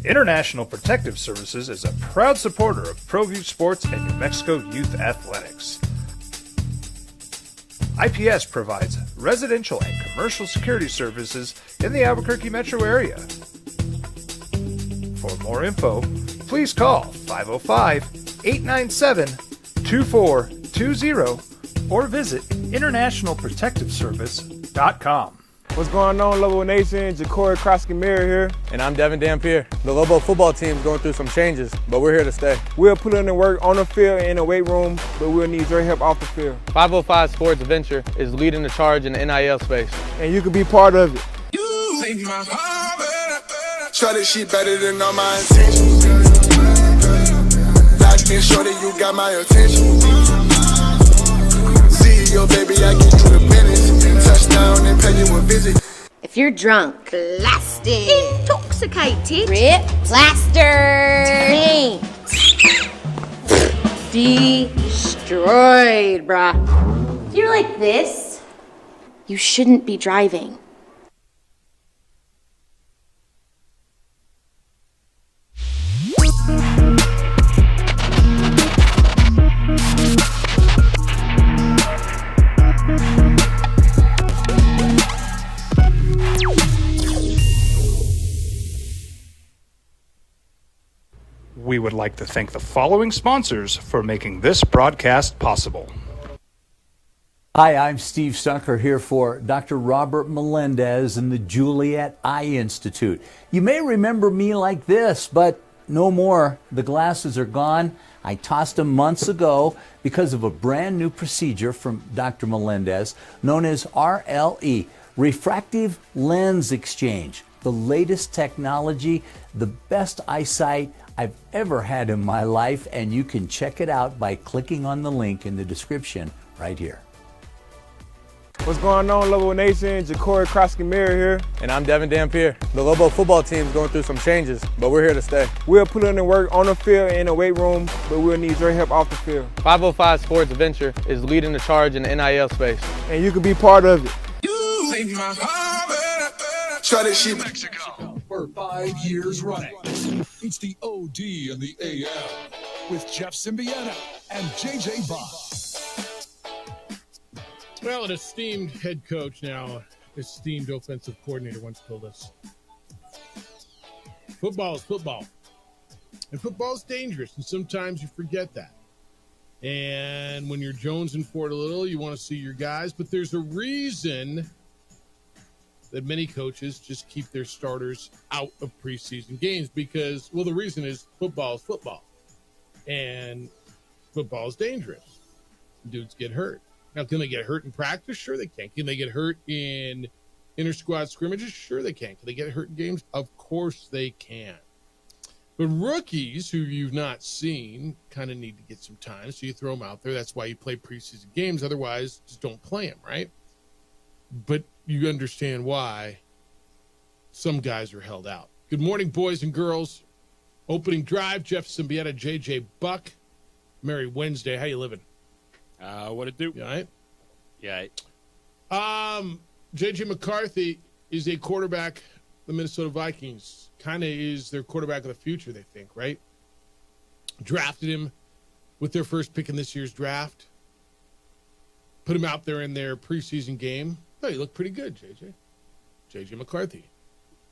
International Protective Services is a proud supporter of ProView Sports and New Mexico Youth Athletics. IPS provides residential and commercial security services in the Albuquerque metro area. For more info, please call 505-897-2420 or visit internationalprotectiveservice.com. What's going on, Lobo Nation? Ja'Cory Krosky-Miller here. And I'm Devin Dampier. The Lobo football team's going through some changes, but we're here to stay. We'll put in the work on the field and in the weight room, but we'll need your help off the field. 505 Sports Venture is leading the charge in the NIL space. And you can be part of it. Shorty, she better than all my intentions. Locked in, shorty, you got my attention. CEO, baby, I get you the business. Touchdown and pay you a visit. If you're drunk, blasted, intoxicated, rip, plastered, taint, destroyed, bruh. If you're like this, you shouldn't be driving. We would like to thank the following sponsors for making this broadcast possible. Hi, I'm Steve Stucker here for Dr. Robert Melendez and the Juliet Eye Institute. You may remember me like this, but no more. The glasses are gone. I tossed them months ago because of a brand new procedure from Dr. Melendez known as RLE, Refractive Lens Exchange. The latest technology, the best eyesight I've ever had in my life, and you can check it out by clicking on the link in the description right here. What's going on, Lobo Nation? Ja'Cory Krosky-Miller here. And I'm Devin Dampier. The Lobo football team's going through some changes, but we're here to stay. We'll put in the work on the field and in the weight room, but we'll need your help off the field. 505 Sports Venture is leading the charge in the NIL space. And you can be part of it. Shorty, she Mexico for 5 years running. It's the OD and the AM with Jeff Symbieta and JJ Buck. Well, an esteemed head coach now, esteemed offensive coordinator once told us, football is football. And football is dangerous, and sometimes you forget that. And when you're jonesing for it a little, you want to see your guys, but there's a reason that many coaches just keep their starters out of preseason games because, well, the reason is football, and football is dangerous. Dudes get hurt. Now, can they get hurt in practice? Sure they can. Can they get hurt in inter-squad scrimmages? Sure they can. Can they get hurt in games? Of course they can. But rookies who you've not seen kind of need to get some time, so you throw them out there. That's why you play preseason games. Otherwise, just don't play them, right? But you understand why some guys are held out. Good morning, boys and girls. Opening drive, Jeff Symbieta, JJ Buck. Merry Wednesday. How you living? What it do? You all right? Yeah. JJ McCarthy is a quarterback. The Minnesota Vikings kind of is their quarterback of the future, they think, right? Drafted him with their first pick in this year's draft. Put him out there in their preseason game. Oh, he looked pretty good, JJ. JJ McCarthy.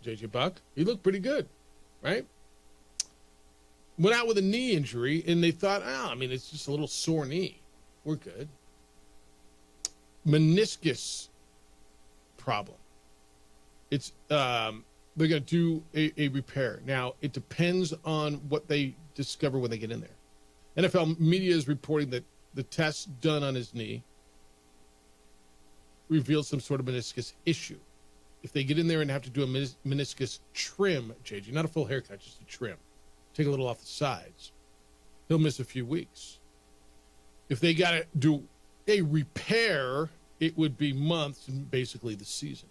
JJ Buck, he looked pretty good, right? Went out with a knee injury, and they thought, it's just a little sore knee. We're good. Meniscus problem. It's they're going to do a repair. Now, it depends on what they discover when they get in there. NFL media is reporting that the test done on his knee revealed some sort of meniscus issue. If they get in there and have to do a meniscus trim, JJ, not a full haircut, just a trim, take a little off the sides, he'll miss a few weeks. If they got to do a repair, it would be months and basically the season.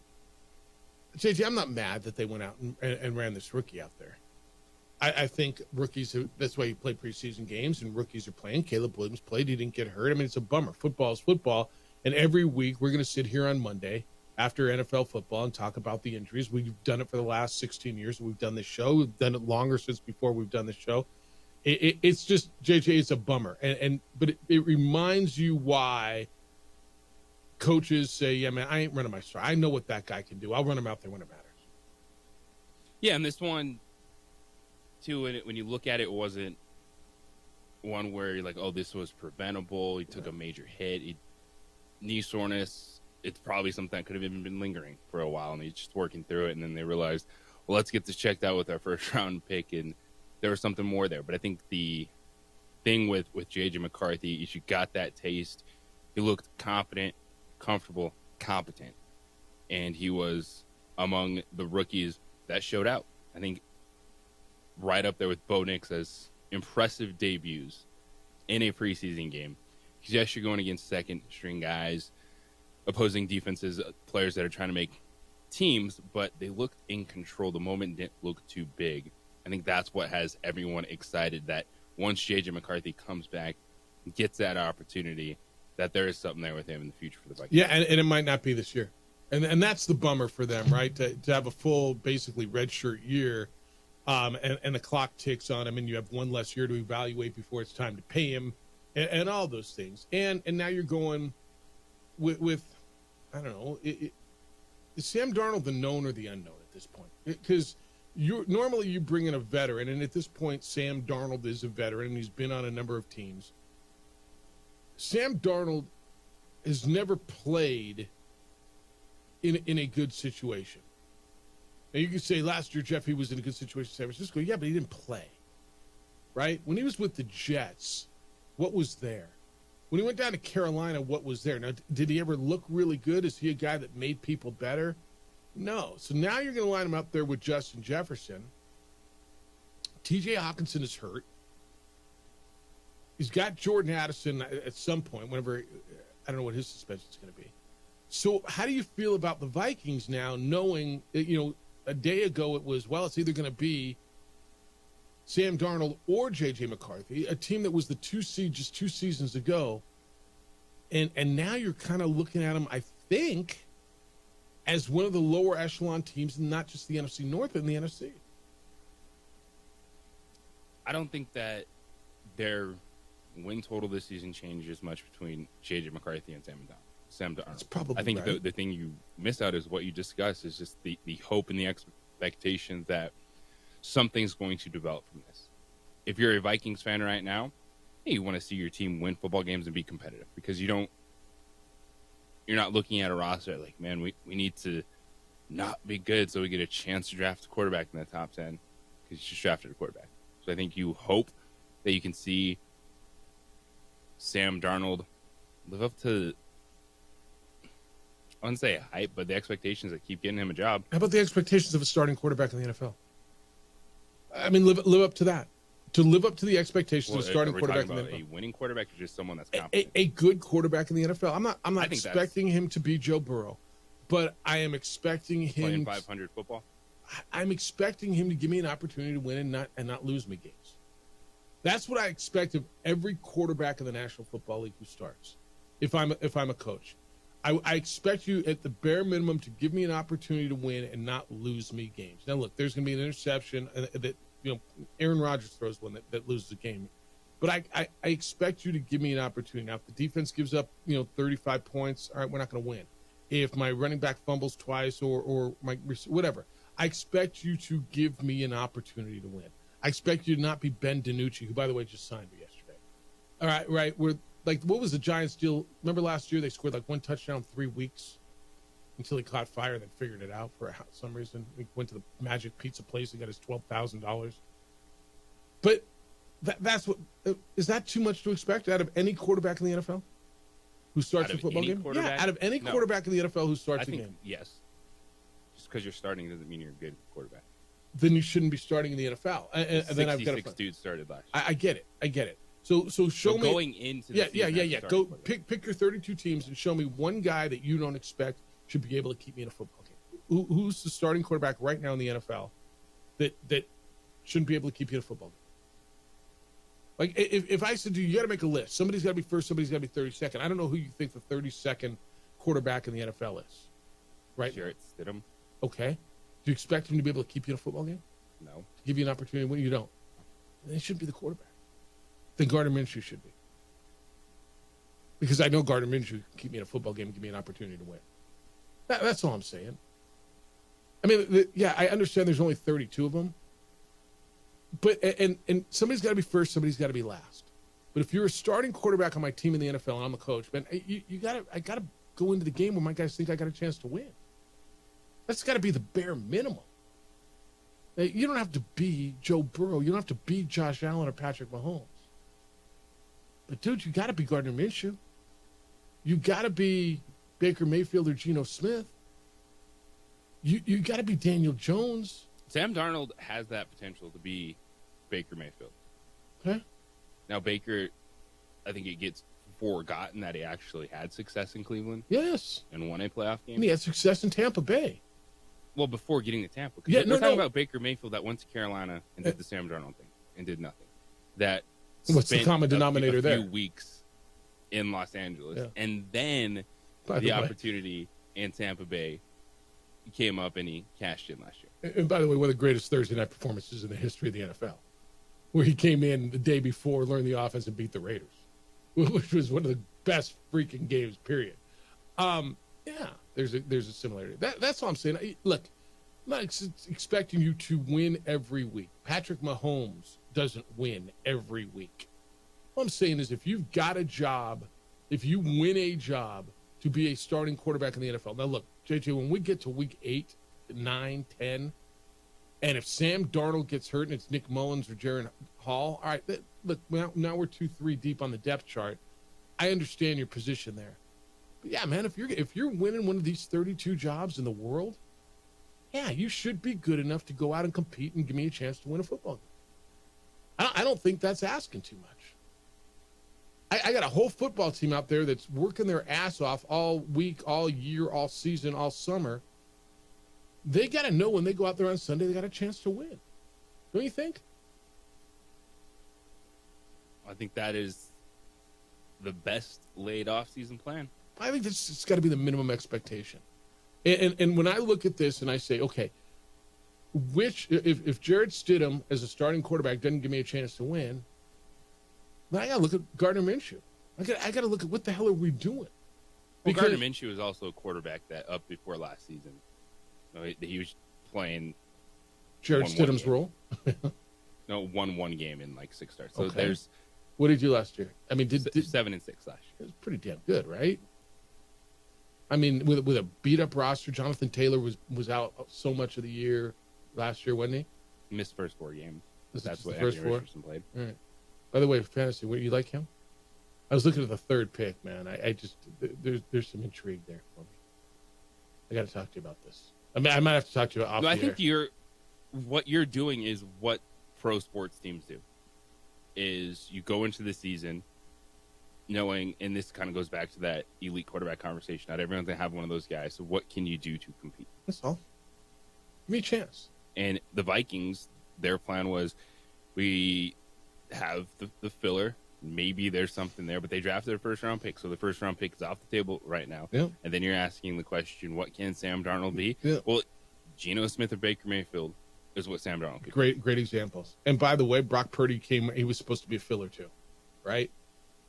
JJ, I'm not mad that they went out and ran this rookie out there. I think rookies, that's why you play preseason games, and rookies are playing. Caleb Williams played. He didn't get hurt. It's a bummer. Football is football. And every week we're going to sit here on Monday after NFL football and talk about the injuries. We've done it for the last 16 years. We've done this show. We've done it longer since before we've done this show. It's just, JJ, it's a bummer. But it reminds you why coaches say, yeah, man, I ain't running my star. I know what that guy can do. I'll run him out there when it matters. Yeah, and this one, too, when you look at it, wasn't one where you're like, oh, this was preventable. He took a major hit. Knee soreness. It's probably something that could have even been lingering for a while, and he's just working through it. And then they realized, well, let's get this checked out with our first-round pick, and there was something more there. But I think the thing with J.J. McCarthy is you got that taste. He looked confident, comfortable, competent, and he was among the rookies that showed out. I think right up there with Bo Nix as impressive debuts in a preseason game. Because yes, you're going against second-string guys, opposing defenses, players that are trying to make teams, but they looked in control. The moment didn't look too big. I think that's what has everyone excited, that once J.J. McCarthy comes back, gets that opportunity, that there is something there with him in the future for the Vikings. Yeah, and it might not be this year. And that's the bummer for them, right? To have a full, basically, redshirt year, and the clock ticks on him, and you have one less year to evaluate before it's time to pay him, and all those things. And now you're going with I don't know, is Sam Darnold the known or the unknown at this point? Because normally you bring in a veteran, and at this point, Sam Darnold is a veteran, and he's been on a number of teams. Sam Darnold has never played in a good situation. Now, you can say last year, Jeff, he was in a good situation in San Francisco. Yeah, but he didn't play, right? When he was with the Jets, what was there? When he went down to Carolina, what was there? Now, did he ever look really good? Is he a guy that made people better? No. So now you're going to line him up there with Justin Jefferson. TJ Hawkinson is hurt. He's got Jordan Addison at some point, whenever, I don't know what his suspension is going to be. So how do you feel about the Vikings now, knowing that, a day ago it was, well, it's either going to be Sam Darnold or J.J. McCarthy, a team that was the 2 seed just 2 seasons ago. And now you're kind of looking at them, I think, as one of the lower echelon teams, not just the NFC North, but in the NFC. I don't think that their win total this season changes much between J.J. McCarthy and Sam Darnold. That's probably I think right. the thing you miss out is what you discussed is just the hope and the expectation that something's going to develop from this. If you're a Vikings fan right now, hey, you want to see your team win football games and be competitive, because you're not looking at a roster like, man, we need to not be good so we get a chance to draft a quarterback in the top 10, because you just drafted a quarterback. So I think you hope that you can see Sam Darnold live up to, I wouldn't say hype, but the expectations that keep getting him a job. How about the expectations of a starting quarterback in the NFL? I mean, live up to that. To live up to the expectations of a starting quarterback in the NFL. A winning quarterback or just someone that's confident? A good quarterback in the NFL. I'm not think expecting him to be Joe Burrow, but I am expecting him playing 500 football. I'm expecting him to give me an opportunity to win and not lose me games. That's what I expect of every quarterback in the National Football League who starts. If I'm a coach, I expect you at the bare minimum to give me an opportunity to win and not lose me games. Now, look, there's going to be an interception that Aaron Rodgers throws one that loses the game, but I expect you to give me an opportunity. Now, if the defense gives up 35 points, all right, we're not going to win. If my running back fumbles twice or my whatever, I expect you to give me an opportunity to win. I expect you to not be Ben DiNucci, who, by the way, just signed me yesterday. All right, right. We're like, what was the Giants deal? Remember last year they scored like 1 touchdown in 3 weeks until he caught fire and then figured it out for some reason. He went to the Magic Pizza place and got his $12,000. But that's what is that too much to expect out of any quarterback in the NFL who starts a football game? Yeah, out of any quarterback in the NFL who starts a game. Yes. Just because you're starting doesn't mean you're a good quarterback. Then you shouldn't be starting in the NFL. And then I've got 66 dudes started last year. I get it. So show me going into the season. Go pick your 32 teams and show me one guy that you don't expect should be able to keep me in a football game. Who's the starting quarterback right now in the NFL that shouldn't be able to keep you in a football game? Like if I said to you, you got to make a list. Somebody's got to be first. Somebody's got to be 32nd. I don't know who you think the 32nd quarterback in the NFL is. Right. Jarrett Stidham. Okay. Do you expect him to be able to keep you in a football game? No. To give you an opportunity to win? You don't. Then he shouldn't be the quarterback. Then Gardner Minshew should be. Because I know Gardner Minshew can keep me in a football game and give me an opportunity to win. That's all I'm saying. I mean, I understand there's only 32 of them. But and somebody's got to be first, somebody's got to be last. But if you're a starting quarterback on my team in the NFL and I'm a coach, man, I got to go into the game where my guys think I got a chance to win. That's got to be the bare minimum. You don't have to be Joe Burrow. You don't have to be Josh Allen or Patrick Mahomes. But, dude, you got to be Gardner Minshew. You got to be Baker Mayfield or Geno Smith. You got to be Daniel Jones. Sam Darnold has that potential to be Baker Mayfield. Huh? Now, Baker, I think it gets forgotten that he actually had success in Cleveland. Yes. And won a playoff game. And he had success in Tampa Bay. Well, before getting to Tampa. Yeah, we're talking about Baker Mayfield that went to Carolina and did the Sam Darnold thing and did nothing. That what's the common denominator a few there? Weeks in Los Angeles. Yeah. And then the opportunity in Tampa Bay came up and he cashed in last year. And by the way, one of the greatest Thursday night performances in the history of the NFL, where he came in the day before, learned the offense, and beat the Raiders, which was one of the best freaking games, period. Yeah, there's a similarity. That's all I'm saying. Look, I'm not expecting you to win every week. Patrick Mahomes doesn't win every week. All I'm saying is if you've got a job, if you win a job to be a starting quarterback in the NFL. Now, look, JJ, when we get to week 8, 9, 10, and if Sam Darnold gets hurt and it's Nick Mullins or Jaron Hall, all right, look, now we're 2-3 deep on the depth chart. I understand your position there. But yeah, man, if you're winning one of these 32 jobs in the world, yeah, you should be good enough to go out and compete and give me a chance to win a football game. I don't think that's asking too much. I got a whole football team out there that's working their ass off all week, all year, all season, all summer. They got to know when they go out there on Sunday, they got a chance to win. Don't you think? I think that is the best laid off season plan. I think it's got to be the minimum expectation. And when I look at this and I say, okay, if Jarrett Stidham as a starting quarterback doesn't give me a chance to win, then I got to look at Gardner Minshew. I got to look at what the hell are we doing? Well, Gardner Minshew is also a quarterback that up before last season, he was playing Jarrett Stidham's role. No, won one game in like 6 starts. So okay. What did he do last year? I mean, did 7-6 last year. It was pretty damn good, right? I mean, with a beat up roster, Jonathan Taylor was out so much of the year last year, wasn't he? Missed first 4 games. That's what the first Anthony 4. Richardson played. All right. By the way, fantasy, you like him? I was looking at the 3rd pick, man. I just there's some intrigue there for me. I got to talk to you about this. I mean, I might have to talk to you off the air. I think what you're doing is what pro sports teams do. Is you go into the season knowing, and this kind of goes back to that elite quarterback conversation. Not everyone's going to have one of those guys. So what can you do to compete? That's all. Give me a chance. And the Vikings, their plan was we have the filler. Maybe there's something there, but they drafted their first-round pick. So the first-round pick is off the table right now. Yeah. And then you're asking the question, what can Sam Darnold be? Yeah. Well, Geno Smith or Baker Mayfield is what Sam Darnold could be. Great examples. And by the way, Brock Purdy he was supposed to be a filler too, right?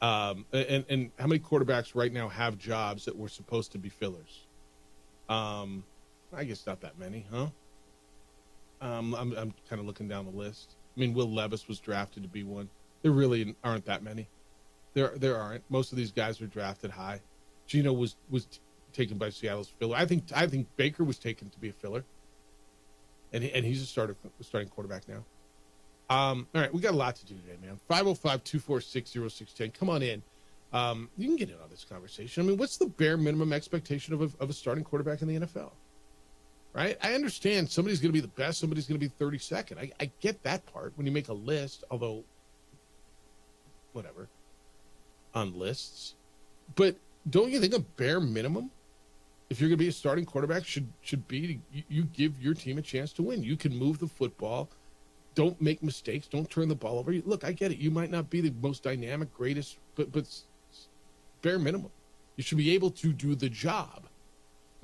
And how many quarterbacks right now have jobs that were supposed to be fillers? I guess not that many, huh? I'm kind of looking down the list. I mean, Will Levis was drafted to be one. There really aren't that many. There aren't. Most of these guys are drafted high. Geno was taken by Seattle's filler. I think Baker was taken to be a filler, and he's a starting quarterback now. All right, we got a lot to do today, man. 505-246-0610. Come on in. You can get in on this conversation. I mean, what's the bare minimum expectation of a starting quarterback in the NFL? Right? I understand somebody's going to be the best, somebody's going to be 32nd. I get that part when you make a list, although, whatever, on lists. But don't you think a bare minimum, if you're going to be a starting quarterback, should be you give your team a chance to win? You can move the football. Don't make mistakes. Don't turn the ball over. Look, I get it. You might not be the most dynamic, greatest, but bare minimum. You should be able to do the job.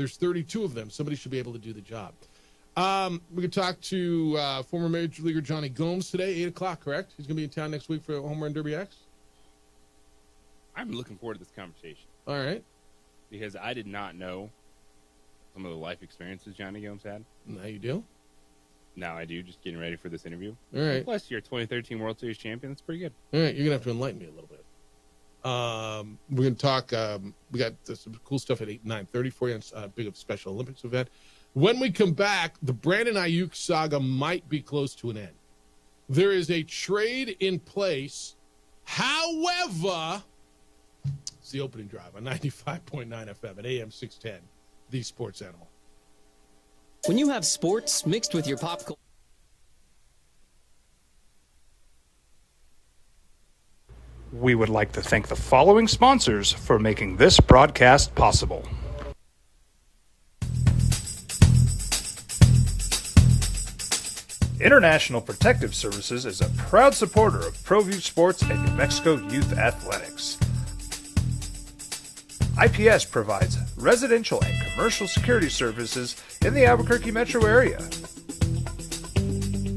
There's 32 of them. Somebody should be able to do the job. We could talk to former Major Leaguer Johnny Gomes today, 8 o'clock, correct? He's going to be in town next week for Home Run Derby X? I'm looking forward to this conversation. All right. Because I did not know some of the life experiences Johnny Gomes had. Now you do? Now I do, just getting ready for this interview. All right. Plus, you're a 2013 World Series champion. That's pretty good. All right, you're going to have to enlighten me a little bit. We're going to talk, we got some cool stuff at 9:30 for you on a big Special Olympics event. When we come back, the Brandon Ayuk saga might be close to an end. There is a trade in place. However, it's the opening drive on 95.9 FM at AM 610, the Sports Animal. When you have sports mixed with your pop culture. We would like to thank the following sponsors for making this broadcast possible. International Protective Services is a proud supporter of ProView Sports and New Mexico Youth Athletics. IPS provides residential and commercial security services in the Albuquerque metro area.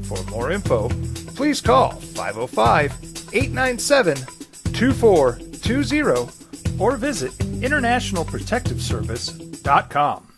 For more info, please call 505-897-2420 or visit internationalprotectiveservice.com.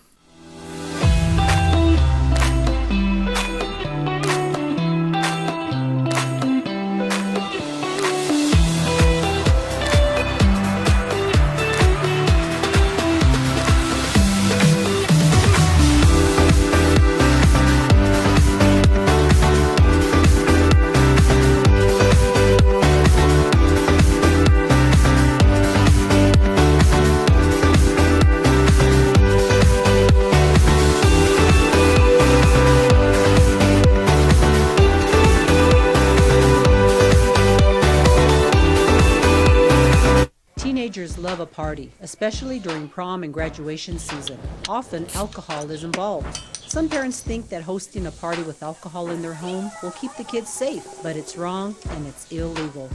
Teenagers love a party, especially during prom and graduation season. Often, alcohol is involved. Some parents think that hosting a party with alcohol in their home will keep the kids safe, but it's wrong and it's illegal.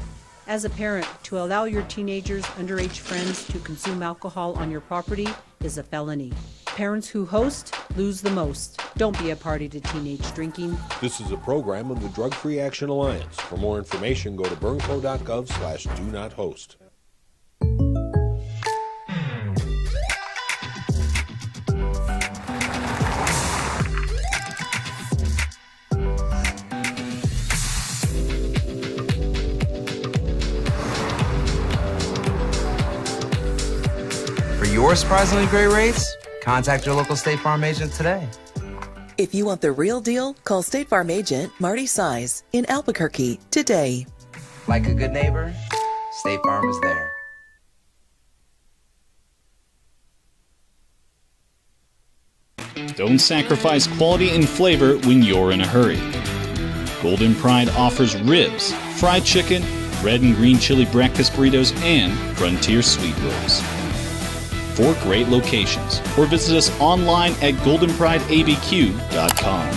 As a parent, to allow your teenagers' underage friends to consume alcohol on your property is a felony. Parents who host lose the most. Don't be a party to teenage drinking. This is a program of the Drug Free Action Alliance. For more information, go to burnco.gov/do-not-host. For your surprisingly great rates, contact your local State Farm agent today. If you want the real deal, call State Farm agent Marty Size in Albuquerque today. Like a good neighbor, State Farm is there. Don't sacrifice quality and flavor when you're in a hurry. Golden Pride offers ribs, fried chicken, red and green chili breakfast burritos, and frontier sweet rolls. 4 great locations, or visit us online at goldenprideabq.com.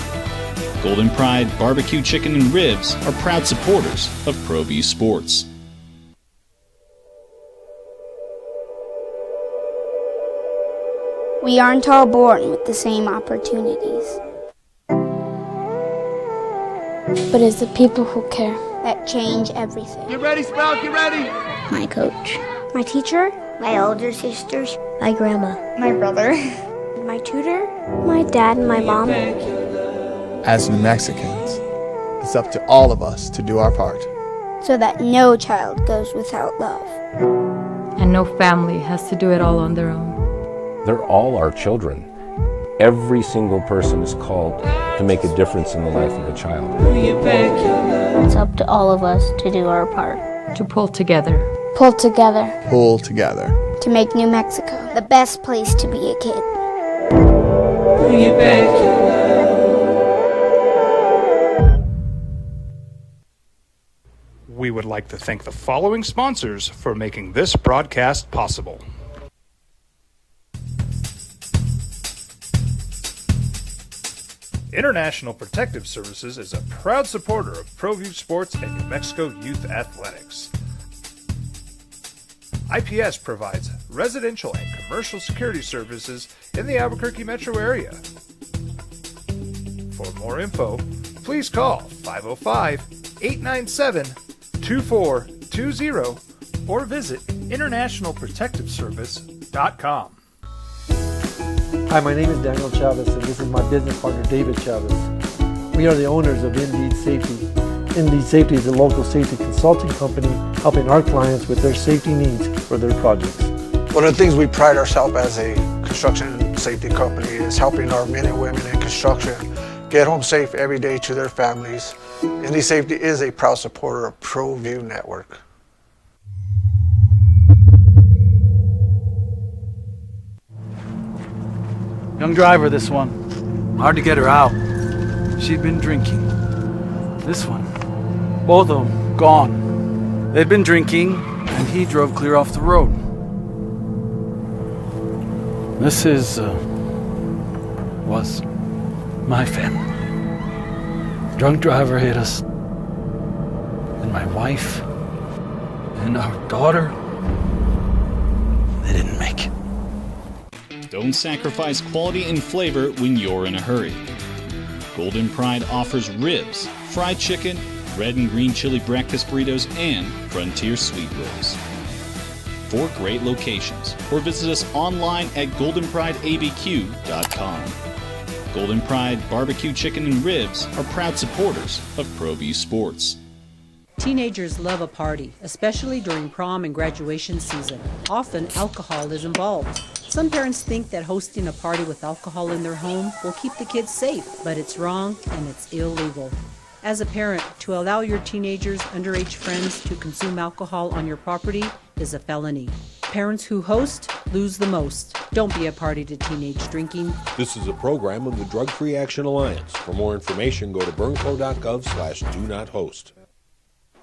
Golden Pride Barbecue Chicken and Ribs are proud supporters of ProView Sports. We aren't all born with the same opportunities. But it's the people who care that change everything. Get ready, Sprout, get ready! My coach. My teacher. My older sisters. My grandma. My brother. My tutor. My dad and my mom. As New Mexicans, it's up to all of us to do our part. So that no child goes without love. And no family has to do it all on their own. They're all our children. Every single person is called to make a difference in the life of a child. It's up to all of us to do our part. To pull together. Pull together. Pull together. To make New Mexico the best place to be a kid. We would like to thank the following sponsors for making this broadcast possible. International Protective Services is a proud supporter of ProView Sports and New Mexico Youth Athletics. IPS provides residential and commercial security services in the Albuquerque metro area. For more info, please call 505-897-2420 or visit internationalprotectiveservice.com. Hi, my name is Daniel Chavez, and this is my business partner, David Chavez. We are the owners of Indeed Safety. Indeed Safety is a local safety consulting company helping our clients with their safety needs for their projects. One of the things we pride ourselves as a construction safety company is helping our men and women in construction get home safe every day to their families. Indeed Safety is a proud supporter of ProView Network. Young driver, this one. Hard to get her out. She'd been drinking. This one. Both of them, gone. They'd been drinking, and he drove clear off the road. This was my family. Drunk driver hit us. And my wife and our daughter, they didn't make it. Don't sacrifice quality and flavor when you're in a hurry. Golden Pride offers ribs, fried chicken, red and green chili breakfast burritos, and frontier sweet rolls. 4 great locations, or visit us online at goldenprideabq.com. Golden Pride Barbecue Chicken and Ribs are proud supporters of ProView Sports. Teenagers love a party, especially during prom and graduation season. Often, alcohol is involved. Some parents think that hosting a party with alcohol in their home will keep the kids safe, but it's wrong and it's illegal. As a parent, to allow your teenagers' underage friends to consume alcohol on your property is a felony. Parents who host lose the most. Don't be a party to teenage drinking. This is a program of the Drug Free Action Alliance. For more information, go to burnco.gov/do-not-host.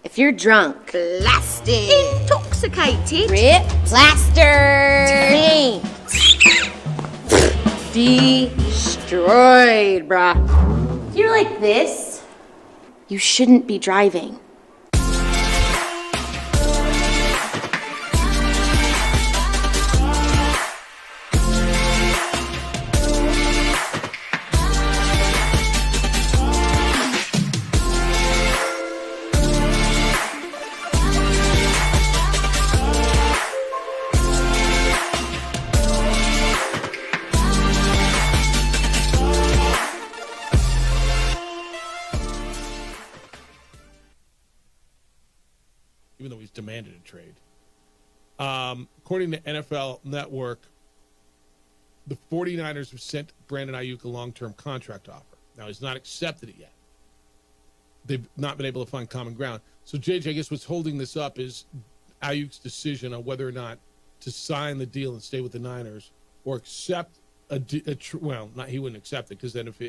If you're drunk, blasted, intoxicated, rip, plastered, destroyed, bruh. If you're like this, you shouldn't be driving. Even though he's demanded a trade. According to NFL Network, the 49ers have sent Brandon Ayuk a long-term contract offer. Now, he's not accepted it yet. They've not been able to find common ground. So, JJ, I guess what's holding this up is Ayuk's decision on whether or not to sign the deal and stay with the Niners or accept not he wouldn't accept it, because then if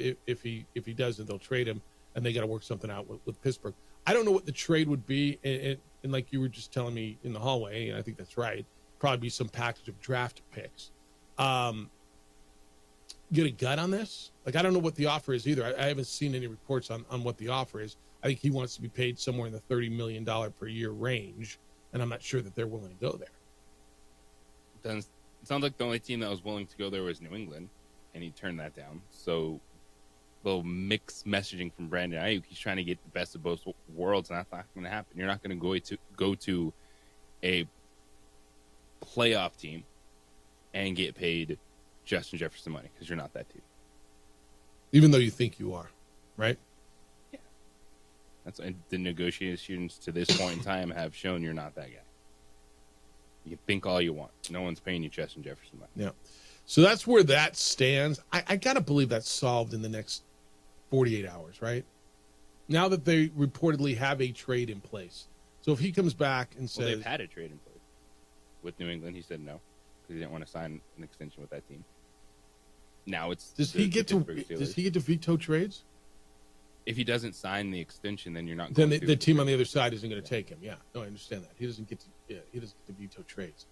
he doesn't, they'll trade him and they got to work something out with Pittsburgh. I don't know what the trade would be, and like you were just telling me in the hallway, and I think that's right, probably be some package of draft picks. Get a gut on this? Like, I don't know what the offer is either. I haven't seen any reports on what the offer is. I think he wants to be paid somewhere in the $30 million per year range, and I'm not sure that they're willing to go there. It sounds like the only team that was willing to go there was New England, and he turned that down. So, little mixed messaging from Brandon Ayuk. He's trying to get the best of both worlds, and that's not going to happen. You're not going to go to a playoff team and get paid Justin Jefferson money, because you're not that team. Even though you think you are, right? Yeah. The negotiations to this point in time have shown you're not that guy. You can think all you want. No one's paying you Justin Jefferson money. Yeah. So that's where that stands. I got to believe that's solved in the next 48 hours, right? Now that they reportedly have a trade in place. So if he comes back and says... Well, they've had a trade in place. With New England, he said no, because he didn't want to sign an extension with that team. Now it's... Does he get to veto trades? If he doesn't sign the extension, then you're not then going to... the team on the other side isn't going to take him. Yeah. No, I understand that. He doesn't get to veto trades.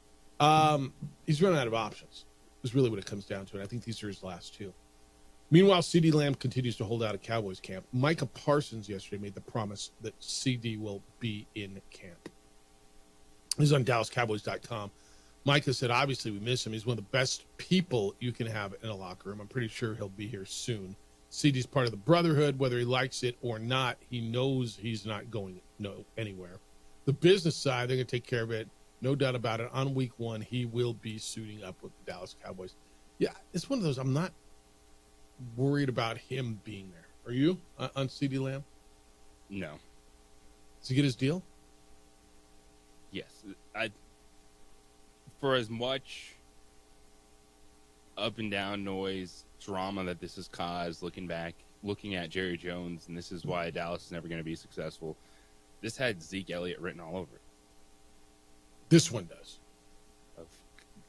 He's running out of options. Is really what it comes down to, and I think these are his last two. Meanwhile, CeeDee Lamb continues to hold out at Cowboys camp. Micah Parsons yesterday made the promise that CD will be in camp. He's on DallasCowboys.com. Micah said, obviously, we miss him. He's one of the best people you can have in a locker room. I'm pretty sure he'll be here soon. CD's part of the brotherhood. Whether he likes it or not, he knows he's not going anywhere. The business side, they're going to take care of it. No doubt about it. On week 1, he will be suiting up with the Dallas Cowboys. Yeah, it's one of those. I'm not worried about him being there. Are you on CeeDee Lamb? No. Does he get his deal? Yes. For as much up and down noise, drama that this has caused, looking at Jerry Jones, and this is why Dallas is never going to be successful, this had Zeke Elliott written all over it. This one does. Of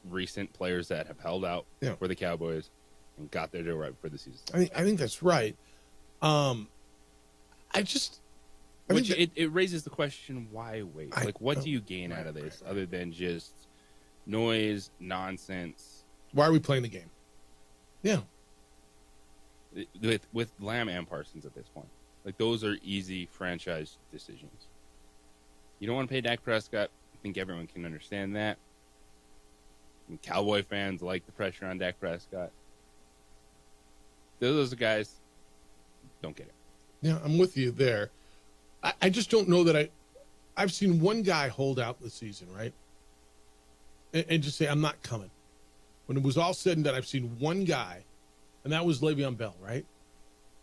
recent players that have held out for the Cowboys and got their deal right before the season started. I think that's right. It raises the question, why wait? What do you gain out of this other than just noise, nonsense? Why are we playing the game? Yeah. With Lamb and Parsons at this point. Those are easy franchise decisions. You don't want to pay Dak Prescott. I think everyone can understand that. And Cowboy fans like the pressure on Dak Prescott. Those are guys don't get it. Yeah, I'm with you there. I just don't know that I've seen one guy hold out this season, right? And just say, I'm not coming. When it was all said and done, I've seen one guy, and that was Le'Veon Bell, right?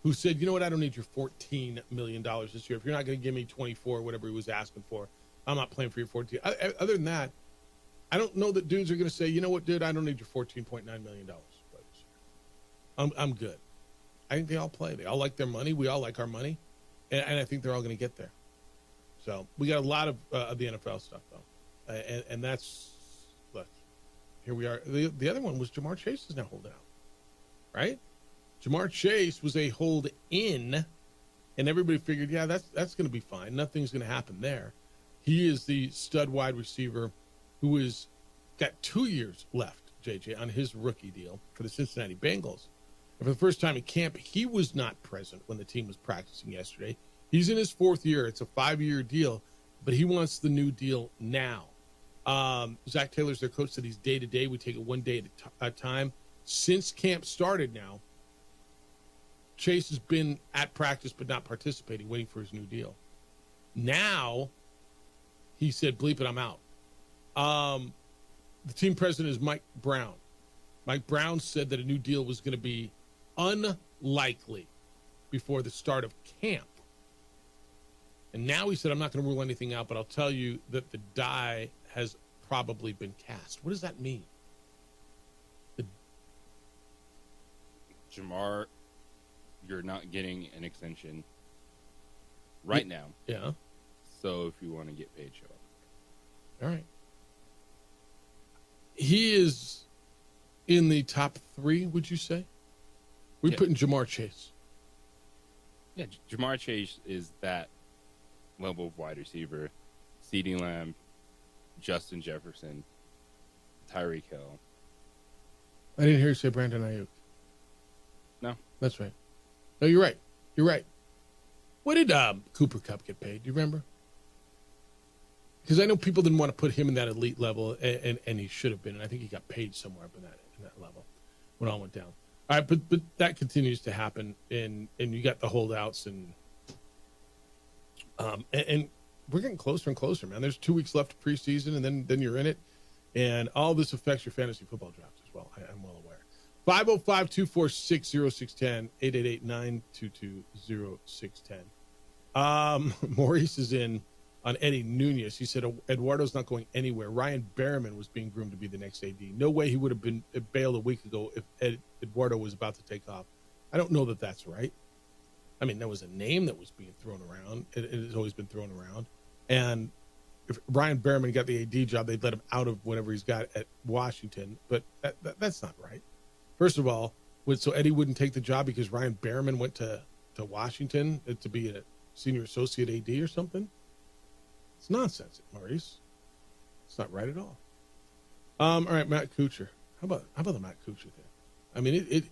Who said, you know what, I don't need your $14 million this year. If you're not going to give me 24, whatever he was asking for, I'm not playing for your 14. Other than that, I don't know that dudes are going to say, you know what, dude, I don't need your $14.9 million. I'm good. I think they all play. They all like their money. We all like our money. And I think they're all going to get there. So we got a lot of the NFL stuff, though. And that's, look, here we are. The other one was Jamar Chase is now holding out, right? Jamar Chase was a hold in, and everybody figured, yeah, that's going to be fine. Nothing's going to happen there. He is the stud wide receiver who has got 2 years left, JJ, on his rookie deal for the Cincinnati Bengals. And for the first time in camp, he was not present when the team was practicing yesterday. He's in his 4th year. It's a 5-year deal, but he wants the new deal now. Zach Taylor's their coach, said he's day-to-day. We take it one day at a time. Since camp started now, Chase has been at practice but not participating, waiting for his new deal. Now, he said, bleep it, I'm out. The team president is Mike Brown. Mike Brown said that a new deal was going to be unlikely before the start of camp. And now he said, I'm not going to rule anything out, but I'll tell you that the die has probably been cast. What does that mean? Jamar, you're not getting an extension right now. Yeah. So if you want to get paid, show up. All right. He is in the top 3, would you say? We're putting Jamar Chase. Yeah, Jamar Chase is that level of wide receiver. CeeDee Lamb, Justin Jefferson, Tyreek Hill. I didn't hear you say Brandon Ayuk. No. That's right. No, you're right. You're right. What did Cooper Kupp get paid? Do you remember? Because I know people didn't want to put him in that elite level, and he should have been. And I think he got paid somewhere up in that level when all went down. All right, but that continues to happen, and you got the holdouts, and we're getting closer and closer, man. There's 2 weeks left of preseason, and then you're in it, and all this affects your fantasy football drafts as well. I'm well aware. 505-246-0610, 888-922-0610. Maurice is in on Eddie Nunez. He said Eduardo's not going anywhere. Ryan Berriman was being groomed to be the next AD. No way he would have been bailed a week ago if Eduardo was about to take off. I don't know that that's right. I mean, there was a name that was being thrown around. It has always been thrown around. And if Ryan Berriman got the AD job, they'd let him out of whatever he's got at Washington. But that's not right. First of all, so Eddie wouldn't take the job because Ryan Berriman went to Washington to be a senior associate AD or something? It's nonsense, Maurice. It's not right at all. All right, Matt Kuchar. How about the Matt Kuchar thing? I mean,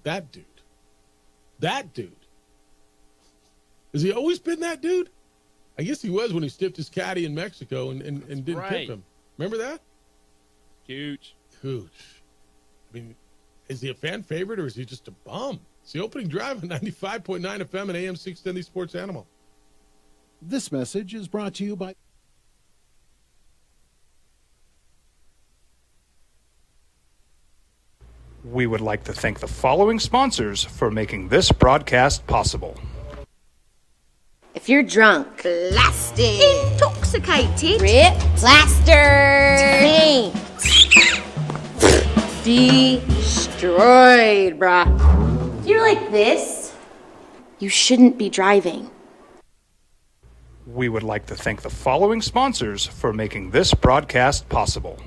that dude. Has he always been that dude? I guess he was when he stiffed his caddy in Mexico and didn't right. tip him. Remember that? Huge. I mean, is he a fan favorite or is he just a bum? It's the opening drive on 95.9 FM and AM 610 The Sports Animal. This message is brought to you by... We would like to thank the following sponsors for making this broadcast possible. If you're drunk, blasted, intoxicated, rip, plastered, destroyed, bruh. If you're like this, you shouldn't be driving. We would like to thank the following sponsors for making this broadcast possible.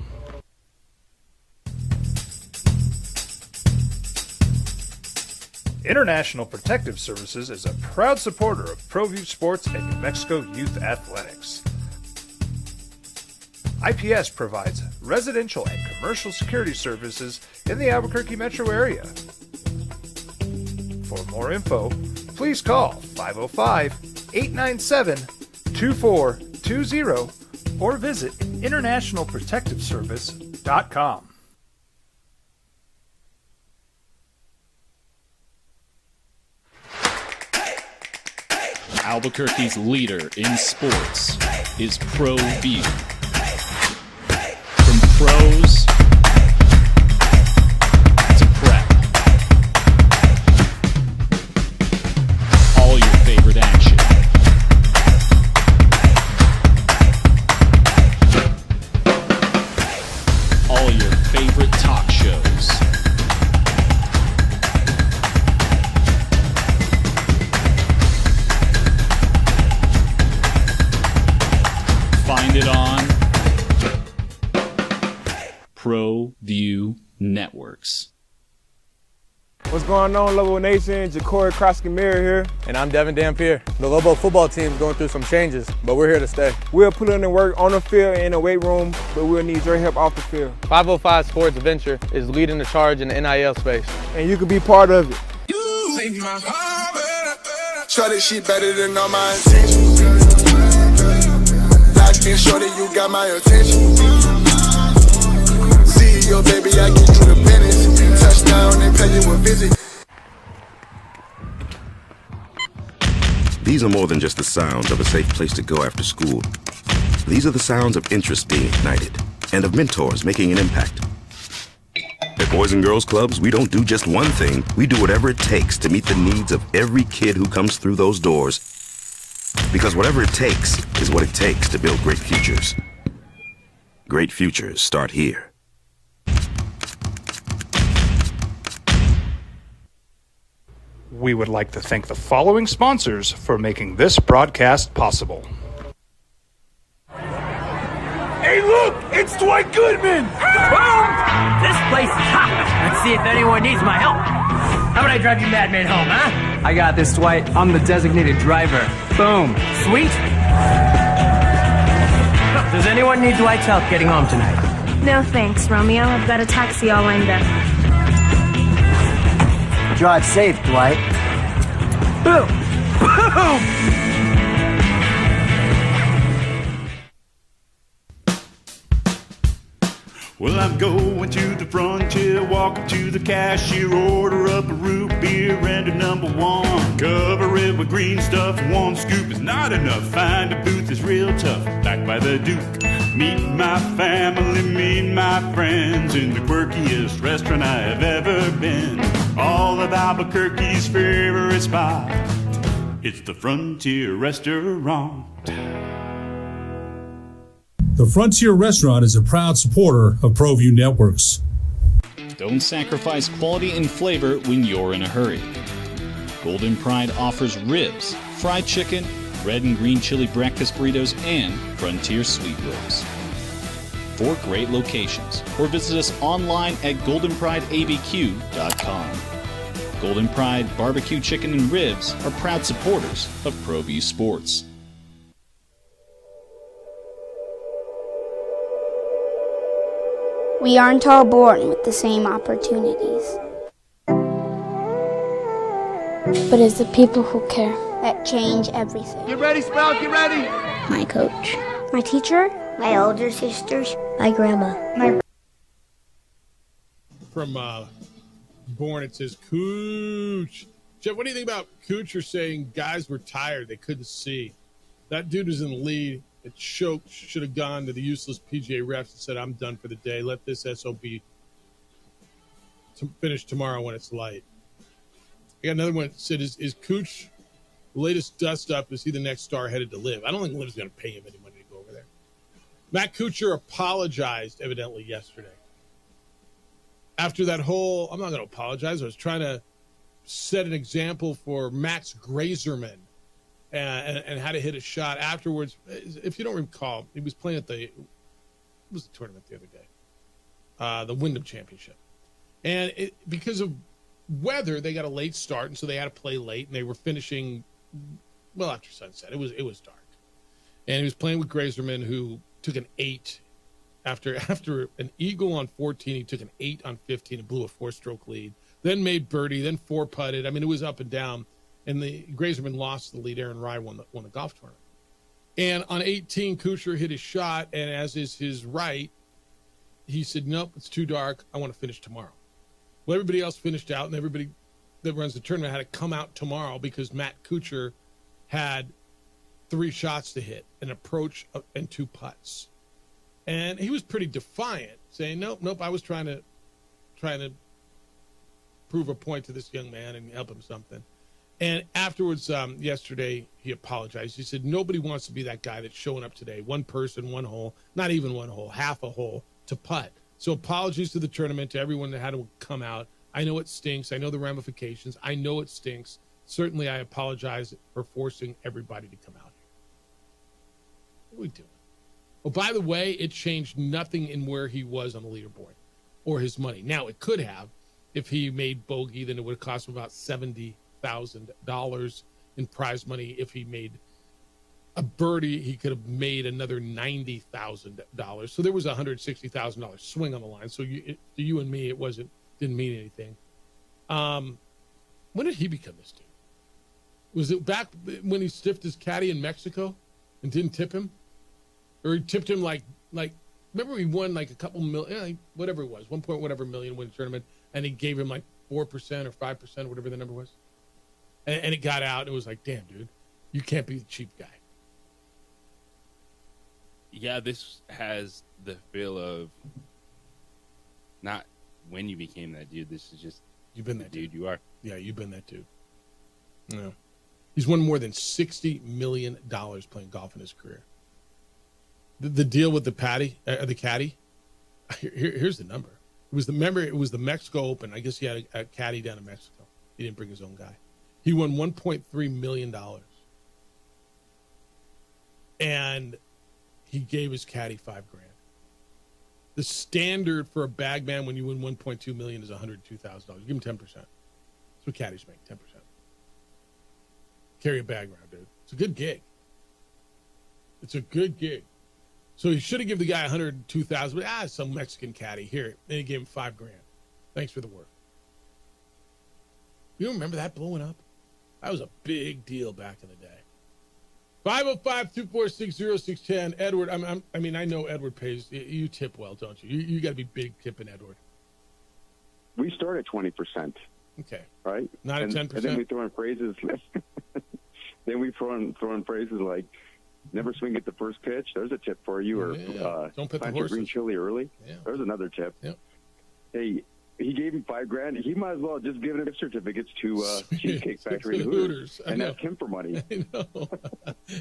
International Protective Services is a proud supporter of ProView Sports and New Mexico Youth Athletics. IPS provides residential and commercial security services in the Albuquerque metro area. For more info, please call 505-897-2420 or visit internationalprotectiveservice.com. Albuquerque's leader in sports is ProView. From pros to prep, all your favorite action. All your favorite talk shows. Find it on ProView Networks. What's going on, Lobo Nation? Ja'Cory Krosky-Mirror here. And I'm Devin Dampier. The Lobo football team is going through some changes, but we're here to stay. We'll put in the work on the field and in the weight room, but we'll need your help off the field. 505 Sports Venture is leading the charge in the NIL space. And you can be part of it. Shorty, she better than all my intentions. Locked in, shorty, you got my attention. See your baby, I get you the business. Touchdown and pay you a visit. These are more than just the sounds of a safe place to go after school. These are the sounds of interest being ignited and of mentors making an impact. At Boys and Girls Clubs, we don't do just one thing. We do whatever it takes to meet the needs of every kid who comes through those doors. Because whatever it takes is what it takes to build great futures. Great futures start here. We would like to thank the following sponsors for making this broadcast possible. Hey, look! It's Dwight Goodman! Boom! This place is hot. Let's see if anyone needs my help. How about I drive you madman home, huh? I got this, Dwight. I'm the designated driver. Boom. Sweet. Does anyone need Dwight's help getting home tonight? No thanks, Romeo. I've got a taxi all lined up. Drive safe, Dwight. Boom! Boom! Well, I'm going to the frontier, walk up to the cashier, order up a root beer and a number one. Cover it with green stuff, one scoop is not enough. Find a booth is real tough, back by the Duke. Meet my family, meet my friends in the quirkiest restaurant I have ever been. All of Albuquerque's favorite spot, it's the Frontier Restaurant. The Frontier Restaurant is a proud supporter of ProView Networks. Don't sacrifice quality and flavor when you're in a hurry. Golden Pride offers ribs, fried chicken, red and green chili breakfast burritos, and Frontier sweet rolls. 4 great locations, or visit us online at goldenprideabq.com. Golden Pride Barbecue Chicken and Ribs are proud supporters of ProView Sports. We aren't all born with the same opportunities. But it's the people who care that change everything. Get ready, Spout, get ready. My coach, my teacher, my older sisters, my grandma, my... From Born, it says, Cooch. Jeff, what do you think about Kuchar saying guys were tired, they couldn't see? That dude was in the lead. It choked, should have gone to the useless PGA refs and said, I'm done for the day. Let this SOB finish tomorrow when it's light. I got another one that said, is Cooch the latest dust up? Is he the next star headed to Liv? I don't think Liv's going to pay him any money to go over there. Matt Kuchar apologized, evidently, yesterday. After that whole, I'm not going to apologize. I was trying to set an example for Max Grazerman and how to hit a shot afterwards. If you don't recall, he was playing at the tournament the other day, the Wyndham Championship. And because of weather, they got a late start, and so they had to play late, and they were finishing well after sunset. It was dark. And he was playing with Grazerman, who took an 8. After an eagle on 14, he took an 8 on 15 and blew a 4-stroke lead. Then made birdie, then 4-putted. I mean, it was up and down. And the Grazerman lost the lead. Aaron Rai won the golf tournament. And on 18, Kuchar hit his shot, and as is his right, he said, nope, it's too dark. I want to finish tomorrow. Well, everybody else finished out, and everybody that runs the tournament had to come out tomorrow because Matt Kuchar had 3 shots to hit, an approach and 2 putts. And he was pretty defiant, saying, nope, I was trying to prove a point to this young man and help him something. And afterwards, yesterday, he apologized. He said, nobody wants to be that guy that's showing up today. One person, one hole, not even one hole, half a hole to putt. So apologies to the tournament, to everyone that had to come out. I know it stinks. I know the ramifications. I know it stinks. Certainly, I apologize for forcing everybody to come out here. What are we doing? Oh, by the way, it changed nothing in where he was on the leaderboard or his money. Now, it could have. If he made bogey, then it would have cost him about $70,000 in prize money. If he made a birdie, he could have made another $90,000. So there was a $160,000 swing on the line. So to you and me, didn't mean anything. When did he become this dude? Was it back when he stiffed his caddy in Mexico and didn't tip him? Or he tipped him like remember he won like a couple million, whatever it was, 1 point whatever million win tournament, and he gave him like 4% or 5% or whatever the number was. And it got out, and it was like, damn, dude, you can't be the cheap guy. Yeah, this has the feel of not when you became that dude. This is just you've been that dude. You are. Yeah, you've been that dude. Yeah. He's won more than $60 million playing golf in his career. The deal with the caddy. Here's the number. It was the Mexico Open. I guess he had a caddy down in Mexico. He didn't bring his own guy. He won $1.3 million. And he gave his caddy $5,000. The standard for a bag man when you win $1.2 million is $102,000. Give him 10%. That's what caddies make, 10%. Carry a bag around, dude. It's a good gig. It's a good gig. So he should have given the guy $102,000, but some Mexican caddy here. Then he gave him $5,000. Thanks for the work. You remember that blowing up? That was a big deal back in the day. 505-246-0610. Edward, I know Edward pays. You tip well, don't you? You got to be big tipping, Edward. We start at 20%. Okay. Right? Not at 10%? And then we throw in phrases. Then we throw in phrases like, never swing at the first pitch. There's a tip for you. Or don't put the plant your horses. green chili early. Yeah. There's another tip. Yep. Hey, he gave him $5,000. He might as well just give him gift certificates to Cheesecake Factory and Hooters and ask him for money. I know.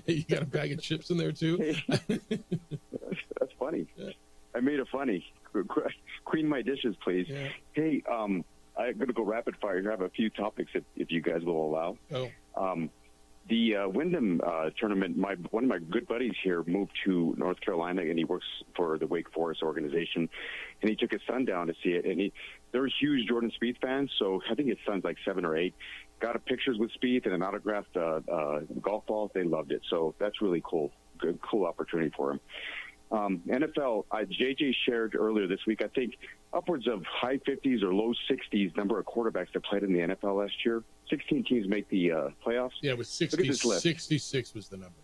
Hey, you got a bag of chips in there too? Hey, that's funny. Yeah. I made it funny. Clean my dishes, please. Yeah. Hey, I'm going to go rapid fire here. I have a few topics if you guys will allow. Oh. The Wyndham tournament, one of my good buddies here moved to North Carolina, and he works for the Wake Forest organization, and he took his son down to see it, and they're huge Jordan Spieth fans, so I think his son's like 7 or 8. Got pictures with Spieth and an autographed golf ball. They loved it, so that's really cool. Good, cool opportunity for him. NFL, JJ shared earlier this week, I think upwards of high 50s or low 60s number of quarterbacks that played in the NFL last year. 16 teams make the playoffs. Yeah, it was Look at this list. 66 was the number.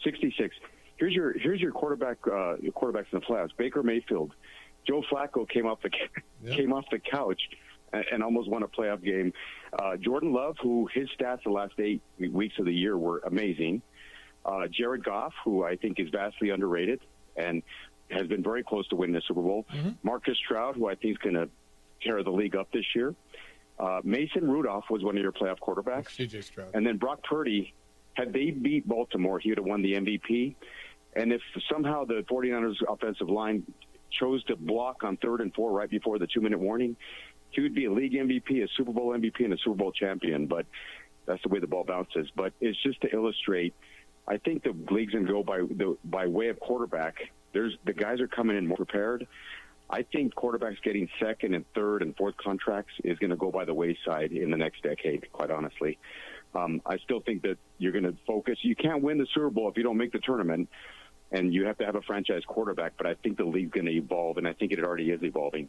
66. Here's your quarterbacks in the playoffs. Baker Mayfield, Joe Flacco came off the couch and almost won a playoff game. Jordan Love, who his stats the last 8 weeks of the year were amazing. Jared Goff, who I think is vastly underrated and has been very close to winning the Super Bowl. Marcus Stroud, who I think is going to tear the league up this year. Mason Rudolph was one of your playoff quarterbacks. C.J. Stroud. And then Brock Purdy, had they beat Baltimore, he would have won the MVP. And if somehow the 49ers offensive line chose to block on 3rd and 4 right before the 2-minute warning, he would be a league MVP, a Super Bowl MVP, and a Super Bowl champion. But that's the way the ball bounces. But it's just to illustrate, I think the league's going to go by way of quarterback. The guys are coming in more prepared. I think quarterbacks getting 2nd and 3rd and 4th contracts is going to go by the wayside in the next decade, quite honestly. I still think that you're going to focus. You can't win the Super Bowl if you don't make the tournament, and you have to have a franchise quarterback, but I think the league's going to evolve, and I think it already is evolving.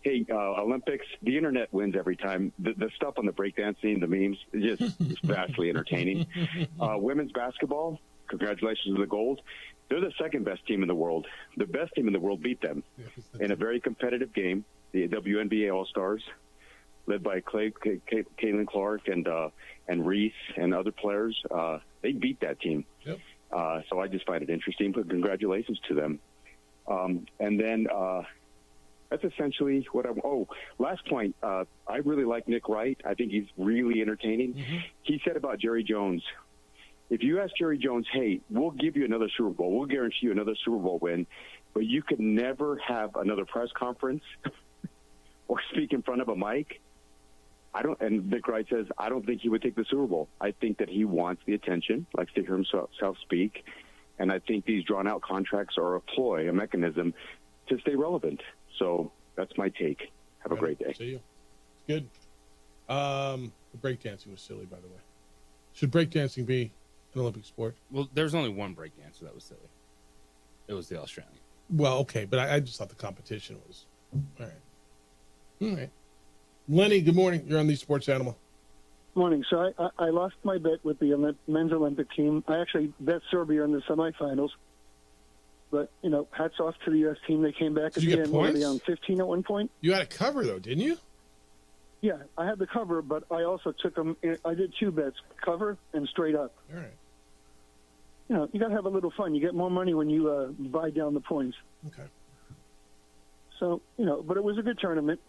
Hey, Olympics, the internet wins every time. The stuff on the breakdancing, the memes, just vastly entertaining. Women's basketball, congratulations to the gold. They're the 2nd best team in the world. The best team in the world beat them in a very competitive game, the WNBA All-Stars, led by Caitlin Clark and Reese and other players. They beat that team. Yep. So I just find it interesting, but congratulations to them. And then that's essentially what last point. I really like Nick Wright. I think he's really entertaining. He said about Jerry Jones, if you ask Jerry Jones, hey, we'll give you another Super Bowl, we'll guarantee you another Super Bowl win, but you could never have another press conference or speak in front of a mic. And Nick Wright says, I don't think he would take the Super Bowl. I think that he wants the attention, likes to hear himself speak. And I think these drawn-out contracts are a ploy, a mechanism to stay relevant. So that's my take. Have a great day. See you. Good. The breakdancing was silly, by the way. Should breakdancing be an Olympic sport? Well, there's only one breakdancer that was silly. It was the Australian. Well, okay, but I just thought the competition was all right. Lenny, good morning. You're on the Sports Animal. Morning. So I lost my bet with the men's Olympic team. I actually bet Serbia in the semifinals. But, hats off to the U.S. team. They came back at the end. Were they on 15 at one point? You had a cover, though, didn't you? Yeah, I had the cover, but I also took them. I did 2 bets, cover and straight up. All right. You got to have a little fun. You get more money when you buy down the points. Okay. So, but it was a good tournament.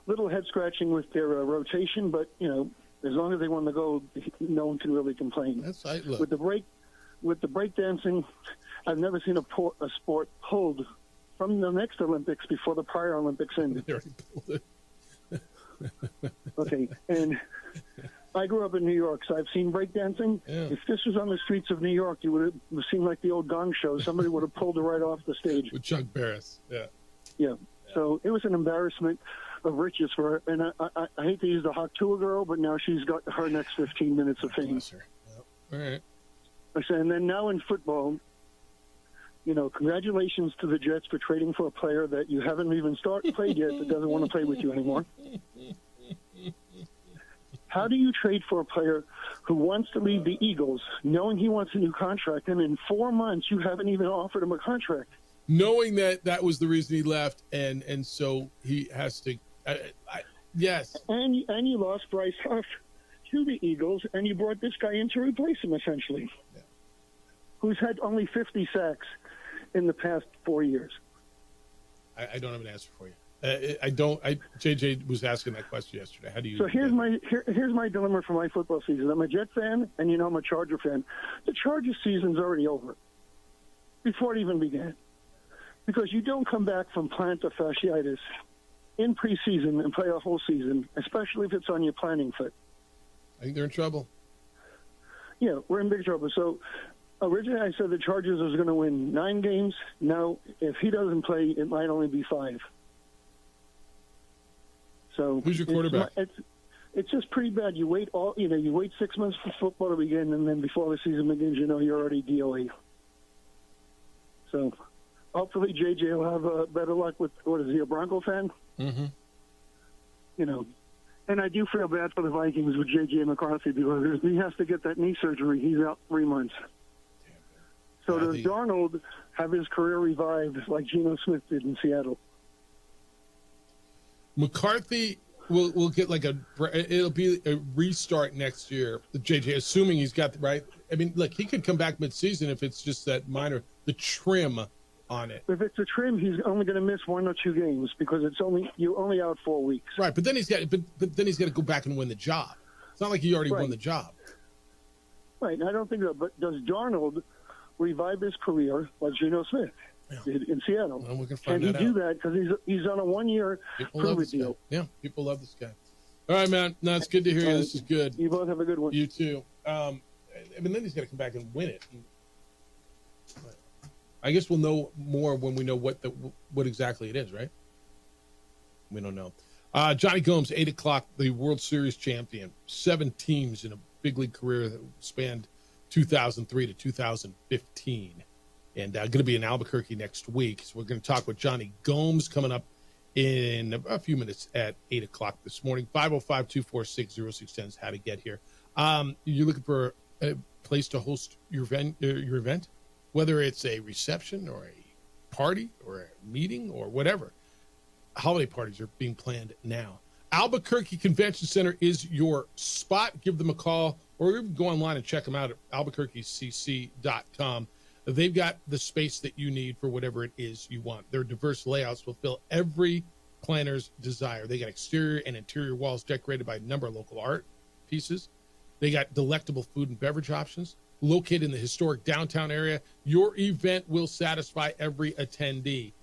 Little head scratching with their rotation, but as long as they won the gold, no one can really complain. That's right. Look. With the break dancing, I've never seen a sport pulled from the next Olympics before the prior Olympics ended. They already pulled it. Okay, and I grew up in New York, so I've seen breakdancing. Yeah. If this was on the streets of New York, you would have seemed like the old Gong Show. Somebody would have pulled it right off the stage. With Chuck Barris, yeah. Yeah, so it was an embarrassment of riches for her. And I hate to use the Haktua girl, but now she's got her next 15 minutes of fame. Yep. All right. And then now in football, congratulations to the Jets for trading for a player that you haven't even played yet that doesn't want to play with you anymore. How do you trade for a player who wants to leave the Eagles, knowing he wants a new contract, and in 4 months you haven't even offered him a contract? Knowing that was the reason he left, and so he has to. Yes. And you lost Bryce Huff to the Eagles, and you brought this guy in to replace him, essentially, who's had only 50 sacks in the past 4 years. I don't have an answer for you. JJ was asking that question yesterday. How do you? So here's my dilemma for my football season. I'm a Jet fan, and I'm a Charger fan. The Charger season's already over before it even began, because you don't come back from plantar fasciitis in preseason and play a whole season, especially if it's on your planning foot. I think they're in trouble. Yeah, we're in big trouble. So originally I said the Chargers was going to win 9 games. Now, if he doesn't play, it might only be 5. So who's your quarterback? It's just pretty bad. You wait you wait 6 months for football to begin, and then before the season begins, you're already DOA. So hopefully JJ will have better luck with, what is he, a Bronco fan? Mm-hmm. And I do feel bad for the Vikings with J.J. McCarthy because he has to get that knee surgery. He's out 3 months. So does Darnold have his career revived like Geno Smith did in Seattle? McCarthy will get it'll be a restart next year. The JJ, assuming he's got the right. I mean, look, he could come back midseason if it's just that the trim on it. If it's a trim, he's only going to miss 1 or 2 games because you're only out 4 weeks. Right, but then he's got to go back and win the job. It's not like he already won the job. Right, I don't think that. But does Darnold revive his career like Geno Smith did in Seattle? Well, we can find Can that he out. do that because he's on a 1-year prove-it deal? Yeah, people love this guy. All right, man. No, it's good to hear you. This is good. You both have a good one. You too. I mean, then he's got to come back and win it. I guess we'll know more when we know what exactly it is, right? We don't know. Johnny Gomes, 8 o'clock, the World Series champion. 7 teams in a big league career that spanned 2003 to 2015. And going to be in Albuquerque next week. So we're going to talk with Johnny Gomes coming up in a few minutes at 8 o'clock this morning. 505-246-0610 is how to get here. You're looking for a place to host your event, whether it's a reception or a party or a meeting or whatever. Holiday parties are being planned now. Albuquerque Convention Center is your spot. Give them a call or even go online and check them out at albuquerquecc.com. They've got the space that you need for whatever it is you want. Their diverse layouts will fill every planner's desire. They got exterior and interior walls decorated by a number of local art pieces. They got delectable food and beverage options. Located in the historic downtown area, your event will satisfy every attendee,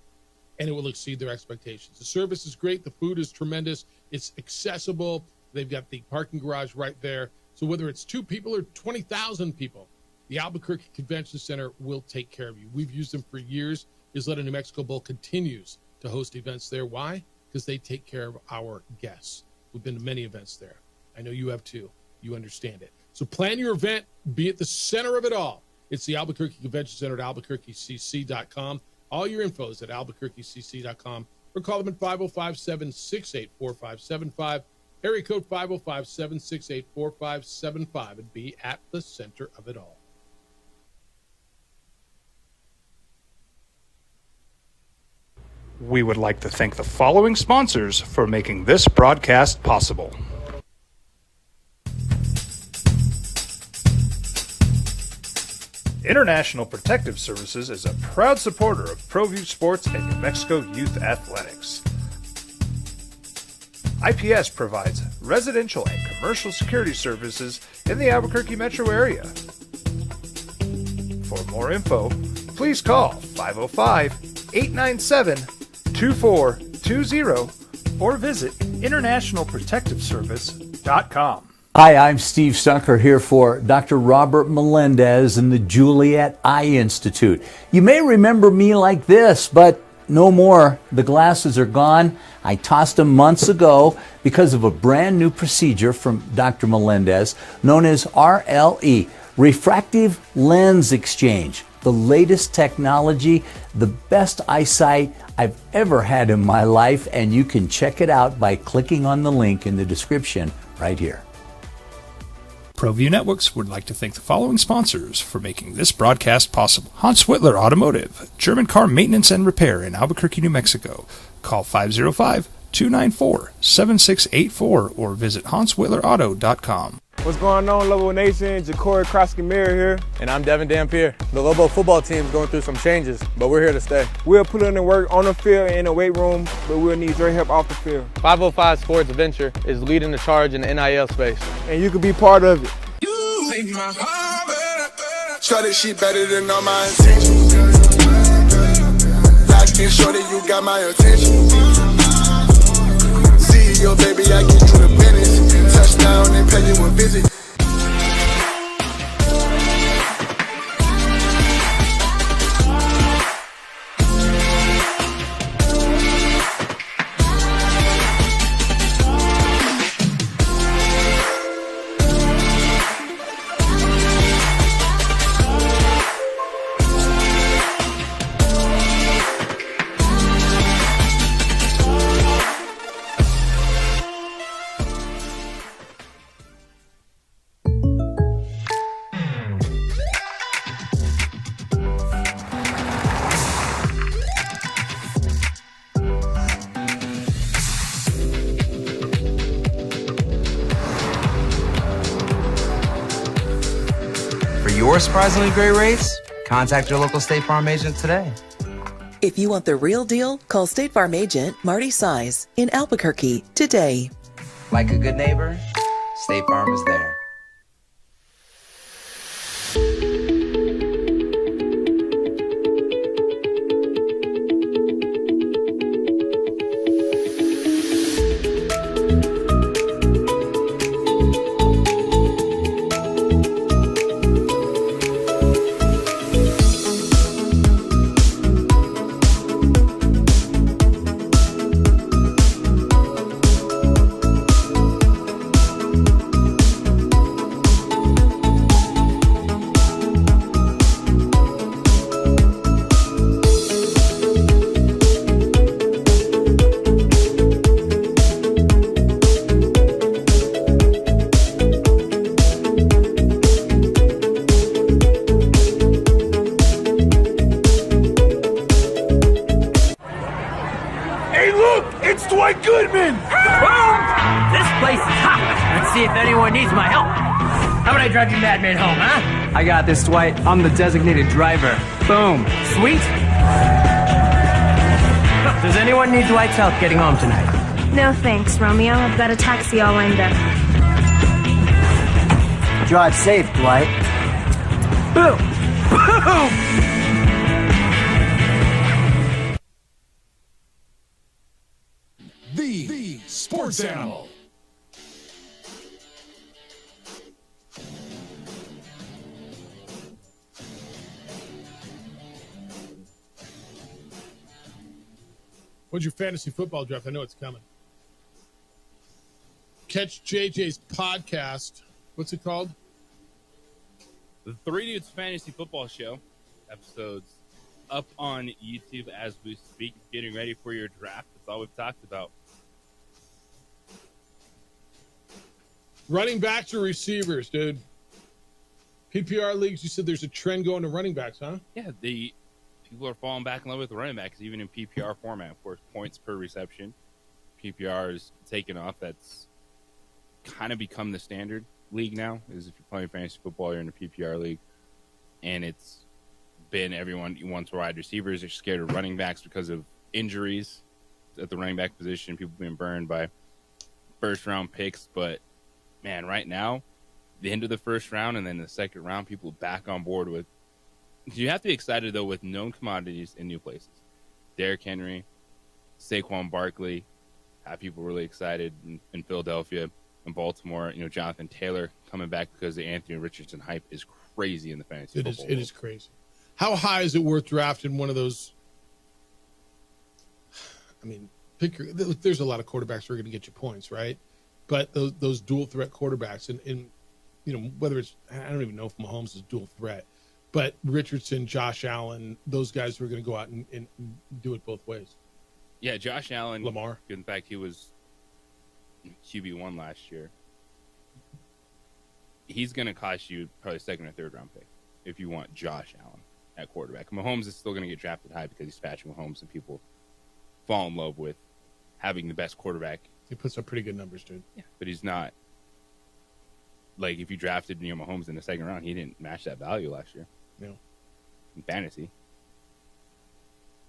and it will exceed their expectations. The service is great. The food is tremendous. It's accessible. They've got the parking garage right there. So whether it's 2 people or 20,000 people, the Albuquerque Convention Center will take care of you. We've used them for years. Isleta New Mexico Bowl continues to host events there. Why? Because they take care of our guests. We've been to many events there. I know you have too. You understand it. So plan your event. Be at the center of it all. It's the Albuquerque Convention Center at albuquerquecc.com. All your info is at albuquerquecc.com. Or call them at 505-768-4575. Area code 505-768-4575. And be at the center of it all. We would like to thank the following sponsors for making this broadcast possible. International Protective Services is a proud supporter of ProView Sports and New Mexico Youth Athletics. IPS provides residential and commercial security services in the Albuquerque metro area. For more info, please call 505-897-2420 or visit internationalprotectiveservice.com. Hi, I'm Steve Stucker here for Dr. Robert Melendez and the Juliet Eye Institute. You may remember me like this, but no more. The glasses are gone. I tossed them months ago because of a brand new procedure from Dr. Melendez known as RLE, Refractive Lens Exchange. The latest technology, the best eyesight I've ever had in my life, and you can check it out by clicking on the link in the description right here. ProView Networks would like to thank the following sponsors for making this broadcast possible. Hans Whitler Automotive, German car maintenance and repair in Albuquerque, New Mexico. Call 505-294-7684 or visit hanswhitlerauto.com. What's going on, Lobo Nation? Ja'Cory Krosky-Mir here. And I'm Devin Dampier. The Lobo football team's going through some changes, but we're here to stay. We'll put in the work on the field and in the weight room, but we'll need your help off the field. 505 Sports Venture is leading the charge in the NIL space. And you can be part of it. Shorty, she better than all my intentions. Locked in, shorty, you got my attention. See your baby, I get you the business. Touchdown and pay you a visit. For surprisingly great rates, contact your local State Farm agent today. If you want the real deal, call State Farm agent Marty Size in Albuquerque today. Like a good neighbor, State Farm is there. Drive you madman home, huh? I got this, Dwight. I'm the designated driver. Boom. Sweet. Does anyone need Dwight's help getting home tonight? No thanks, Romeo. I've got a taxi all lined up. Drive safe, Dwight. Boom. Boom. The Sports Animal. What's your fantasy football draft? I know it's coming. Catch JJ's podcast. What's it called? The Three Dudes Fantasy Football Show. Episodes up on YouTube as we speak. Getting ready for your draft. That's all we've talked about. Running backs or receivers, dude? PPR leagues, you said there's a trend going to running backs, huh? Yeah, people are falling back in love with running backs, even in PPR format. Of course, points per reception. PPR is taken off. That's kind of become the standard league now, is if you're playing fantasy football, you're in a PPR league. And it's been everyone wants wide receivers. They're scared of running backs because of injuries at the running back position, people being burned by first-round picks. But, man, right now, the end of the first round and then the second round, people back on board with. You have to be excited, though, with known commodities in new places. Derrick Henry, Saquon Barkley have people really excited in Philadelphia and Baltimore. You know, Jonathan Taylor coming back because the Anthony Richardson hype is crazy in the fantasy football world. It is crazy. How high is it worth drafting one of those? I mean, there's a lot of quarterbacks who are going to get you points, right? But those dual threat quarterbacks, and you know, whether it's, I don't even know if Mahomes is dual threat, but Richardson, Josh Allen, those guys who are going to go out and do it both ways. Yeah, Josh Allen. Lamar. In fact, he was QB1 last year. He's going to cost you probably a second or third round pick if you want Josh Allen at quarterback. Mahomes is still going to get drafted high because he's Patrick Mahomes, and people fall in love with having the best quarterback. He puts up pretty good numbers, dude. Yeah, but he's not. Like, if you drafted Mahomes in the second round, he didn't match that value last year. No. In fantasy.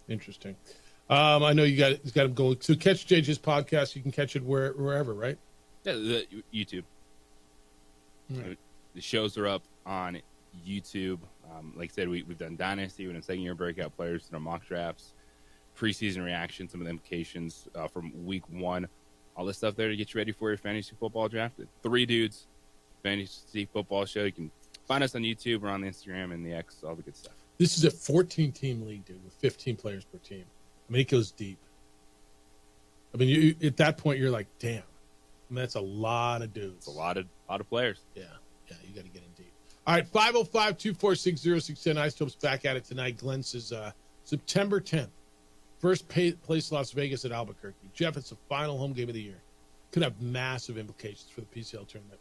Interesting. I know he's got him going. So catch JJ's podcast. You can catch it wherever, right? Yeah, YouTube. Right. The shows are up on YouTube. Like I said, we've done Dynasty. We've done second-year breakout players, done mock drafts, preseason reactions, some of the implications from week one. All this stuff there to get you ready for your fantasy football draft. Three Dudes Fantasy Football Show. You can find us on YouTube or on the Instagram and the X, all the good stuff. This is a 14-team league, dude, with 15 players per team. I mean, it goes deep. I mean, you at that point, you're like, damn. I mean, that's a lot of dudes. It's a lot of players. Yeah, you got to get in deep. All right, 505-246-0610. Isotopes back at it tonight. Glenn says September 10th. First place Las Vegas at Albuquerque. Jeff, it's the final home game of the year. Could have massive implications for the PCL tournament.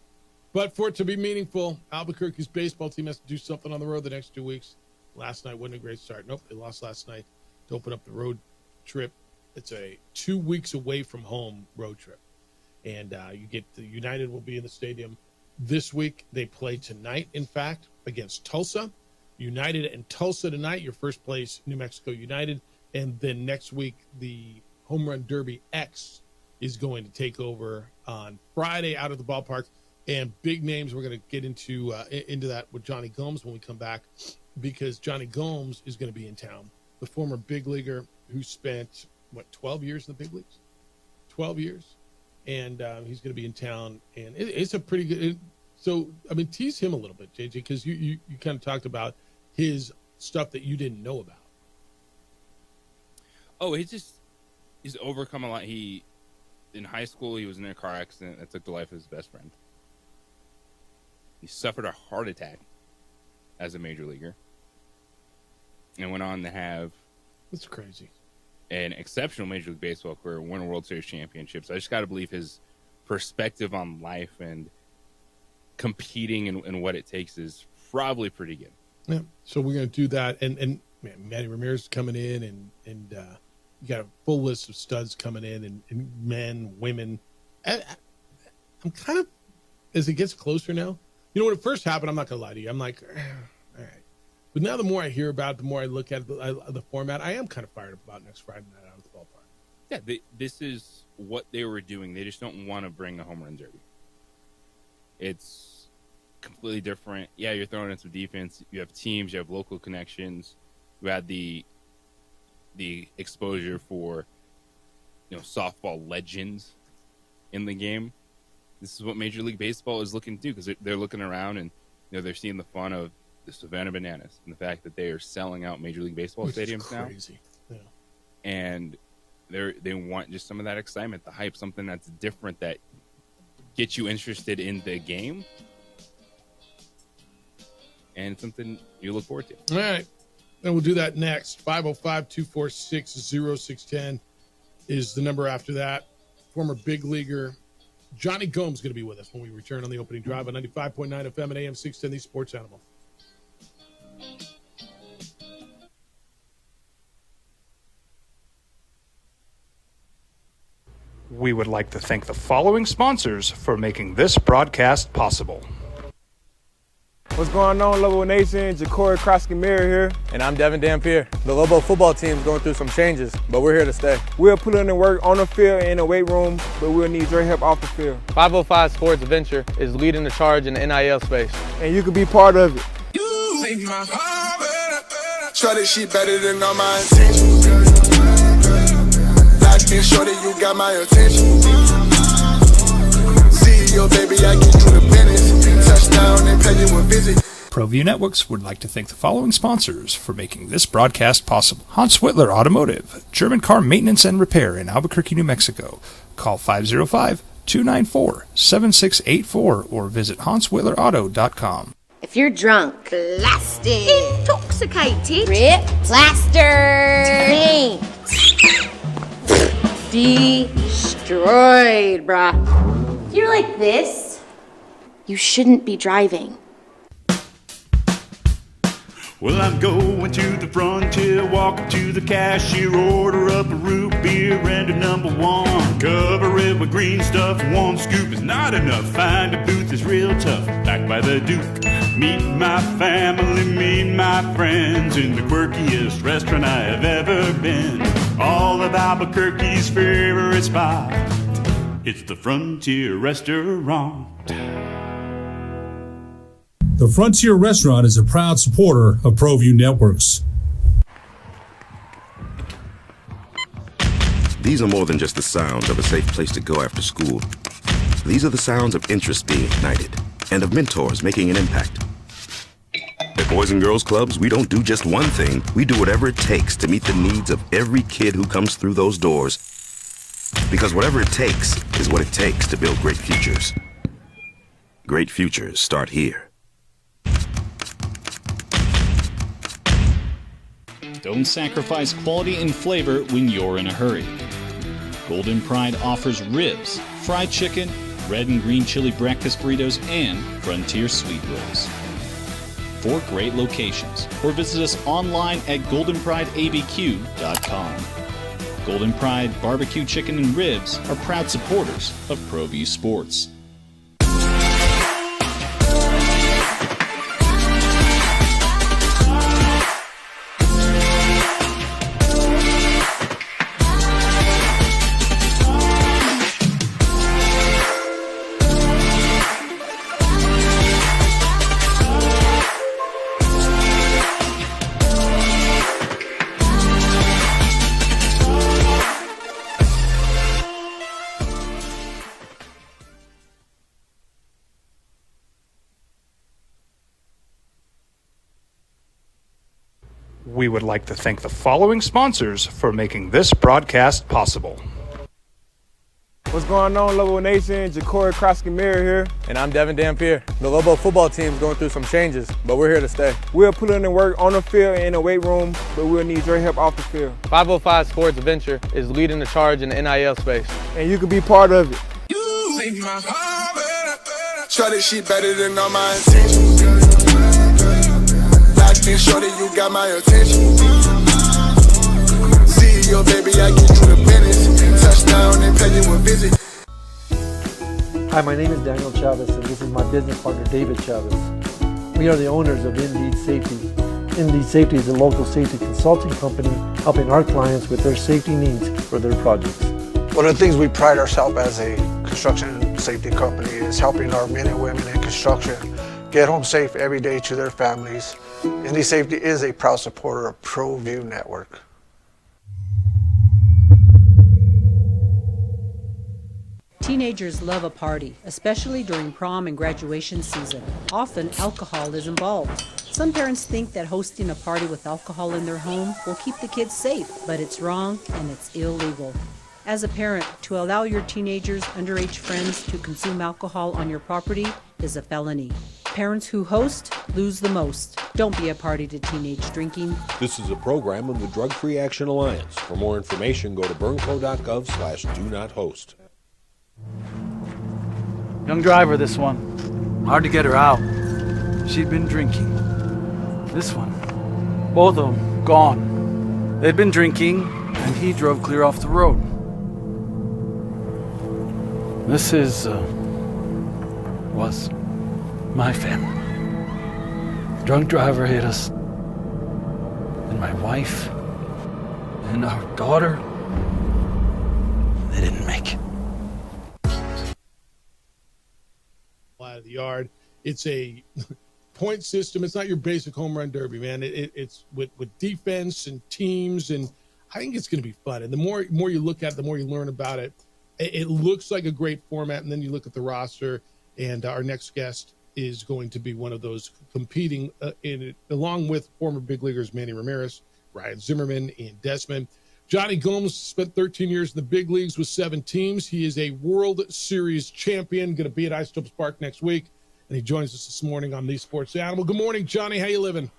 But for it to be meaningful, Albuquerque's baseball team has to do something on the road the next 2 weeks. Last night wasn't a great start. Nope, they lost last night to open up the road trip. It's a 2 weeks away from home road trip. And you get the United will be in the stadium. This week, they play tonight, in fact, against Tulsa. United and Tulsa tonight, your first place, New Mexico United. And then next week, the Home Run Derby X is going to take over on Friday out of the ballpark. And big names, we're going to get into that with Johnny Gomes when we come back, because Johnny Gomes is going to be in town. The former big leaguer who spent, 12 years in the big leagues? 12 years. And he's going to be in town. And it's a pretty good tease him a little bit, JJ, because you kind of talked about his stuff that you didn't know about. Oh, he's overcome a lot. In high school, he was in a car accident that took the life of his best friend. He suffered a heart attack as a major leaguer and went on to have That's crazy. An exceptional Major League Baseball career, won a World Series championship. So I just got to believe his perspective on life and competing and what it takes is probably pretty good. Yeah. So we're going to do that. And man, Manny Ramirez is coming in, and you got a full list of studs coming in, and men, women. I'm kind of, as it gets closer now, when it first happened, I'm not going to lie to you. I'm like, all right. But now the more I hear about it, the more I look at the format, I am kind of fired up about next Friday night out of the ballpark. Yeah, this is what they were doing. They just don't want to bring a home run derby. It's completely different. Yeah, you're throwing in some defense. You have teams. You have local connections. You had the exposure for softball legends in the game. This is what Major League Baseball is looking to do, because they're looking around and they're seeing the fun of the Savannah Bananas and the fact that they are selling out Major League Baseball stadiums now. Crazy. Yeah. And they want just some of that excitement, the hype, something that's different that gets you interested in the game, and something you look forward to. All right. And we'll do that next. 505-246-0610 is the number after that. Former big leaguer Johnny Gomes is going to be with us when we return on the opening drive on 95.9 FM and AM 610, the Sports Animal. We would like to thank the following sponsors for making this broadcast possible. What's going on, Lobo Nation? Ja'Cory Krosky-Miller here. And I'm Devin Dampier. The Lobo football team is going through some changes, but we're here to stay. We'll put in the work on the field and in the weight room, but we'll need your help off the field. 505 Sports Venture is leading the charge in the NIL space. And you can be part of it. You make my heart better. Try this shit better than all my intentions. Locked in shorty, you got my attention. CEO, baby, I get you the business. Touchdown and pay you a visit. ProView Networks would like to thank the following sponsors for making this broadcast possible. Hans Whitler Automotive, German car maintenance and repair in Albuquerque, New Mexico. Call 505-294-7684 or visit hanswhitlerauto.com. If you're drunk, blasted, intoxicated, rip, plastered, destroyed, bruh. If you're like this, you shouldn't be driving. Well, I'm going to the frontier, walk up to the cashier, order up a root beer and a number one. Cover it with green stuff, one scoop is not enough. Find a booth is real tough, back by the Duke. Meet my family, meet my friends in the quirkiest restaurant I have ever been. All of Albuquerque's favorite spot, it's the Frontier Restaurant. The Frontier Restaurant is a proud supporter of ProView Networks. These are more than just the sounds of a safe place to go after school. These are the sounds of interest being ignited and of mentors making an impact. At Boys and Girls Clubs, we don't do just one thing. We do whatever it takes to meet the needs of every kid who comes through those doors. Because whatever it takes is what it takes to build great futures. Great futures start here. Don't sacrifice quality and flavor when you're in a hurry. Golden Pride offers ribs, fried chicken, red and green chili breakfast burritos, and Frontier sweet rolls. 4 great locations, or visit us online at goldenprideabq.com. Golden Pride Barbecue Chicken and Ribs are proud supporters of ProView Sports. We would like to thank the following sponsors for making this broadcast possible. What's going on, Lobo Nation? Ja'Cory Krosky-Mirror here. And I'm Devin Dampier. The Lobo football team's going through some changes, but we're here to stay. We'll put in the work on the field and in the weight room, but we'll need your help off the field. 505 Sports Venture is leading the charge in the NIL space. And you can be part of it. You make my heart better. Shorty, she better than all my intentions. Locked in, shorty, you got my attention. See your baby, I get you the business. Touchdown and pay you a visit. Hi, my name is Daniel Chavez, and this is my business partner, David Chavez. We are the owners of Indeed Safety. Indeed Safety is a local safety consulting company helping our clients with their safety needs for their projects. One of the things we pride ourselves as a construction safety company is helping our men and women in construction get home safe every day to their families. Indeed Safety is a proud supporter of ProView Network. Teenagers love a party, especially during prom and graduation season. Often, alcohol is involved. Some parents think that hosting a party with alcohol in their home will keep the kids safe, but it's wrong and it's illegal. As a parent, to allow your teenagers' underage friends to consume alcohol on your property is a felony. Parents who host lose the most. Don't be a party to teenage drinking. This is a program of the Drug Free Action Alliance. For more information, go to burnco.gov/do-not-host. Young driver, this one. Hard to get her out. She'd been drinking. This one. Both of them gone. They'd been drinking, and he drove clear off the road. This was my family. Drunk driver hit us. And my wife and our daughter, they didn't make it. Out of the yard. It's a point system. It's not your basic home run derby, man. It's with defense and teams, and I think it's going to be fun. And the more you look at it, the more you learn about it. It looks like a great format, and then you look at the roster, and our next guest is going to be one of those competing in it, along with former big leaguers Manny Ramirez, Ryan Zimmerman, and Desmond. Johnny Gomes spent 13 years in the big leagues with 7 teams. He is a World Series champion, going to be at Isotopes Park next week, and he joins us this morning on The Sports Animal. Good morning, Johnny. How you living?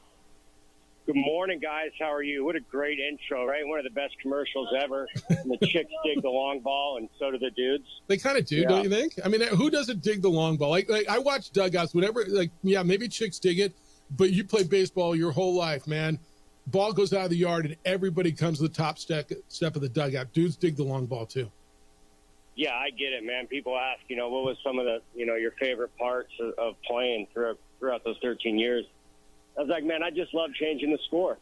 Good morning, guys. How are you? What a great intro, right? One of the best commercials ever. And the chicks dig the long ball, and so do the dudes. They kind of do, don't you think? I mean, who doesn't dig the long ball? Like I watch dugouts, whatever. Like, yeah, maybe chicks dig it, but you play baseball your whole life, man. Ball goes out of the yard, and everybody comes to the top step of the dugout. Dudes dig the long ball, too. Yeah, I get it, man. People ask, what was some of the, your favorite parts of playing throughout those 13 years? I was like, man, I just love changing the score.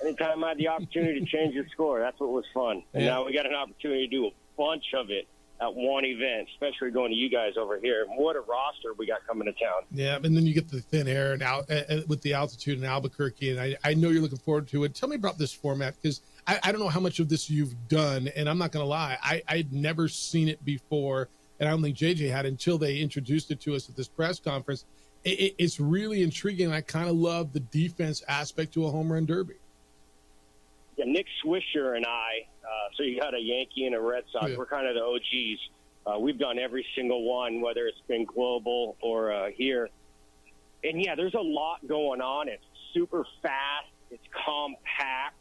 Anytime I had the opportunity to change the score, that's what was fun. And now we got an opportunity to do a bunch of it at one event, especially going to you guys over here. What a roster we got coming to town. Yeah, and then you get the thin air and out with the altitude in Albuquerque, and I know you're looking forward to it. Tell me about this format, because I don't know how much of this you've done, and I'm not going to lie. I'd never seen it before, and I don't think JJ had until they introduced it to us at this press conference. It's really intriguing. I kind of love the defense aspect to a home run derby. Yeah, Nick Swisher and I, so you got a Yankee and a Red Sox. Yeah. We're kind of the OGs. We've done every single one, whether it's been global or here. And, yeah, there's a lot going on. It's super fast. It's compact.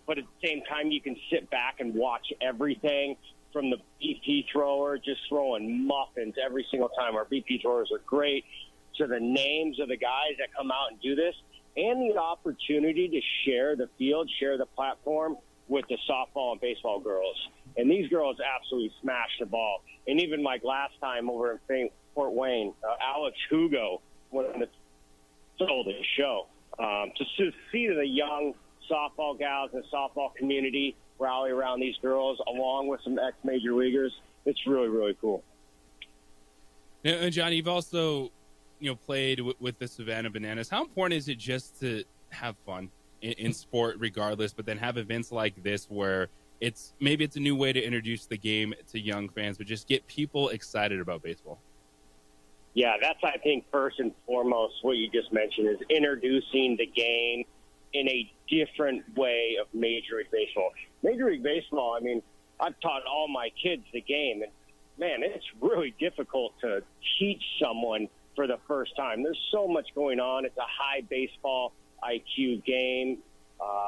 But at the same time, you can sit back and watch everything from the BP thrower, just throwing muffins every single time. Our BP throwers are great. So the names of the guys that come out and do this, and the opportunity to share the field, share the platform with the softball and baseball girls. And these girls absolutely smash the ball. And even like last time over in Fort Wayne, Alex Hugo stole the show. To see the young softball gals and softball community rally around these girls, along with some ex-major leaguers, it's really, really cool. And Johnny, you've also played with the Savannah Bananas. How important is it just to have fun in sport regardless, but then have events like this where it's a new way to introduce the game to young fans, but just get people excited about baseball? Yeah, that's, I think, first and foremost what you just mentioned is introducing the game in a different way of Major League Baseball. Major League Baseball, I mean, I've taught all my kids the game, and, man, it's really difficult to teach someone for the first time. There's so much going on. It's a high baseball IQ game.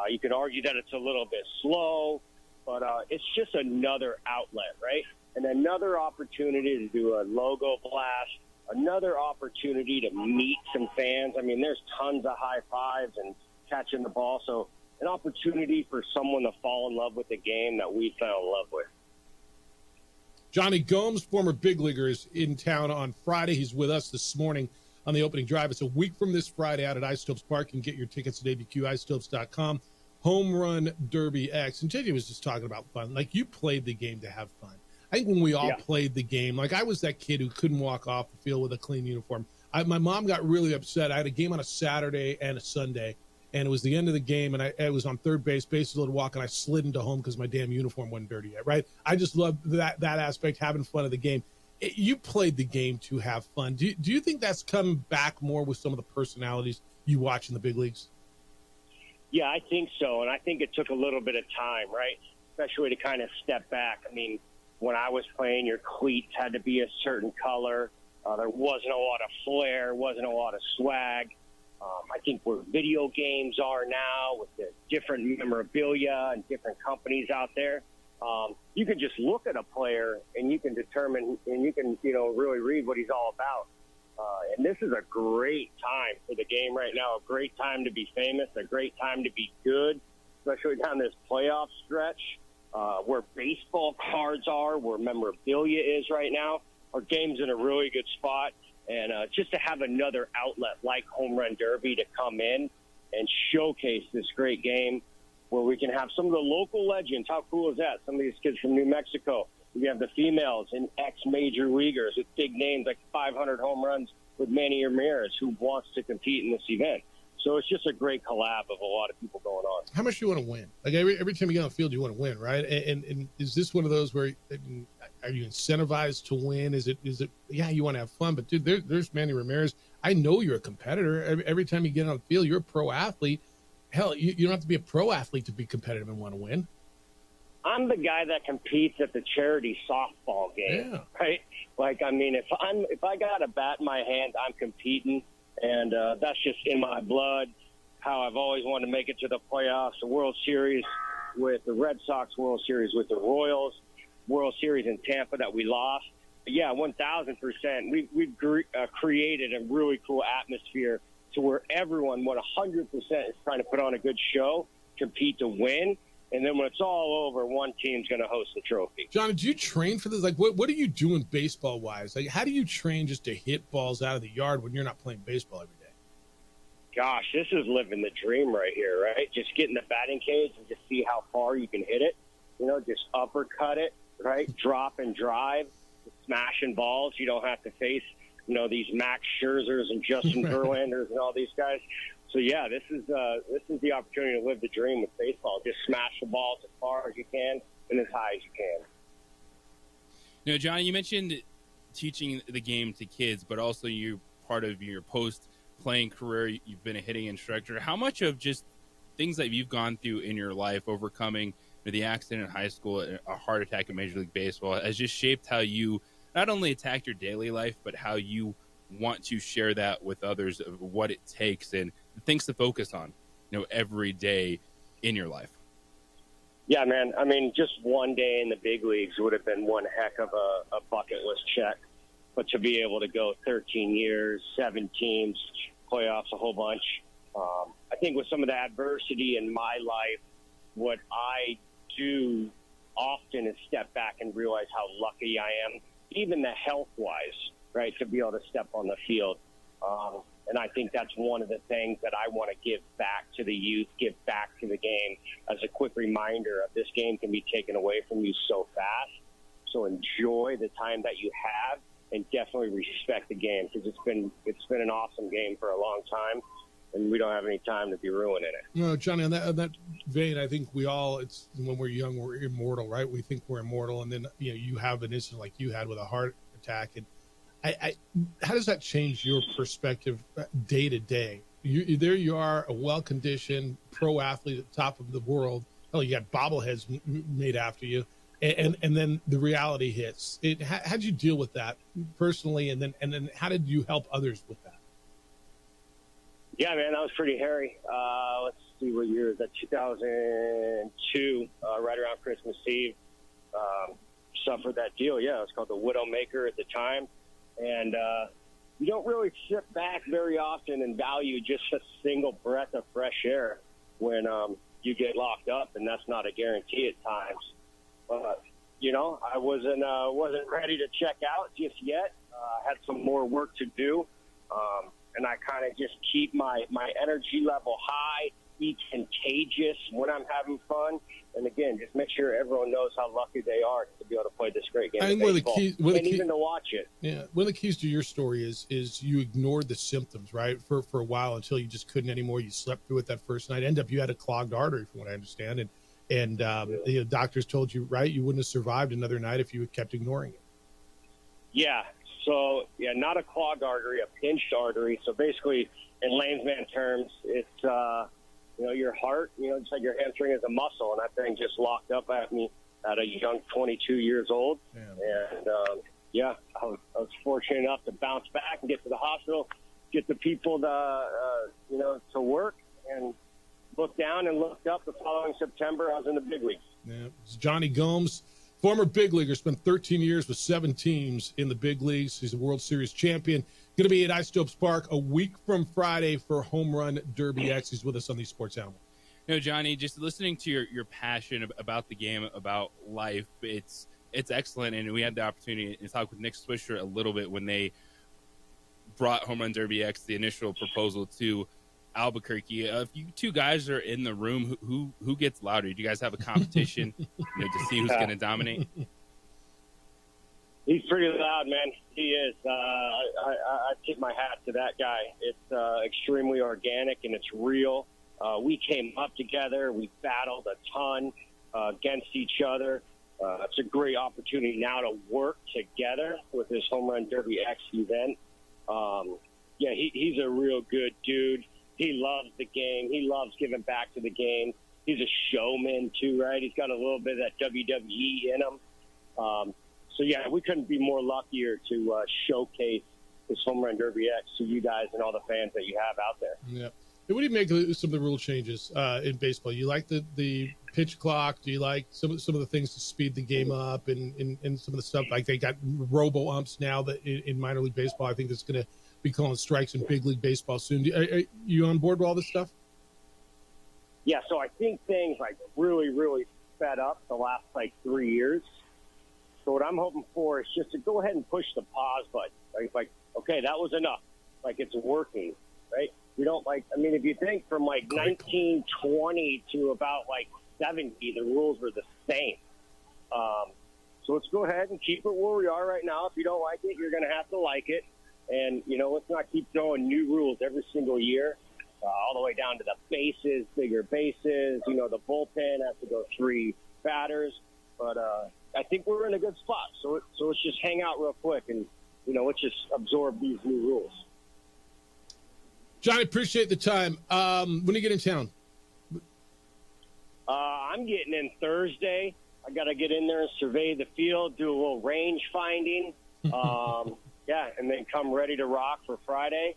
You could argue that it's a little bit slow, but it's just another outlet, right? And another opportunity to do a logo blast, another opportunity to meet some fans. I mean, there's tons of high fives and catching the ball. So an opportunity for someone to fall in love with the game that we fell in love with. Johnny Gomes, former big leaguer, is in town on Friday. He's with us this morning on the opening drive. It's a week from this Friday out at Isotopes Park. You can get your tickets at abqisotopes.com. Home Run Derby X. And JJ was just talking about fun. Like, you played the game to have fun. I think when we all played the game, like, I was that kid who couldn't walk off the field with a clean uniform. My mom got really upset. I had a game on a Saturday and a Sunday, and it was the end of the game, and I was on third base, bases loaded, walk, and I slid into home because my damn uniform wasn't dirty yet, right? I just love that aspect, having fun of the game. You played the game to have fun. Do you think that's come back more with some of the personalities you watch in the big leagues? Yeah, I think so, and I think it took a little bit of time, right? Especially to kind of step back. I mean, when I was playing, your cleats had to be a certain color. There wasn't a lot of flair, wasn't a lot of swag. I think where video games are now with the different memorabilia and different companies out there, you can just look at a player and you can determine and you can, really read what he's all about. And this is a great time for the game right now, a great time to be famous, a great time to be good, especially down this playoff stretch where baseball cards are, where memorabilia is right now. Our game's in a really good spot. And just to have another outlet like Home Run Derby to come in and showcase this great game where we can have some of the local legends. How cool is that? Some of these kids from New Mexico. We have the females and ex-major leaguers with big names like 500 home runs with Manny Ramirez, who wants to compete in this event. So it's just a great collab of a lot of people going on. How much do you want to win? Like every time you get on the field, you want to win, right? And is this one of those where are you incentivized to win? Is it? Yeah, you want to have fun, but dude, there's Manny Ramirez. I know you're a competitor. Every time you get on the field, you're a pro athlete. Hell, you don't have to be a pro athlete to be competitive and want to win. I'm the guy that competes at the charity softball game, right? Like, I mean, if I got a bat in my hand, I'm competing. And that's just in my blood, how I've always wanted to make it to the playoffs, the World Series with the Red Sox, World Series with the Royals, World Series in Tampa that we lost. But yeah, 1,000%. We've created a really cool atmosphere to where everyone, 100%, is trying to put on a good show, compete to win. And then when it's all over, one team's going to host the trophy. John, do you train for this? Like, what are you doing baseball-wise? Like, how do you train just to hit balls out of the yard when you're not playing baseball every day? Gosh, this is living the dream right here, right? Just get in the batting cage and just see how far you can hit it. Just uppercut it, right? Drop and drive, smashing balls. You don't have to face, these Max Scherzers and Justin Verlanders and all these guys. So, yeah, this is the opportunity to live the dream with baseball. Just smash the balls as far as you can and as high as you can. Johnny, you mentioned teaching the game to kids, but also you part of your post-playing career, you've been a hitting instructor. How much of just things that you've gone through in your life, overcoming the accident in high school, a heart attack in Major League Baseball, has just shaped how you not only attack your daily life, but how you want to share that with others of what it takes and things to focus on, every day in your life? Yeah, man. I mean, just one day in the big leagues would have been one heck of a bucket list check. But to be able to go 13 years, 7 teams, playoffs, a whole bunch, I think with some of the adversity in my life, what I do often is step back and realize how lucky I am, even the health-wise, right, to be able to step on the field. And I think that's one of the things that I want to give back to the youth, give back to the game as a quick reminder of this game can be taken away from you so fast. So enjoy the time that you have and definitely respect the game because it's been an awesome game for a long time, and we don't have any time to be ruining it. No, Johnny, on that vein, I think we all, it's when we're young, we're immortal, right? We think we're immortal, and then you have an incident like you had with a heart attack, and how does that change your perspective day to day There you are, a well-conditioned pro athlete at the top of the world. Oh, you got bobbleheads made after you, and then the reality hits. How'd you deal with that personally, and then how did you help others with that? Yeah, man, that was pretty hairy. Let's see, what year is that? 2002, right around Christmas Eve. Suffered that deal. Yeah, it was called the Widowmaker at the time, and you don't really sit back very often and value just a single breath of fresh air when you get locked up, and that's not a guarantee at times. But I wasn't ready to check out just yet. I had some more work to do, and I kind of just keep my energy level high, be contagious when I'm having fun, and again, just make sure everyone knows how lucky they are to be able to play this great game of baseball, even to watch it. Yeah, one of the keys to your story is you ignored the symptoms, right, for a while until you just couldn't anymore. You slept through it that first night. End up you had a clogged artery, from what I understand, and doctors told you, right, you wouldn't have survived another night if you had kept ignoring it. Yeah. So, not a clogged artery, a pinched artery. So basically, in layman's terms, it's, your heart, just like your hamstring is a muscle, and that thing just locked up at me at a young 22 years old. And, I was fortunate enough to bounce back and get to the hospital, get the people to work, and looked down and looked up. The following September, I was in the big leagues. Yeah, it's Johnny Gomes. Former big leaguer, spent 13 years with 7 teams in the big leagues. He's a World Series champion. Going to be at Isotopes Park a week from Friday for Home Run Derby X. He's with us on the Sports Animal. Johnny, just listening to your passion about the game, about life, it's excellent. And we had the opportunity to talk with Nick Swisher a little bit when they brought Home Run Derby X, the initial proposal, to Albuquerque. If you two guys are in the room, who gets louder? Do you guys have a competition to see who's going to dominate? He's pretty loud, man. He is. I tip my hat to that guy. It's extremely organic and it's real. We came up together. We battled a ton against each other. It's a great opportunity now to work together with this Home Run Derby X event. He's a real good dude. He loves the game. He loves giving back to the game. He's a showman, too, right? He's got a little bit of that WWE in him. We couldn't be more luckier to showcase this Home Run Derby X to you guys and all the fans that you have out there. Yeah. And what do you make of some of the rule changes in baseball? You like the pitch clock? Do you like some of the things to speed the game up and some of the stuff? Like they got robo-umps now that in minor league baseball. I think that's going to be calling strikes in big league baseball soon. Are you on board with all this stuff? Yeah, so I think things really, really sped up the last 3 years. So what I'm hoping for is just to go ahead and push the pause button. Okay, that was enough. It's working, right? We don't if you think from 1920 to about 70, the rules were the same. So let's go ahead and keep it where we are right now. If you don't like it, you're going to have to like it. And, let's not keep throwing new rules every single year, all the way down to the bases, bigger bases. The bullpen has to go 3 batters. But I think we're in a good spot. So let's just hang out real quick and, let's just absorb these new rules. Johnny, appreciate the time. When do you get in town? I'm getting in Thursday. I got to get in there and survey the field, do a little range finding. And then come ready to rock for Friday.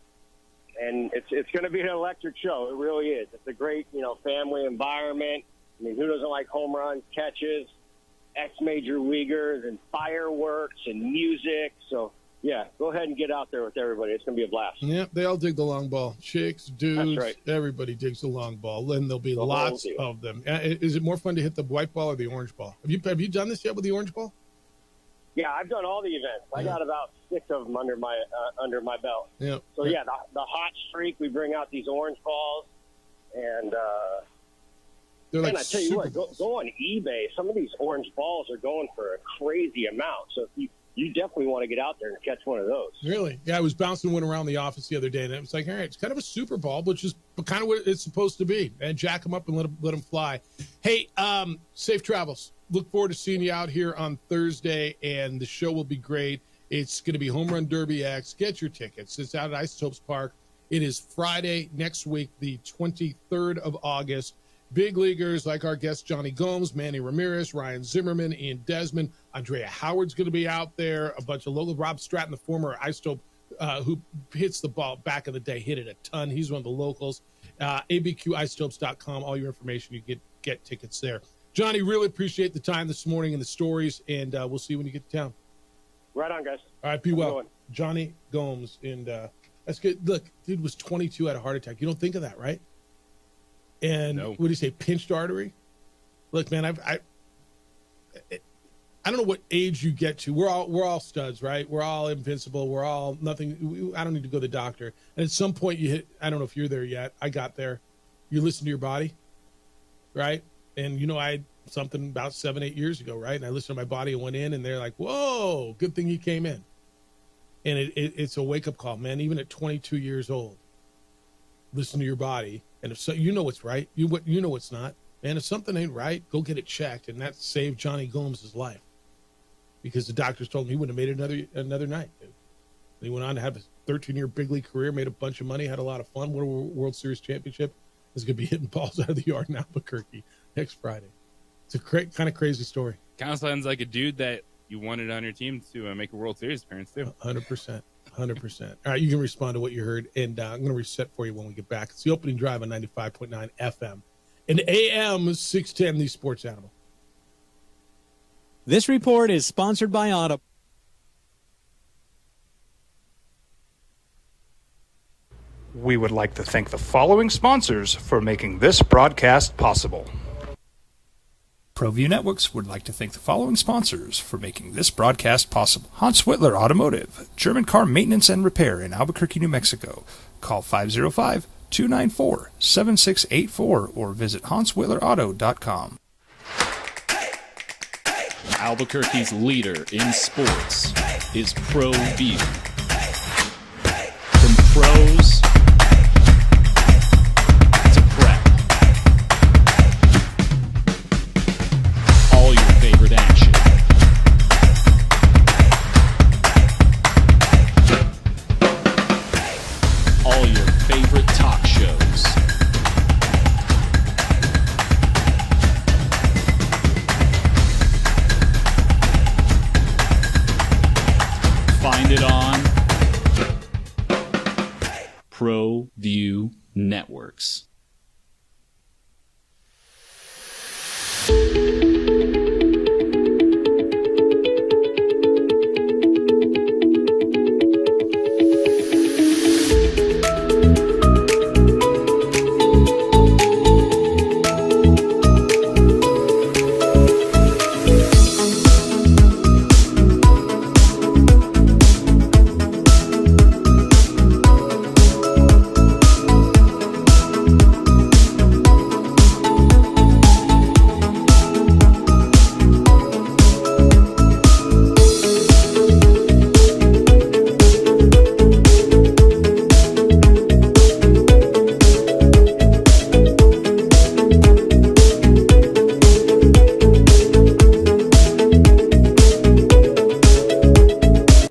And it's going to be an electric show. It really is. It's a great, family environment. I mean, who doesn't like home runs, catches, ex-major leaguers, and fireworks and music? So, yeah, go ahead and get out there with everybody. It's going to be a blast. Yeah, they all dig the long ball. Chicks, dudes, That's right. Everybody digs the long ball. And there'll be lots of them. Is it more fun to hit the white ball or the orange ball? Have you done this yet with the orange ball? Yeah, I've done all the events. I got about 6 of them under my belt. Yeah. So the hot streak, we bring out these orange balls, and they're I tell you what, go on eBay. Some of these orange balls are going for a crazy amount. So if you definitely want to get out there and catch one of those. Really? Yeah, I was bouncing one around the office the other day, and it was all right, it's kind of a super ball, which is kind of what it's supposed to be. And jack them up and let them fly. Hey, safe travels. Look forward to seeing you out here on Thursday, and the show will be great. It's going to be Home Run Derby X. Get your tickets. It's out at Isotopes Park It is Friday next week, the 23rd of August. Big leaguers like our guest Johnny Gomes, Manny Ramirez, Ryan Zimmerman, Ian Desmond, Andrea Howard's going to be out there, a bunch of local. Rob Stratton, the former Isotope, who hits the ball back in the day, hit it a ton. He's one of the locals. ABQisotopes.com, all your information. You get tickets there. Johnny, really appreciate the time this morning and the stories, and we'll see you when you get to town. Right on, guys. All right, be well. Johnny Gomes, and that's good. Look, dude was 22, had a heart attack. You don't think of that, right? And what do you say, pinched artery? Look, man, I don't know what age you get to. We're all studs, right? We're all invincible. We're all nothing. I don't need to go to the doctor. And at some point you hit, I don't know if you're there yet. I got there. You listen to your body, right? And I had something about 7-8 years ago, right? And I listened to my body and went in, and they're like, whoa, good thing you came in. And it's a wake-up call, man. Even at 22 years old, listen to your body. And if so, you know what's right. You know what's not. And if something ain't right, go get it checked. And that saved Johnny Gomes' life, because the doctors told him he wouldn't have made it another night. Dude. And he went on to have a 13-year big league career, made a bunch of money, had a lot of fun, won a World Series championship. Is going to be hitting balls out of the yard in Albuquerque next Friday. It's a kind of crazy story. Kind of sounds like a dude that you wanted on your team to make a World Series appearance too. 100%. 100%. All right, you can respond to what you heard, and I'm going to reset for you when we get back. It's the opening drive on 95.9 FM and AM 610, the Sports Animal. This report is sponsored by Auto. We would like to thank the following sponsors for making this broadcast possible. ProView Networks would like to thank the following sponsors for making this broadcast possible. Hans Whitler Automotive, German car maintenance and repair in Albuquerque, New Mexico. Call 505-294-7684 or visit hanswhitlerauto.com. Albuquerque's leader in sports is ProView. From pros to prep, all your favorite action. All your favorite talk shows. Find it on ProView Networks.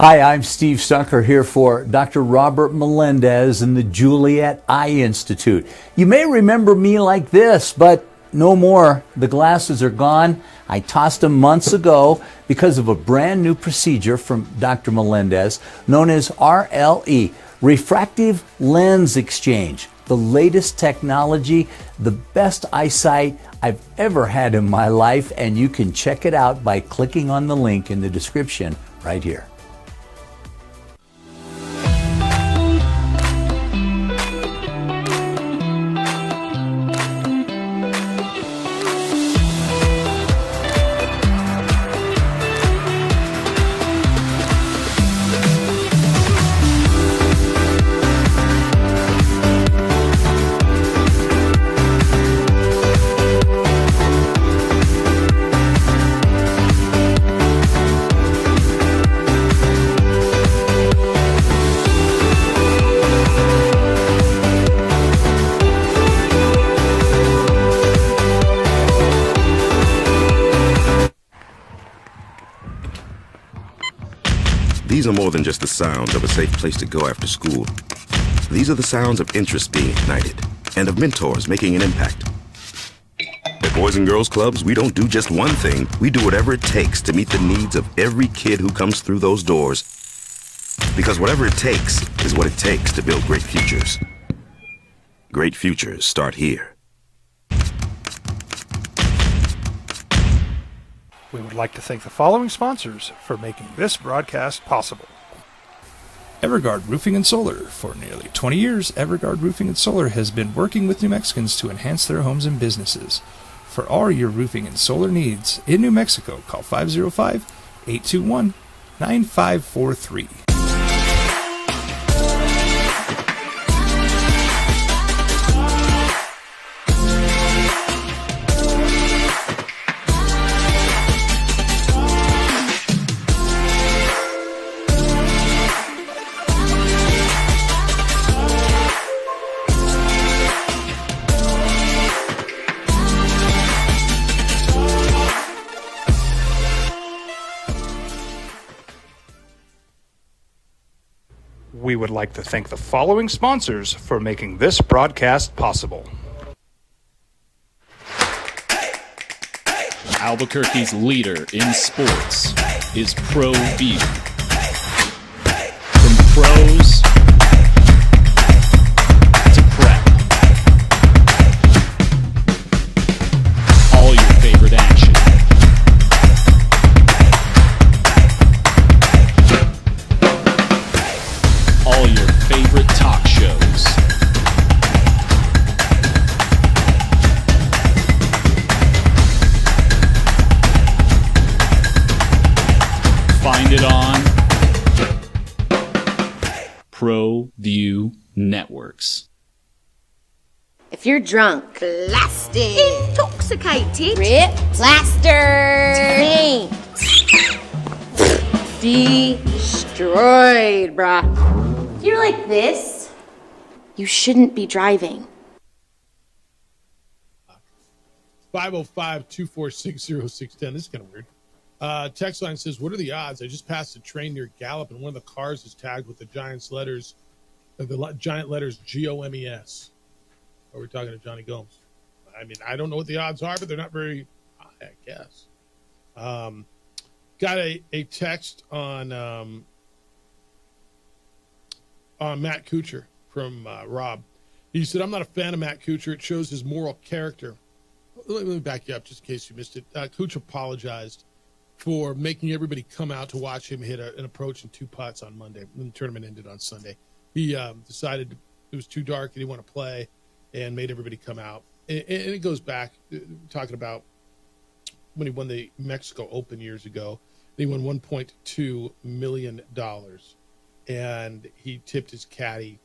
Hi, I'm Steve Stucker here for Dr. Robert Melendez and the Juliet Eye Institute. You may remember me like this, but no more. The glasses are gone. I tossed them months ago because of a brand new procedure from Dr. Melendez known as RLE, Refractive Lens Exchange. The latest technology, the best eyesight I've ever had in my life, and you can check it out by clicking on the link in the description right here. These are more than just the sounds of a safe place to go after school. These are the sounds of interest being ignited and of mentors making an impact. At Boys and Girls Clubs, we don't do just one thing. We do whatever it takes to meet the needs of every kid who comes through those doors. Because whatever it takes is what it takes to build great futures. Great futures start here. We would like to thank the following sponsors for making this broadcast possible. Evergard Roofing and Solar. For nearly 20 years, Evergard Roofing and Solar has been working with New Mexicans to enhance their homes and businesses. For all your roofing and solar needs in New Mexico, call 505-821-9543. We would like to thank the following sponsors for making this broadcast possible. Albuquerque's leader in sports is Pro View. From pros to prep. All your favorite action. All your favorite talk shows. Find it on Pro View Networks. If you're drunk, blasted, intoxicated, rip, plastered, destroyed, bruh. If you're like this, you shouldn't be driving. 505-246-0610. This is kind of weird. Text line says, what are the odds? I just passed a train near Gallup, and one of the cars is tagged with the giant letters GOMES. Or we're talking to Johnny Gomes. I mean, I don't know what the odds are, but they're not very high, I guess. Got a text on Matt Kuchar from Rob. He said, I'm not a fan of Matt Kuchar. It shows his moral character. Let me back you up just in case you missed it. Kuchar apologized for making everybody come out to watch him hit an approach and 2 putts on Monday. When the tournament ended on Sunday. He decided it was too dark, he didn't want to play, and made everybody come out. And it goes back, talking about when he won the Mexico Open years ago. He won $1.2 million. And he tipped his caddy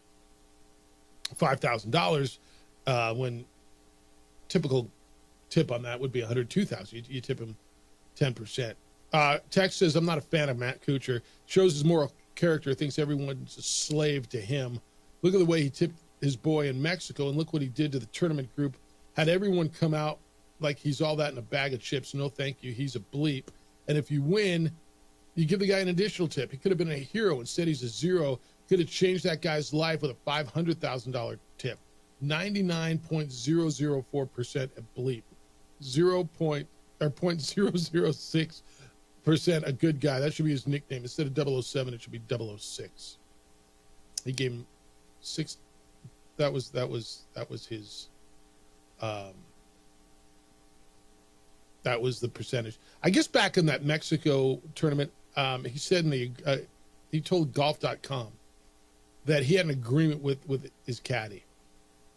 $5,000 when typical tip on that would be $102,000. You tip him 10%. Text says, I'm not a fan of Matt Kuchar. Shows his moral character, thinks everyone's a slave to him. Look at the way he tipped his boy in Mexico, and look what he did to the tournament group. Had everyone come out like he's all that in a bag of chips. No, thank you. He's a bleep. And if you win, you give the guy an additional tip. He could have been a hero. Instead, he's a zero. Could have changed that guy's life with a $500,000 tip. 99.004% a bleep. 0.006% a good guy. That should be his nickname. Instead of 007, it should be 006. He gave him 6. That was his. That was the percentage. I guess back in that Mexico tournament, he said he told golf.com that he had an agreement with his caddy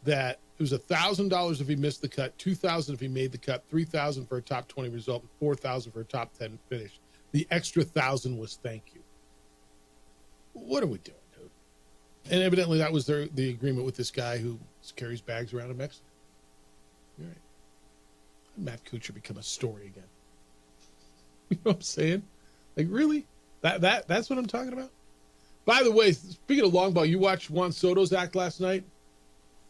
that it was $1,000 if he missed the cut, $2,000 if he made the cut, $3,000 for a top 20 result, and $4,000 for a top 10 finish. The extra $1,000 was thank you. What are we doing, dude? And evidently that was the agreement with this guy who carries bags around in Mexico. All right. Matt Kuchar become a story again. You know what I'm saying? Like, really? That's what I'm talking about? By the way, speaking of long ball, you watched Juan Soto's act last night?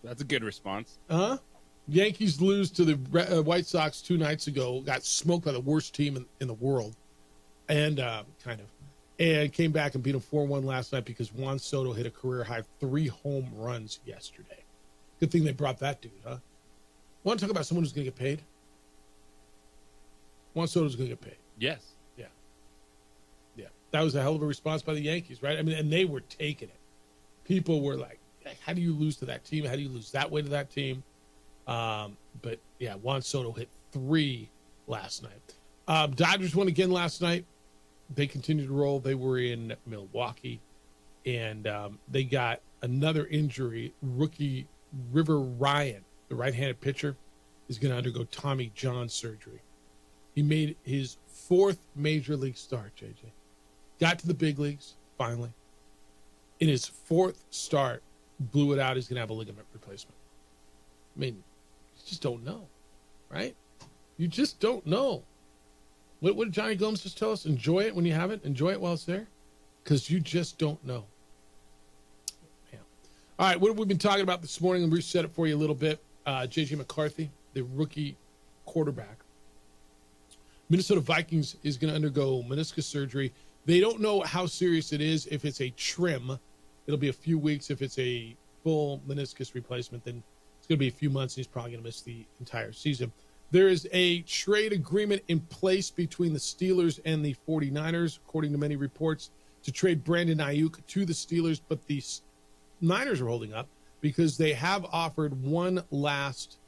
That's a good response. Uh-huh. Yankees lose to the White Sox 2 nights ago. Got smoked by the worst team in the world. And kind of. and came back and beat them 4-1 last night because Juan Soto hit a career-high 3 home runs yesterday. Good thing they brought that dude, huh? Want to talk about someone who's going to get paid? Juan Soto's going to get paid. Yes. Yeah. That was a hell of a response by the Yankees, right? I mean, and they were taking it. People were like, how do you lose to that team? How do you lose that way to that team? But, yeah, Juan Soto hit 3 last night. Dodgers won again last night. They continued to roll. They were in Milwaukee, and they got another injury. Rookie River Ryan, the right-handed pitcher, is going to undergo Tommy John surgery. He made his 4th major league start, JJ. Got to the big leagues, finally. In his 4th start, blew it out. He's going to have a ligament replacement. I mean, you just don't know, right? You just don't know. What did Johnny Gomes just tell us? Enjoy it when you have it. Enjoy it while it's there. Because you just don't know. Yeah. All right, what have we been talking about this morning? And reset it for you a little bit. J.J. McCarthy, the rookie quarterback. Minnesota Vikings is going to undergo meniscus surgery. They don't know how serious it is. If it's a trim, it'll be a few weeks. If it's a full meniscus replacement, then it's going to be a few months. And he's probably going to miss the entire season. There is a trade agreement in place between the Steelers and the 49ers, according to many reports, to trade Brandon Ayuk to the Steelers. But the Niners are holding up because they have offered one last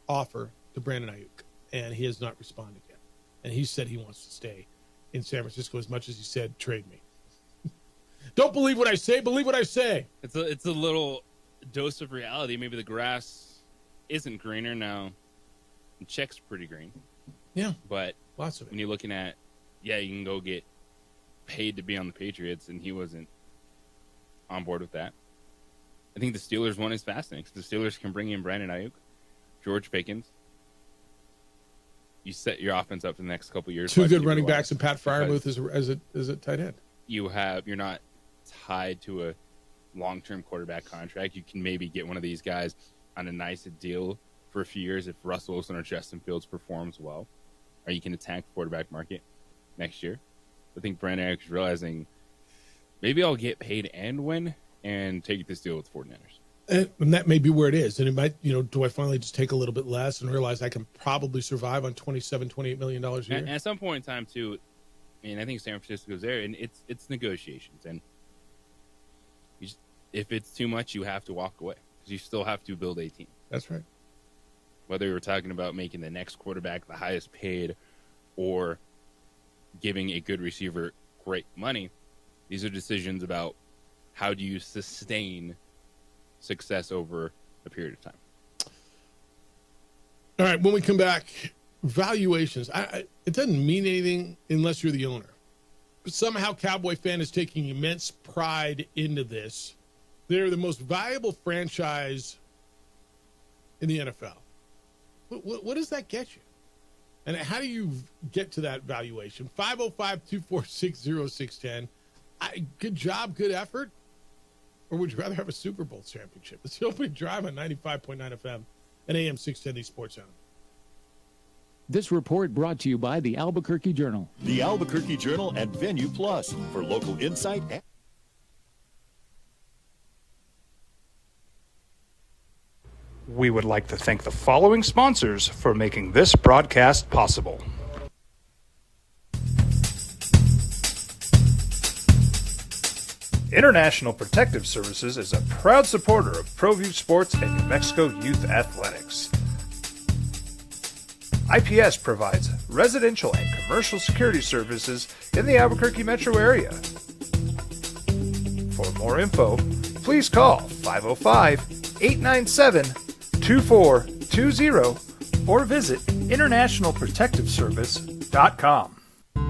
offer to Brandon Ayuk, and he has not responded yet. And he said he wants to stay in San Francisco as much as he said, trade me. Don't believe what I say, believe what I say. It's a little dose of reality. Maybe the grass isn't greener now. Check's pretty green. Yeah. But lots of it. When you're looking at, you can go get paid to be on the Patriots, and he wasn't on board with that. I think the Steelers one is fascinating because the Steelers can bring in Brandon Ayuk, George Pickens. You set your offense up for the next couple of years. 2 good running backs and Pat Freiermuth as a tight end. You're not tied to a long-term quarterback contract. You can maybe get one of these guys on a nice deal for a few years if Russell Wilson or Justin Fields performs well, or you can attack the quarterback market next year. I think Brandon Ayuk is realizing maybe I'll get paid and win and take this deal with the 49ers. And that may be where it is. And it might, do I finally just take a little bit less and realize I can probably survive on $28 million a year? And at some point in time, too, I think San Francisco's there, and it's negotiations. And if it's too much, you have to walk away because you still have to build a team. That's right. Whether you're talking about making the next quarterback the highest paid or giving a good receiver great money, these are decisions about how do you sustain success over a period of time. All right, when we come back, valuations. It doesn't mean anything unless you're the owner. But somehow Cowboy fan is taking immense pride into this. They're the most valuable franchise in the NFL. What does that get you? And how do you get to that valuation? 505-246-0610. Good job, good effort? Or would you rather have a Super Bowl championship? It's the opening drive on 95.9 FM and AM 610, the Sports Sound. This report brought to you by the Albuquerque Journal. The Albuquerque Journal and Venue Plus for local insight. We would like to thank the following sponsors for making this broadcast possible. International Protective Services is a proud supporter of ProView Sports and New Mexico Youth Athletics. IPS provides residential and commercial security services in the Albuquerque metro area. For more info, please call 505-897-2420 or visit internationalprotectiveservice.com.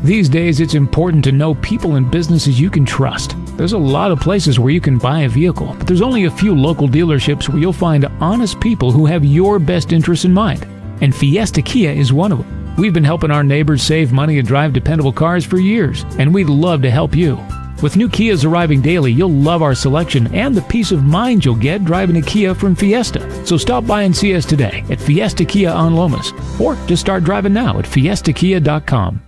These days, it's important to know people and businesses you can trust. There's a lot of places where you can buy a vehicle, but there's only a few local dealerships where you'll find honest people who have your best interests in mind. And Fiesta Kia is one of them. We've been helping our neighbors save money and drive dependable cars for years, and we'd love to help you. With new Kias arriving daily, you'll love our selection and the peace of mind you'll get driving a Kia from Fiesta. So stop by and see us today at Fiesta Kia on Lomas, or just start driving now at fiestakia.com.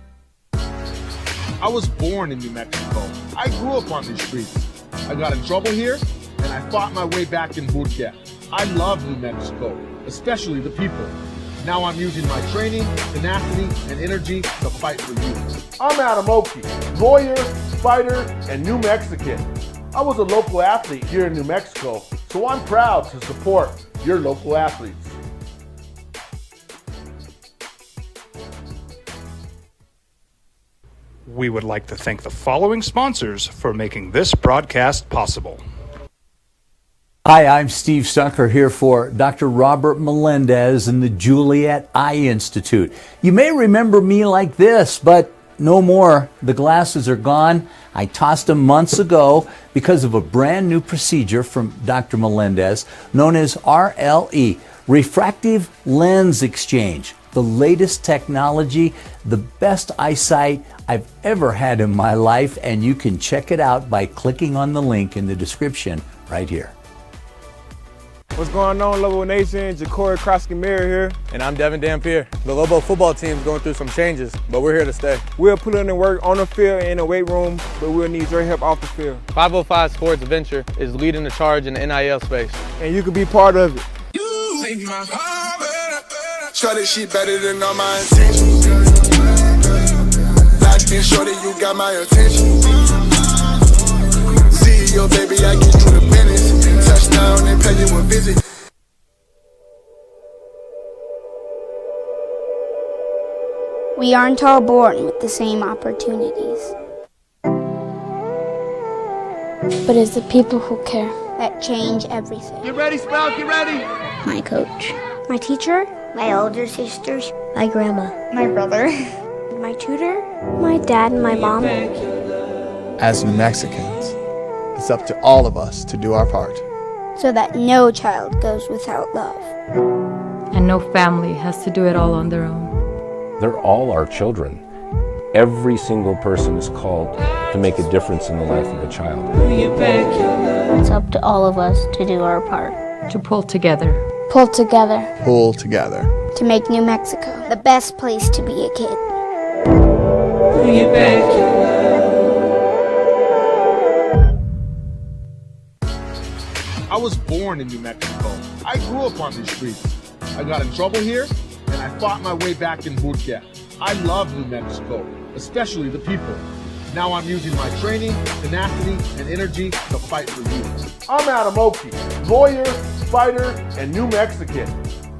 I was born in New Mexico. I grew up on these streets. I got in trouble here, and I fought my way back in boot camp. I love New Mexico, especially the people. Now I'm using my training, tenacity, and energy to fight for you. I'm Adam Oki, lawyer, fighter, and New Mexican. I was a local athlete here in New Mexico, so I'm proud to support your local athletes. We would like to thank the following sponsors for making this broadcast possible. Hi, I'm Steve Stucker here for Dr. Robert Melendez and the Juliet Eye Institute. You may remember me like this, but no more. The glasses are gone. I tossed them months ago because of a brand new procedure from Dr. Melendez known as RLE, refractive lens exchange. The latest technology, the best eyesight I've ever had in my life, and you can check it out by clicking on the link in the description right here. What's going on, Lobo Nation? Ja'Cory Cross-Camera here. And I'm Devin Dampier. The Lobo football team's going through some changes, but we're here to stay. We'll put in the work on the field and in the weight room, but we'll need your help off the field. 505 Sports Venture is leading the charge in the NIL space. And you can be part of it. You make my heart better. Shorty, she better than all my intentions. Locked in, shorty, you got my attention. See your baby, I get you the business. Touchdown and pay you a visit. We aren't all born with the same opportunities. But it's the people who care that change everything. Get ready, Sprout, get ready. My coach, my teacher, my older sisters, my grandma, my brother, my tutor, my dad, and my mom. As New Mexicans, it's up to all of us to do our part. So that no child goes without love. And no family has to do it all on their own. They're all our children. Every single person is called to make a difference in the life of a child. It's up to all of us to do our part. To pull together. Pull together. Pull together. To make New Mexico the best place to be a kid. I was born in New Mexico. I grew up on these streets. I got in trouble here, and I fought my way back in boot camp. I love New Mexico, especially the people. Now I'm using my training, tenacity, and energy to fight for you. I'm Adam Oki, lawyer, fighter, and New Mexican.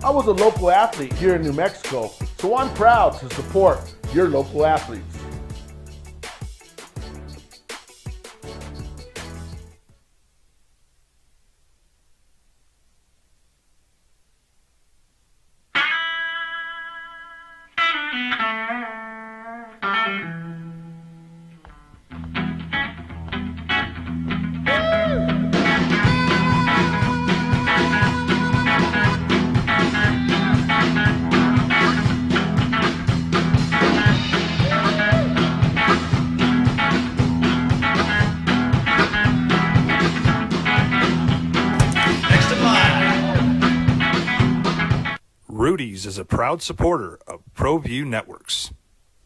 I was a local athlete here in New Mexico, so I'm proud to support your local athletes. Rudy's is a proud supporter of ProView Networks.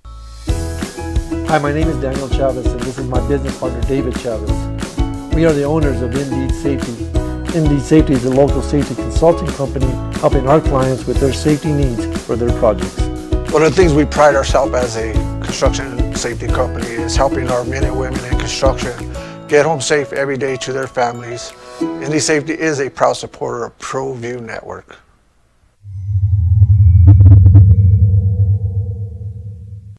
Hi, my name is Daniel Chavez, and this is my business partner, David Chavez. We are the owners of Indeed Safety. Indeed Safety is a local safety consulting company helping our clients with their safety needs for their projects. One of the things we pride ourselves as a construction safety company is helping our men and women in construction get home safe every day to their families. Indeed Safety is a proud supporter of ProView Network.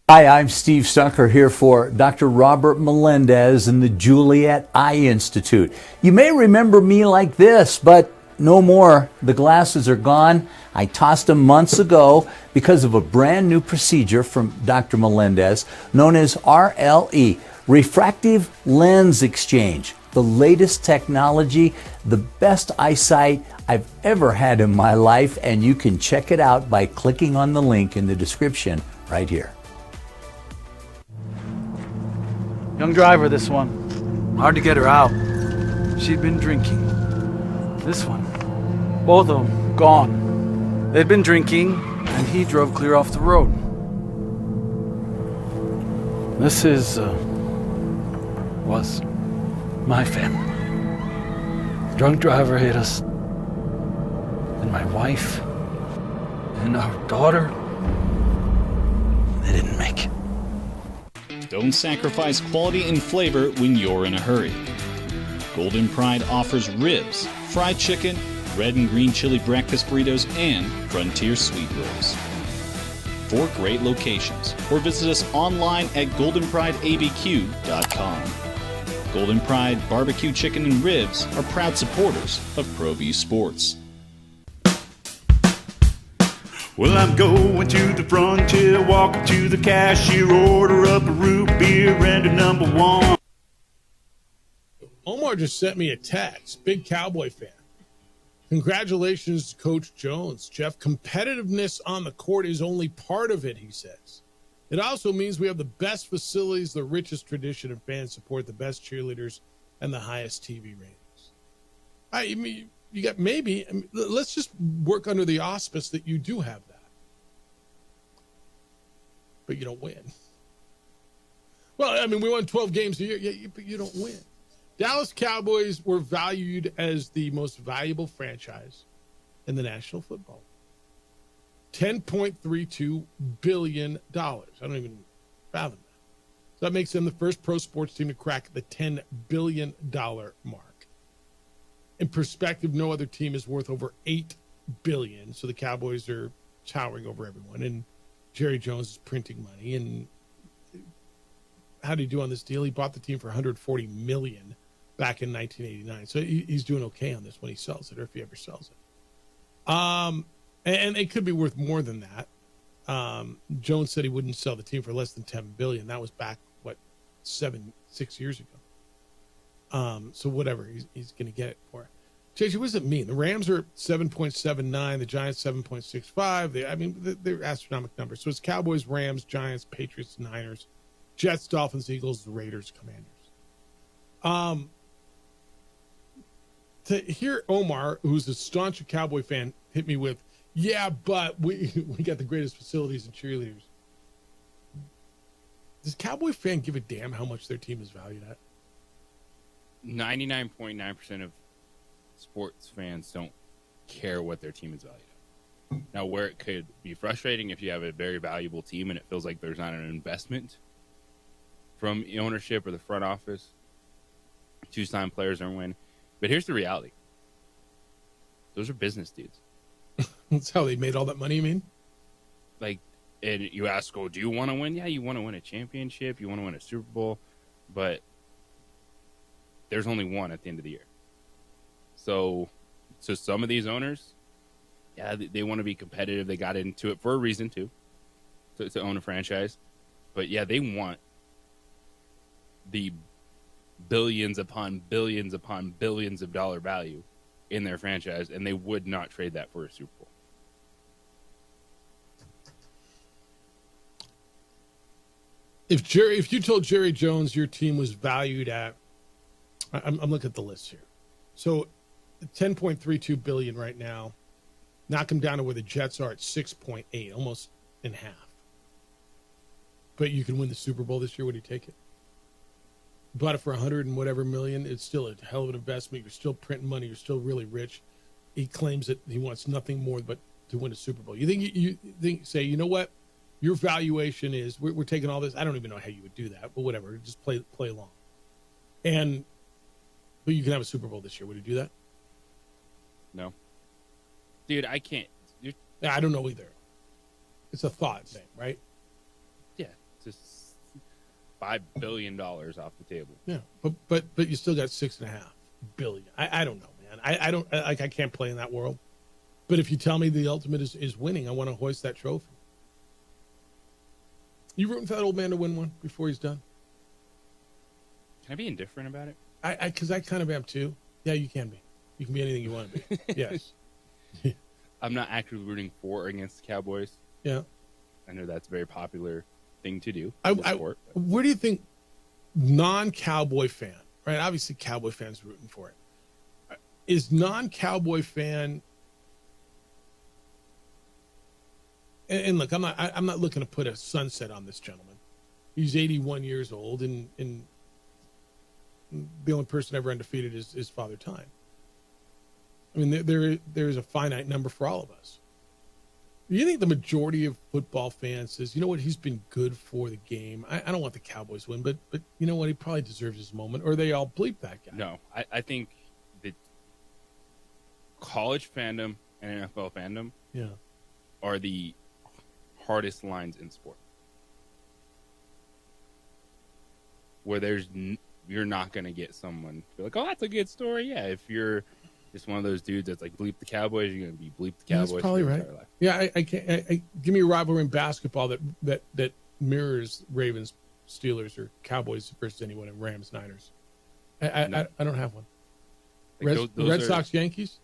Hi, I'm Steve Stucker here for Dr. Robert Melendez and the Juliet Eye Institute. You may remember me like this, but no more. The glasses are gone. I tossed them months ago because of a brand new procedure from Dr. Melendez known as RLE, refractive lens exchange. The latest technology, the best eyesight I've ever had in my life, and you can check it out by clicking on the link in the description right here. Young driver, this one. Hard to get her out. She'd been drinking. This one. Both of them gone. They'd been drinking, and he drove clear off the road. This was my family. Drunk driver hit us, and my wife and our daughter, they didn't make it. Don't sacrifice quality and flavor when you're in a hurry. Golden Pride offers ribs, fried chicken, red and green chili breakfast burritos, and Frontier sweet rolls. 4 great locations, or visit us online at goldenprideabq.com. Golden Pride Barbecue Chicken and Ribs are proud supporters of ProView Sports. Well, I'm going to the frontier, walking to the cashier, order up a root beer and a number 1. Omar just sent me a text. Big Cowboy fan. Congratulations, Coach Jones. Jeff, competitiveness on the court is only part of it, he says. It also means we have the best facilities, the richest tradition of fan support, the best cheerleaders, and the highest TV ratings. I mean, you got maybe. I mean, let's just work under the auspice that you do have that, but you don't win. Well, I mean, we won 12 games a year, but you don't win. Dallas Cowboys were valued as the most valuable franchise in the National Football League. $10.32 billion. I don't even fathom that. So that makes them the first pro sports team to crack the $10 billion mark. In perspective, no other team is worth over $8 billion. So the Cowboys are towering over everyone. And Jerry Jones is printing money. And how did he do on this deal? He bought the team for $140 million back in 1989. So he's doing okay on this when he sells it, or if he ever sells it. And it could be worth more than that. Jones said he wouldn't sell the team for less than $10 billion. That was back, 6 years ago. So whatever, he's going to get it for. JJ, what does it mean? The Rams are 7.79, the Giants 7.65. They're astronomical numbers. So it's Cowboys, Rams, Giants, Patriots, Niners, Jets, Dolphins, Eagles, Raiders, Commanders. To hear Omar, who's a staunch Cowboy fan, hit me with, yeah, but we got the greatest facilities and cheerleaders. Does Cowboy fan give a damn how much their team is valued at? 99.9% of sports fans don't care what their team is valued at. Now, where it could be frustrating if you have a very valuable team and it feels like there's not an investment from the ownership or the front office to sign players and win. But here's the reality. Those are business dudes. That's how they made all that money, you mean? And you ask, do you want to win? Yeah, you want to win a championship. You want to win a Super Bowl. But there's only one at the end of the year. So some of these owners, yeah, they want to be competitive. They got into it for a reason, too, to own a franchise. But, yeah, they want the billions upon billions upon billions of dollar value in their franchise, and they would not trade that for a Super Bowl. If you told Jerry Jones your team was valued at, I'm looking at the list here. So $10.32 billion right now. Knock them down to where the Jets are at 6.8, almost in half. But you can win the Super Bowl this year. Would you take it? Bought it for 100 and whatever million. It's still a hell of an investment. You're still printing money. You're still really rich. He claims that he wants nothing more but to win a Super Bowl. You think say, you know what? Your valuation is, we're taking all this. I don't even know how you would do that, but whatever. Just play along. But you can have a Super Bowl this year. Would you do that? No. Dude, I can't. I don't know either. It's a thought thing, right? Yeah. Just $5 billion off the table. Yeah. But you still got $6.5 billion. I don't know, man. I can't play in that world. But if you tell me the ultimate is winning, I want to hoist that trophy. You rooting for that old man to win one before he's done? Can I be indifferent about it? Because I kind of am too. Yeah, you can be. You can be anything you want to be. Yes. I'm not actively rooting for or against the Cowboys. Yeah. I know that's a very popular thing to do. Where do you think non-Cowboy fan, right? Obviously, Cowboy fans rooting for it. Is non-Cowboy fan, and look, I'm not looking to put a sunset on this gentleman, He's 81 years old, and the only person ever undefeated is Father Time. I mean, there is a finite number for all of us. Do you think the majority of football fans says, you know what, he's been good for the game? I don't want the Cowboys to win, but you know what, he probably deserves his moment, or they all bleep that guy. No, I think that college fandom and NFL fandom are the hardest lines in sport. Where you're not going to get someone to be like, oh, that's a good story. Yeah, if you're just one of those dudes that's like bleep the Cowboys, you're going to be bleep the Cowboys. That's probably right. Life. Yeah, I can't. Give me a rivalry in basketball that mirrors Ravens, Steelers, or Cowboys versus anyone in Rams, Niners. I don't have one. Like Red Sox, Yankees,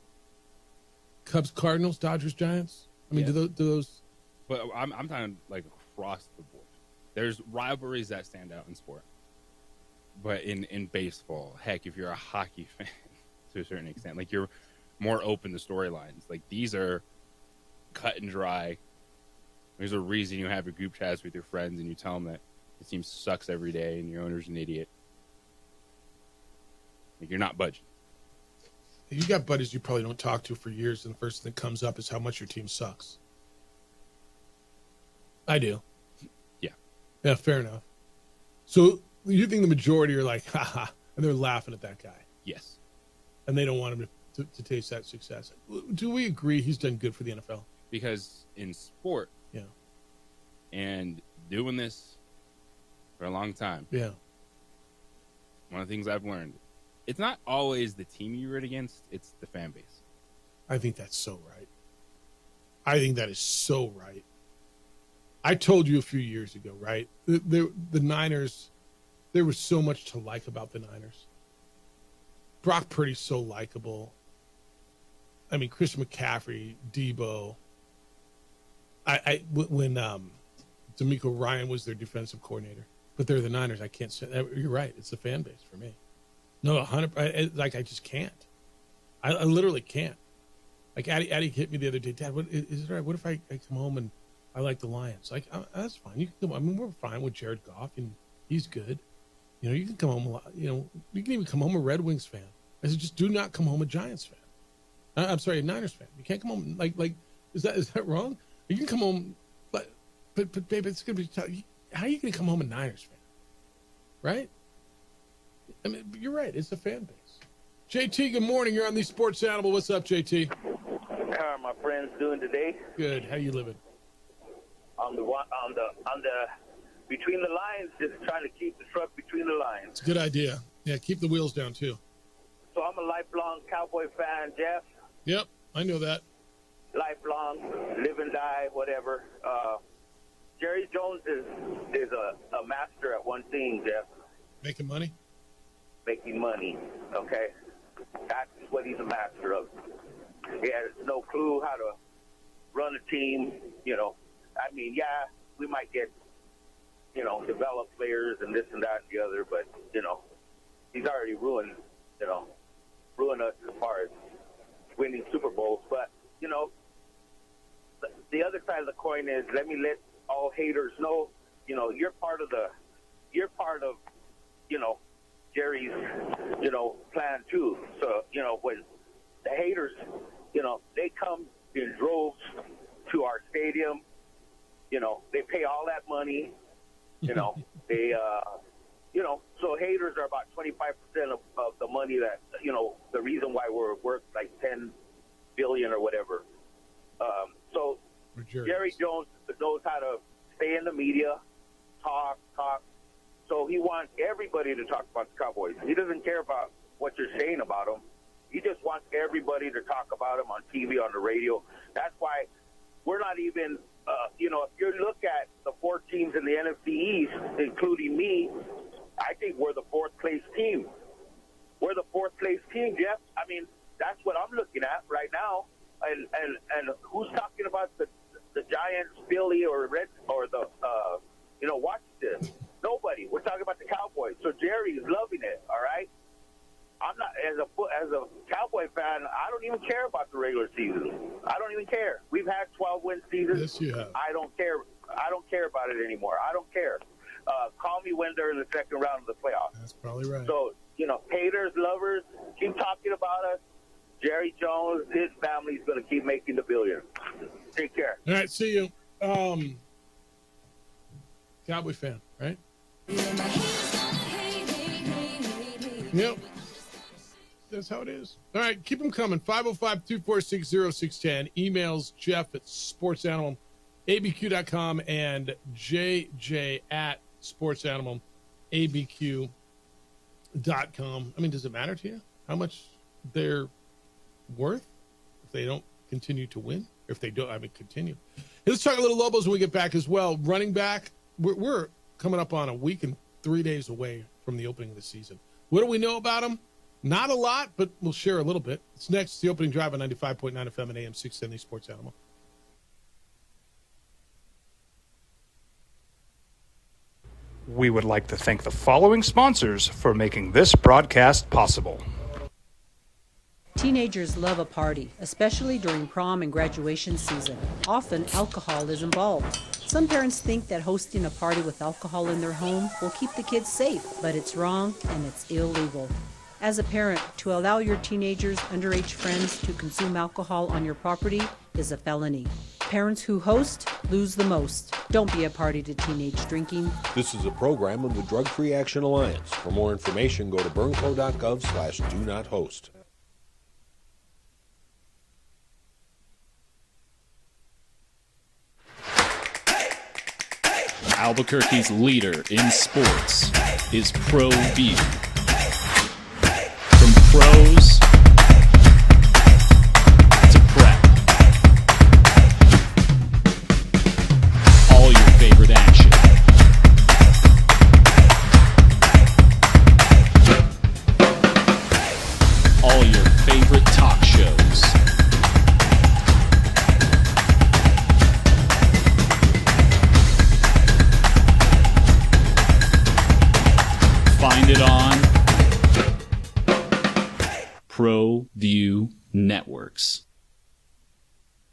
Cubs, Cardinals, Dodgers, Giants. I mean, do those? But I'm talking like across the board. There's rivalries that stand out in sport. But in baseball, heck, if you're a hockey fan to a certain extent, like you're more open to storylines. Like these are cut and dry. There's a reason you have your group chats with your friends and you tell them that the team sucks every day and your owner's an idiot. Like you're not budging. You got buddies you probably don't talk to for years, and the first thing that comes up is how much your team sucks. I do. Yeah, fair enough. So you think the majority are like, haha, and they're laughing at that guy? Yes. And they don't want him to taste that success. Do we agree he's done good for the NFL? Because in sport, and doing this for a long time, one of the things I've learned, it's not always the team you root against, it's the fan base. I think that's so right. I think that is so right. I told you a few years ago, right? The Niners, there was so much to like about the Niners. Brock Purdy's so likable. I mean, Christian McCaffrey, Debo. When D'Amico Ryan was their defensive coordinator, but they're the Niners. I can't say that. You're right. It's the fan base for me. No, 100. Like I just can't. I literally can't. Like Addie hit me the other day. Dad, is it all right? What if I come home and I like the Lions? Like that's fine. You can come. I mean, we're fine with Jared Goff, and he's good. You know, you can come home. You know, you can even come home a Red Wings fan. I said, just do not come home a Giants fan. I'm sorry, a Niners fan. You can't come home like is that wrong? You can come home, but babe, it's gonna be tough. How are you gonna come home a Niners fan? Right? I mean, you're right. It's the fan base. JT, good morning. You're on the Sports Animal. What's up, JT? How are my friends doing today? Good. How you living? On the between the lines, just trying to keep the truck between the lines. It's a good idea. Yeah, keep the wheels down too. So I'm a lifelong Cowboy fan, Jeff. Yep, I know that. Lifelong, live and die, whatever. Jerry Jones is a master at one thing, Jeff. Making money? Making money, okay? That's what he's a master of. He has no clue how to run a team, you know. I mean, yeah, we might get, you know, develop players and this and that and the other, but, you know, he's already ruined us as far as winning Super Bowls. But, you know, the other side of the coin is, let me let all haters know, you know, you're part of, you know, Jerry's, you know, plan too. So, you know, when the haters, you know, they come in droves to our stadium, you know, they pay all that money, you know, they, you know, so haters are about 25% of the money that, you know, the reason why we're worth like $10 billion or whatever. So Jerry Jones knows how to stay in the media, talk. So he wants everybody to talk about the Cowboys. He doesn't care about what you're saying about them. He just wants everybody to talk about them on TV, on the radio. That's why we're not even, you know, if you look at the 4 teams in the NFC East, including me, I think we're the 4th place team. We're the 4th place team, Jeff. I mean, that's what I'm looking at right now. And who's talking about the Giants, Philly, or Reds, or the, you know, Washington? Nobody. We're talking about the Cowboys. So Jerry is loving it, all right? I'm not, as a Cowboy fan, I don't even care about the regular season. I don't even care. We've had 12-win seasons. Yes, you have. I don't care. I don't care about it anymore. I don't care. call me when they're in the second round of the playoffs. That's probably right. So, haters, lovers, keep talking about us. Jerry Jones, his family's going to keep making the billions. Take care. All right, see you. Cowboy fan, right? Yep. That's how it is. All right, keep them coming. 505-246-0610. Emails Jeff at sportsanimalabq.com and JJ at sportsanimalabq.com. I mean, does it matter to you how much they're worth if they don't continue to win? If they don't, continue. Hey, let's talk a little Lobos when we get back as well. Running back, we're coming up on a week and 3 days away from the opening of the season. What do we know about them? Not a lot, but we'll share a little bit. It's next. It's the opening drive on 95.9 FM and AM 670 Sports Animal. We would like to thank the following sponsors for making this broadcast possible. Teenagers love a party, especially during prom and graduation season. Often, alcohol is involved. Some parents think that hosting a party with alcohol in their home will keep the kids safe, but it's wrong and it's illegal. As a parent, to allow your teenagers' underage friends to consume alcohol on your property is a felony. Parents who host lose the most. Don't be a party to teenage drinking. This is a program of the Drug Free Action Alliance. For more information, go to burnco.gov/do-not-host. Albuquerque's leader in sports is Pro View. From pros to prep. All your favorite action. All your favorite talk shows. Find it on Pro View Networks.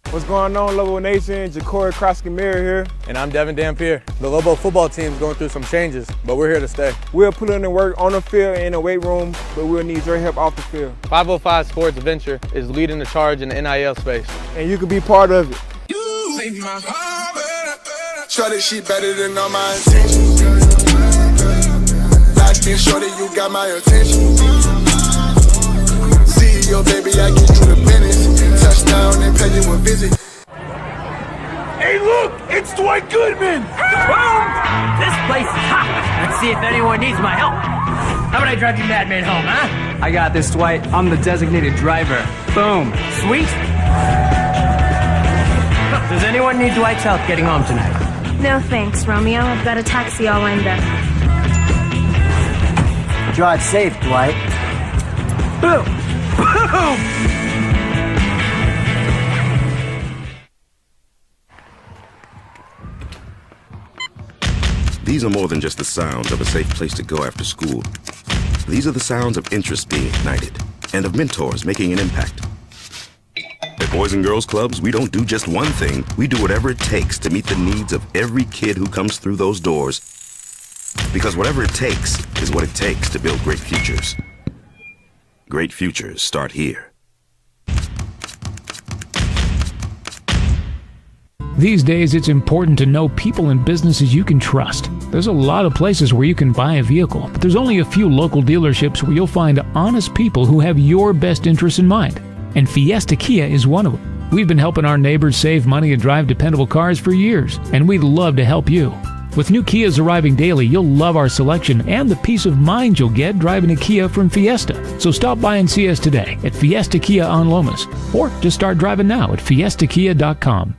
What's going on, Lobo Nation? Ja'Cory Krosky-Mir here. And I'm Devin Dampier. The Lobo football team's going through some changes, but we're here to stay. We'll put in the work on the field and in the weight room, but we'll need your help off the field. 505 Sports Venture is leading the charge in the NIL space. And you can be part of it. Shorty, she better than all my intentions. Locked in, shorty, you got my attention. CEO, baby, I get you the business. Touchdown and pay you a visit. Hey, look, it's Dwight Goodman. Boom! This place is hot. Let's see if anyone needs my help. How about I drive you madman home, huh? I got this, Dwight. I'm the designated driver. Boom. Sweet. Does anyone need Dwight's help getting home tonight? No thanks, Romeo. I've got a taxi all lined up. Drive safe, Dwight. Boom! Boom! These are more than just the sounds of a safe place to go after school. These are the sounds of interest being ignited and of mentors making an impact. At Boys and Girls Clubs, we don't do just one thing. We do whatever it takes to meet the needs of every kid who comes through those doors. Because whatever it takes is what it takes to build great futures. Great futures start here. These days, it's important to know people and businesses you can trust. There's a lot of places where you can buy a vehicle, but there's only a few local dealerships where you'll find honest people who have your best interests in mind. And Fiesta Kia is one of them. We've been helping our neighbors save money and drive dependable cars for years, and we'd love to help you. With new Kias arriving daily, you'll love our selection and the peace of mind you'll get driving a Kia from Fiesta. So stop by and see us today at Fiesta Kia on Lomas, or just start driving now at fiestakia.com.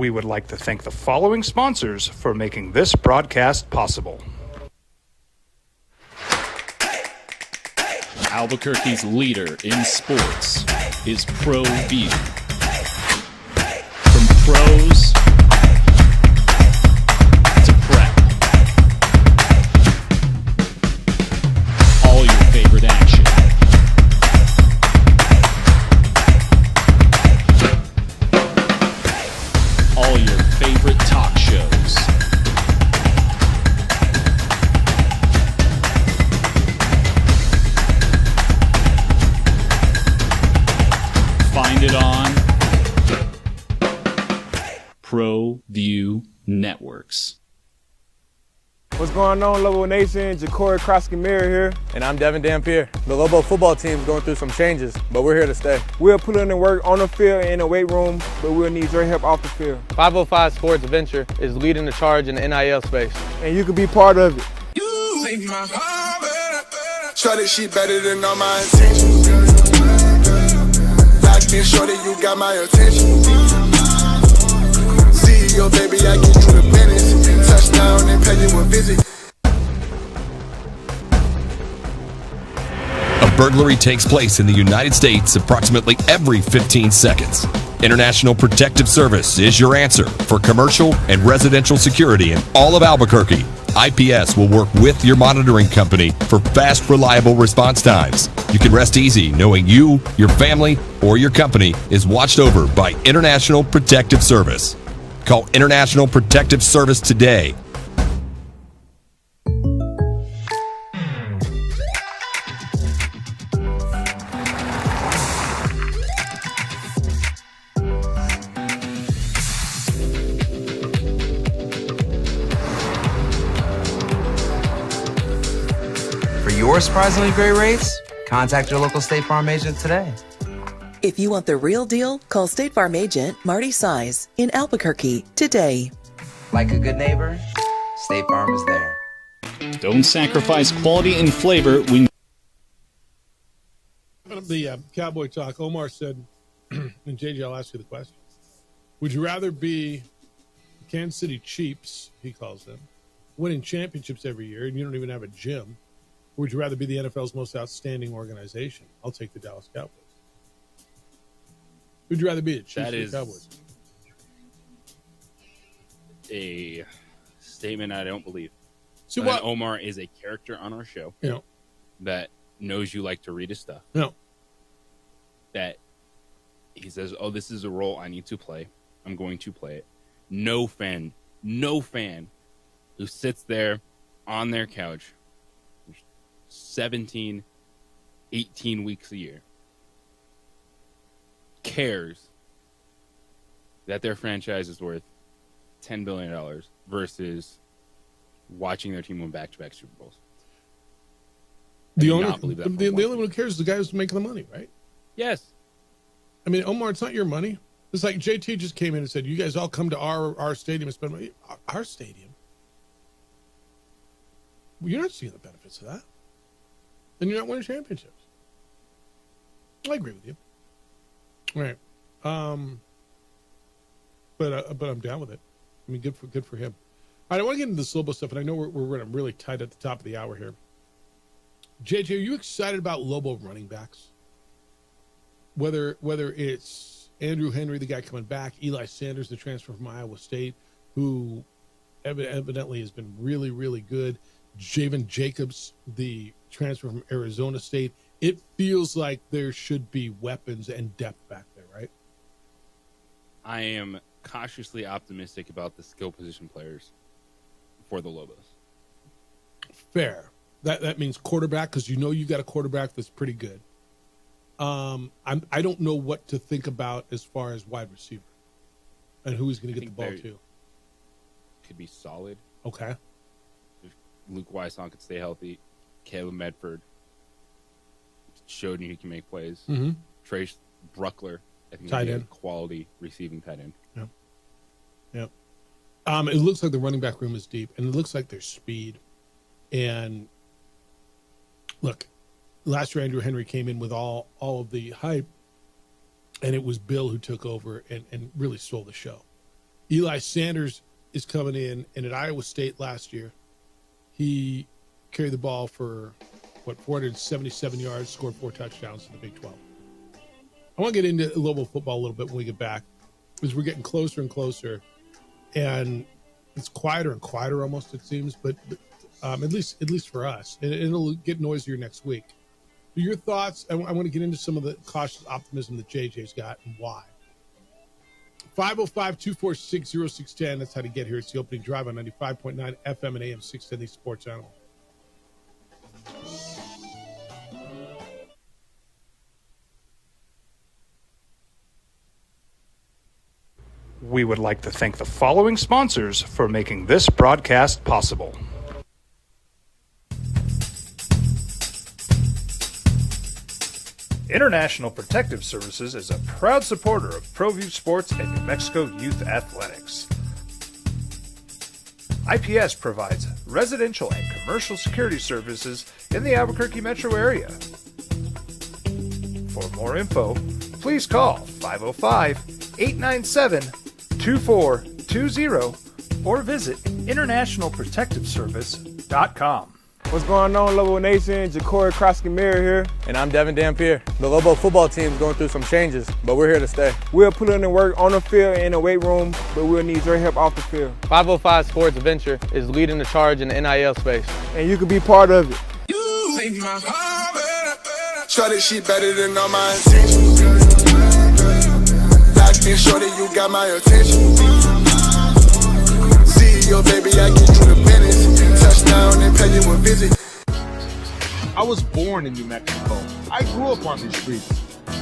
We would like to thank the following sponsors for making this broadcast possible. Albuquerque's leader in sports is ProView. From pros to prep, all your favorite action. All your favorite talk shows. Find it on ProView Networks. What's going on, Lobo Nation? Ja'Cory Krosky-Mir here. And I'm Devin Dampier. The Lobo football team's going through some changes, but we're here to stay. We'll put in the work on the field and in the weight room, but we'll need your help off the field. 505 Sports Venture is leading the charge in the NIL space. And you can be part of it. You make my heart better. Shorty, she better than all my intentions. Locked in, shorty, you got my attention. CEO, baby, I get you the business. Touchdown and pay you a visit. A burglary takes place in the United States approximately every 15 seconds. International Protective Service is your answer for commercial and residential security in all of Albuquerque. IPS will work with your monitoring company for fast, reliable response times. You can rest easy knowing you, your family, or your company is watched over by International Protective Service. Call International Protective Service today. For your surprisingly great rates, contact your local State Farm agent today. If you want the real deal, call State Farm agent Marty Size in Albuquerque today. Like a good neighbor, State Farm is there. Don't sacrifice quality and flavor when The Cowboy Talk, Omar said, and JJ, I'll ask you the question. Would you rather be Kansas City Chiefs, he calls them, winning championships every year, and you don't even have a gym, or would you rather be the NFL's most outstanding organization? I'll take the Dallas Cowboys. Would you rather be the Chiefs or the Cowboys? A statement I don't believe. See, what? Omar is a character on our show that knows you like to read his stuff. No. That he says, oh, this is a role I need to play. I'm going to play it. No fan who sits there on their couch 17, 18 weeks a year cares that their franchise is worth $10 billion versus watching their team win back-to-back Super Bowls. The only one who cares is the guy who's making the money, right? Yes. I mean, Omar, it's not your money. It's like JT just came in and said, you guys all come to our stadium and spend money. Our stadium? Well, you're not seeing the benefits of that. And you're not winning championships. I agree with you. All right. But I'm down with it. I mean, good for him. All right, I want to get into this Lobo stuff, and I know we're running really tight at the top of the hour here. JJ, are you excited about Lobo running backs? Whether it's Andrew Henry, the guy coming back, Eli Sanders, the transfer from Iowa State, who evidently has been really, really good, Javen Jacobs, the transfer from Arizona State. It feels like there should be weapons and depth back there, right? I am cautiously optimistic about the skill position players for the Lobos. Fair. That means quarterback, because you got a quarterback that's pretty good. I don't know what to think about as far as wide receiver and who he's going to get the ball to. Could be solid. Okay. If Luke Weisson could stay healthy, Caleb Medford showed you he can make plays. Mm-hmm. Trace Bruckler, I think, tight would be end, a quality receiving tight end. Yep. It looks like the running back room is deep, and it looks like there's speed. And look, last year Andrew Henry came in with all of the hype, and it was Bill who took over and really stole the show. Eli Sanders is coming in, and at Iowa State last year, he carried the ball for, 477 yards, scored 4 touchdowns in the Big 12. I want to get into Louisville football a little bit when we get back, because we're getting closer and closer, and it's quieter and quieter almost, it seems, but at least for us. And it'll get noisier next week. Your thoughts, I want to get into some of the cautious optimism that JJ's got and why. 505-246-0610. That's how to get here. It's the opening drive on 95.9 FM and AM 610, the Sports Animal. We would like to thank the following sponsors for making this broadcast possible. International Protective Services is a proud supporter of ProView Sports and New Mexico Youth Athletics. IPS provides residential and commercial security services in the Albuquerque metro area. For more info, please call 505-897-2420 or visit internationalprotectiveservice.com. What's going on, Lobo Nation? Ja'Cory Krosky-Mir here. And I'm Devin Dampier. The Lobo football team's going through some changes, but we're here to stay. We'll put in the work on the field and in the weight room, but we'll need your help off the field. 505 Sports Venture is leading the charge in the NIL space. And you can be part of it. You make my heart better. Shorty, she better than all my intentions. Locked in, shorty, you got my attention. See your baby, I get you the business. Touchdown and pay you a visit. I was born in New Mexico. I grew up on these streets.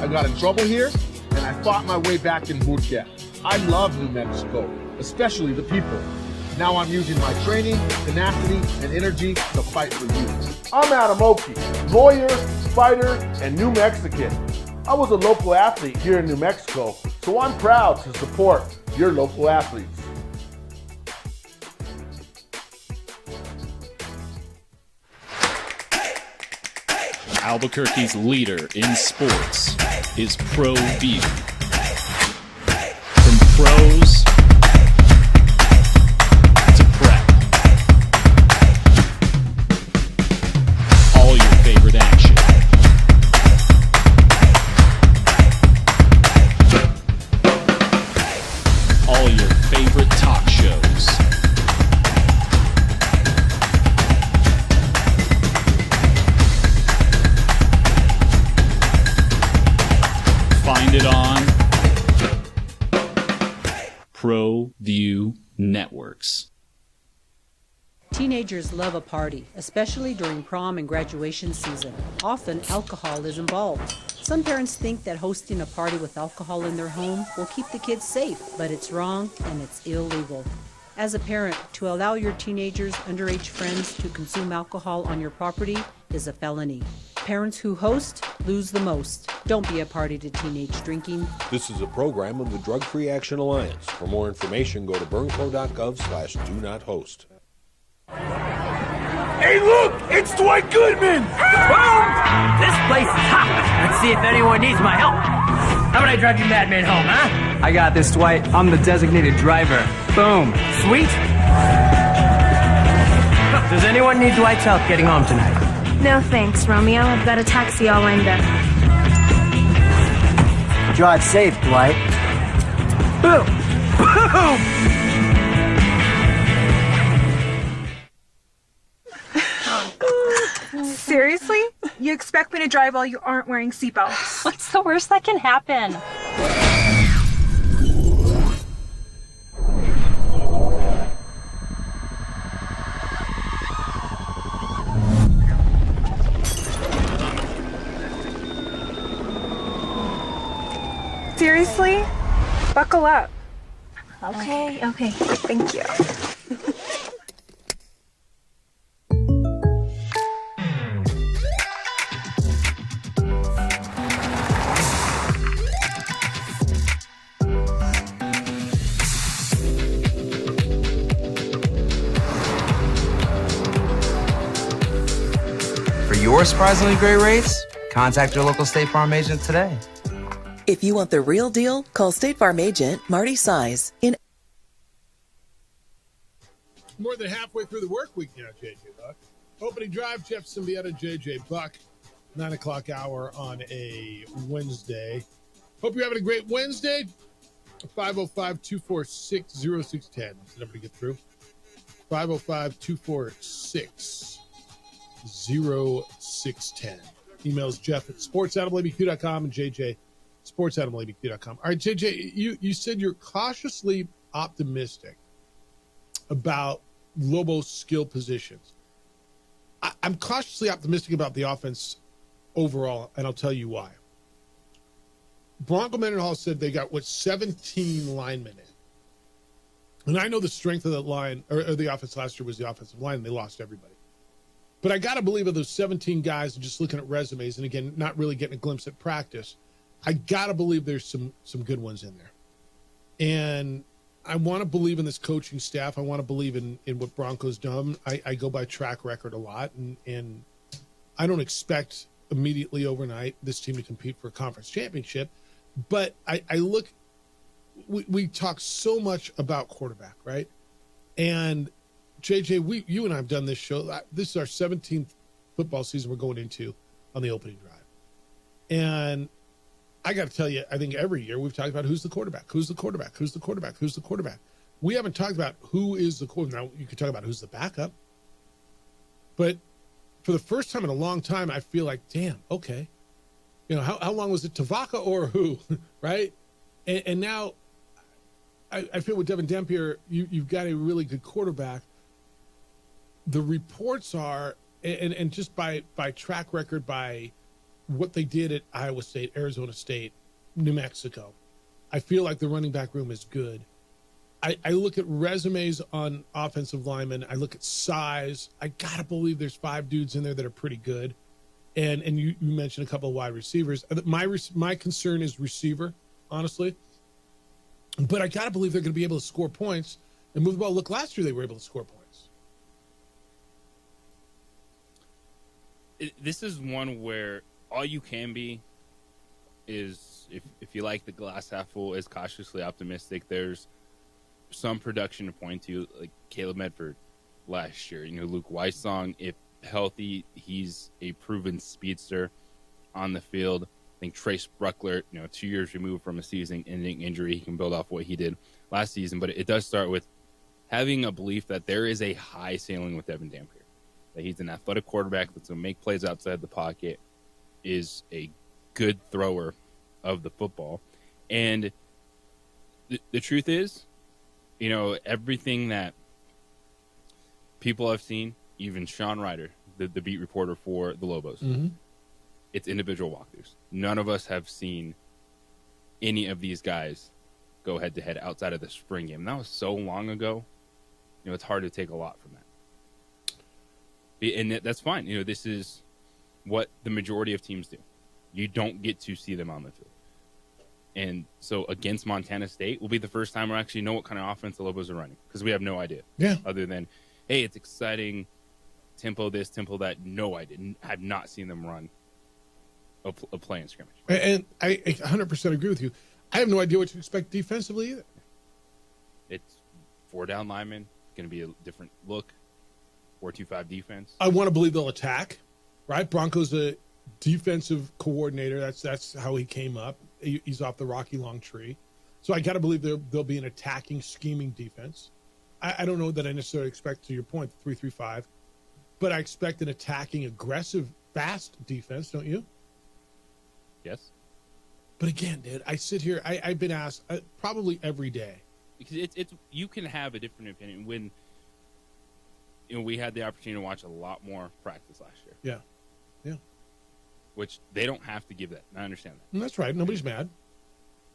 I got in trouble here, and I fought my way back in boot camp. I love New Mexico, especially the people. Now I'm using my training, tenacity, and energy to fight for you. I'm Adam Oki, lawyer, fighter, and New Mexican. I was a local athlete here in New Mexico, so I'm proud to support your local athletes. Albuquerque's leader in sports is ProView. From pros to prep, all your favorite action. All your favorite talk shows. Find it on ProView Networks. Teenagers love a party, especially during prom and graduation season. Often, alcohol is involved. Some parents think that hosting a party with alcohol in their home will keep the kids safe, but it's wrong and it's illegal. As a parent, to allow your teenagers' underage friends to consume alcohol on your property is a felony. Parents who host lose the most. Don't be a party to teenage drinking. This is a program of the Drug Free Action Alliance. For more information, go to burnco.gov/do-not-host. Hey, look! It's Dwight Goodman! Boom! This place is hot. Let's see if anyone needs my help. How about I drive you madman home, huh? I got this, Dwight. I'm the designated driver. Boom. Sweet. Does anyone need Dwight's help getting home tonight? No thanks, Romeo. I've got a taxi all lined up. Drive safe, Dwight. Boom! Boom! Seriously? You expect me to drive while you aren't wearing seatbelts? What's the worst that can happen? Seriously? Buckle up. Okay. Thank you. For your surprisingly great rates, contact your local State Farm agent today. If you want the real deal, call State Farm agent Marty Size in More than halfway through the work week now, JJ Buck. Opening drive, Jeff Symbieta, JJ Buck. 9 o'clock hour on a Wednesday. Hope you're having a great Wednesday. 505-246-0610. That's the number to get through. 505-246-0610. Emails Jeff at sports@LABQ.com and JJ sports@LABQ.com. All right, JJ, you said you're cautiously optimistic about Lobo's skill positions. I'm cautiously optimistic about the offense overall, and I'll tell you why. Bronco Mendenhall said they got, 17 linemen in. And I know the strength of that line, or the offense last year was the offensive line, and they lost everybody. But I got to believe of those 17 guys, and just looking at resumes, and again, not really getting a glimpse at practice, I got to believe there's some good ones in there. And I want to believe in this coaching staff. I want to believe in what Bronco's done. I go by track record a lot, and I don't expect immediately overnight this team to compete for a conference championship. But I look, we talk so much about quarterback, right? And JJ, you and I have done this show. This is our 17th football season we're going into on the opening drive. And I got to tell you, I think every year we've talked about who's the quarterback. We haven't talked about who is the quarterback. Now, you could talk about who's the backup. But for the first time in a long time, I feel like, damn, okay. How long was it, Tavaka or who, right? And now I feel with Devin Dampier, you've got a really good quarterback. The reports are, and just by track record, by what they did at Iowa State, Arizona State, New Mexico, I feel like the running back room is good. I look at resumes on offensive linemen. I look at size. I got to believe there's 5 dudes in there that are pretty good. And you mentioned a couple of wide receivers. My concern is receiver, honestly. But I got to believe they're going to be able to score points and move the ball. Look, last year they were able to score points. This is one where all you can be is, if you like the glass half full, is cautiously optimistic. There's some production to point to, like Caleb Medford last year. Luke Weissong, if healthy, he's a proven speedster on the field. I think Trace Bruckler, 2 years removed from a season-ending injury, he can build off what he did last season. But it does start with having a belief that there is a high ceiling with Devin Dampier, that he's an athletic quarterback that's going to make plays outside the pocket, is a good thrower of the football. And the truth is, everything that people have seen, even Sean Ryder, the beat reporter for the Lobos, it's individual walkthroughs. None of us have seen any of these guys go head-to-head outside of the spring game. That was so long ago. It's hard to take a lot from that. And that's fine. This is what the majority of teams do. You don't get to see them on the field. And so against Montana State will be the first time we actually know what kind of offense the Lobos are running, because we have no idea. Yeah. Other than, hey, it's exciting, tempo this, tempo that. No, I have not seen them run a play in scrimmage. And I 100% agree with you. I have no idea what to expect defensively either. It's 4 down linemen, going to be a different look. 4-2-5 defense. I want to believe they'll attack, right? Bronco's a defensive coordinator. That's how he came up. He's off the Rocky Long tree. So I got to believe there'll be an attacking, scheming defense. I don't know that I necessarily expect, to your point, 3-3-5, but I expect an attacking, aggressive, fast defense, don't you? Yes. But again, dude, I sit here, I've been asked probably every day. Because it's you can have a different opinion when we had the opportunity to watch a lot more practice last year. Yeah. Which they don't have to give that. I understand that. And that's right. Nobody's mad.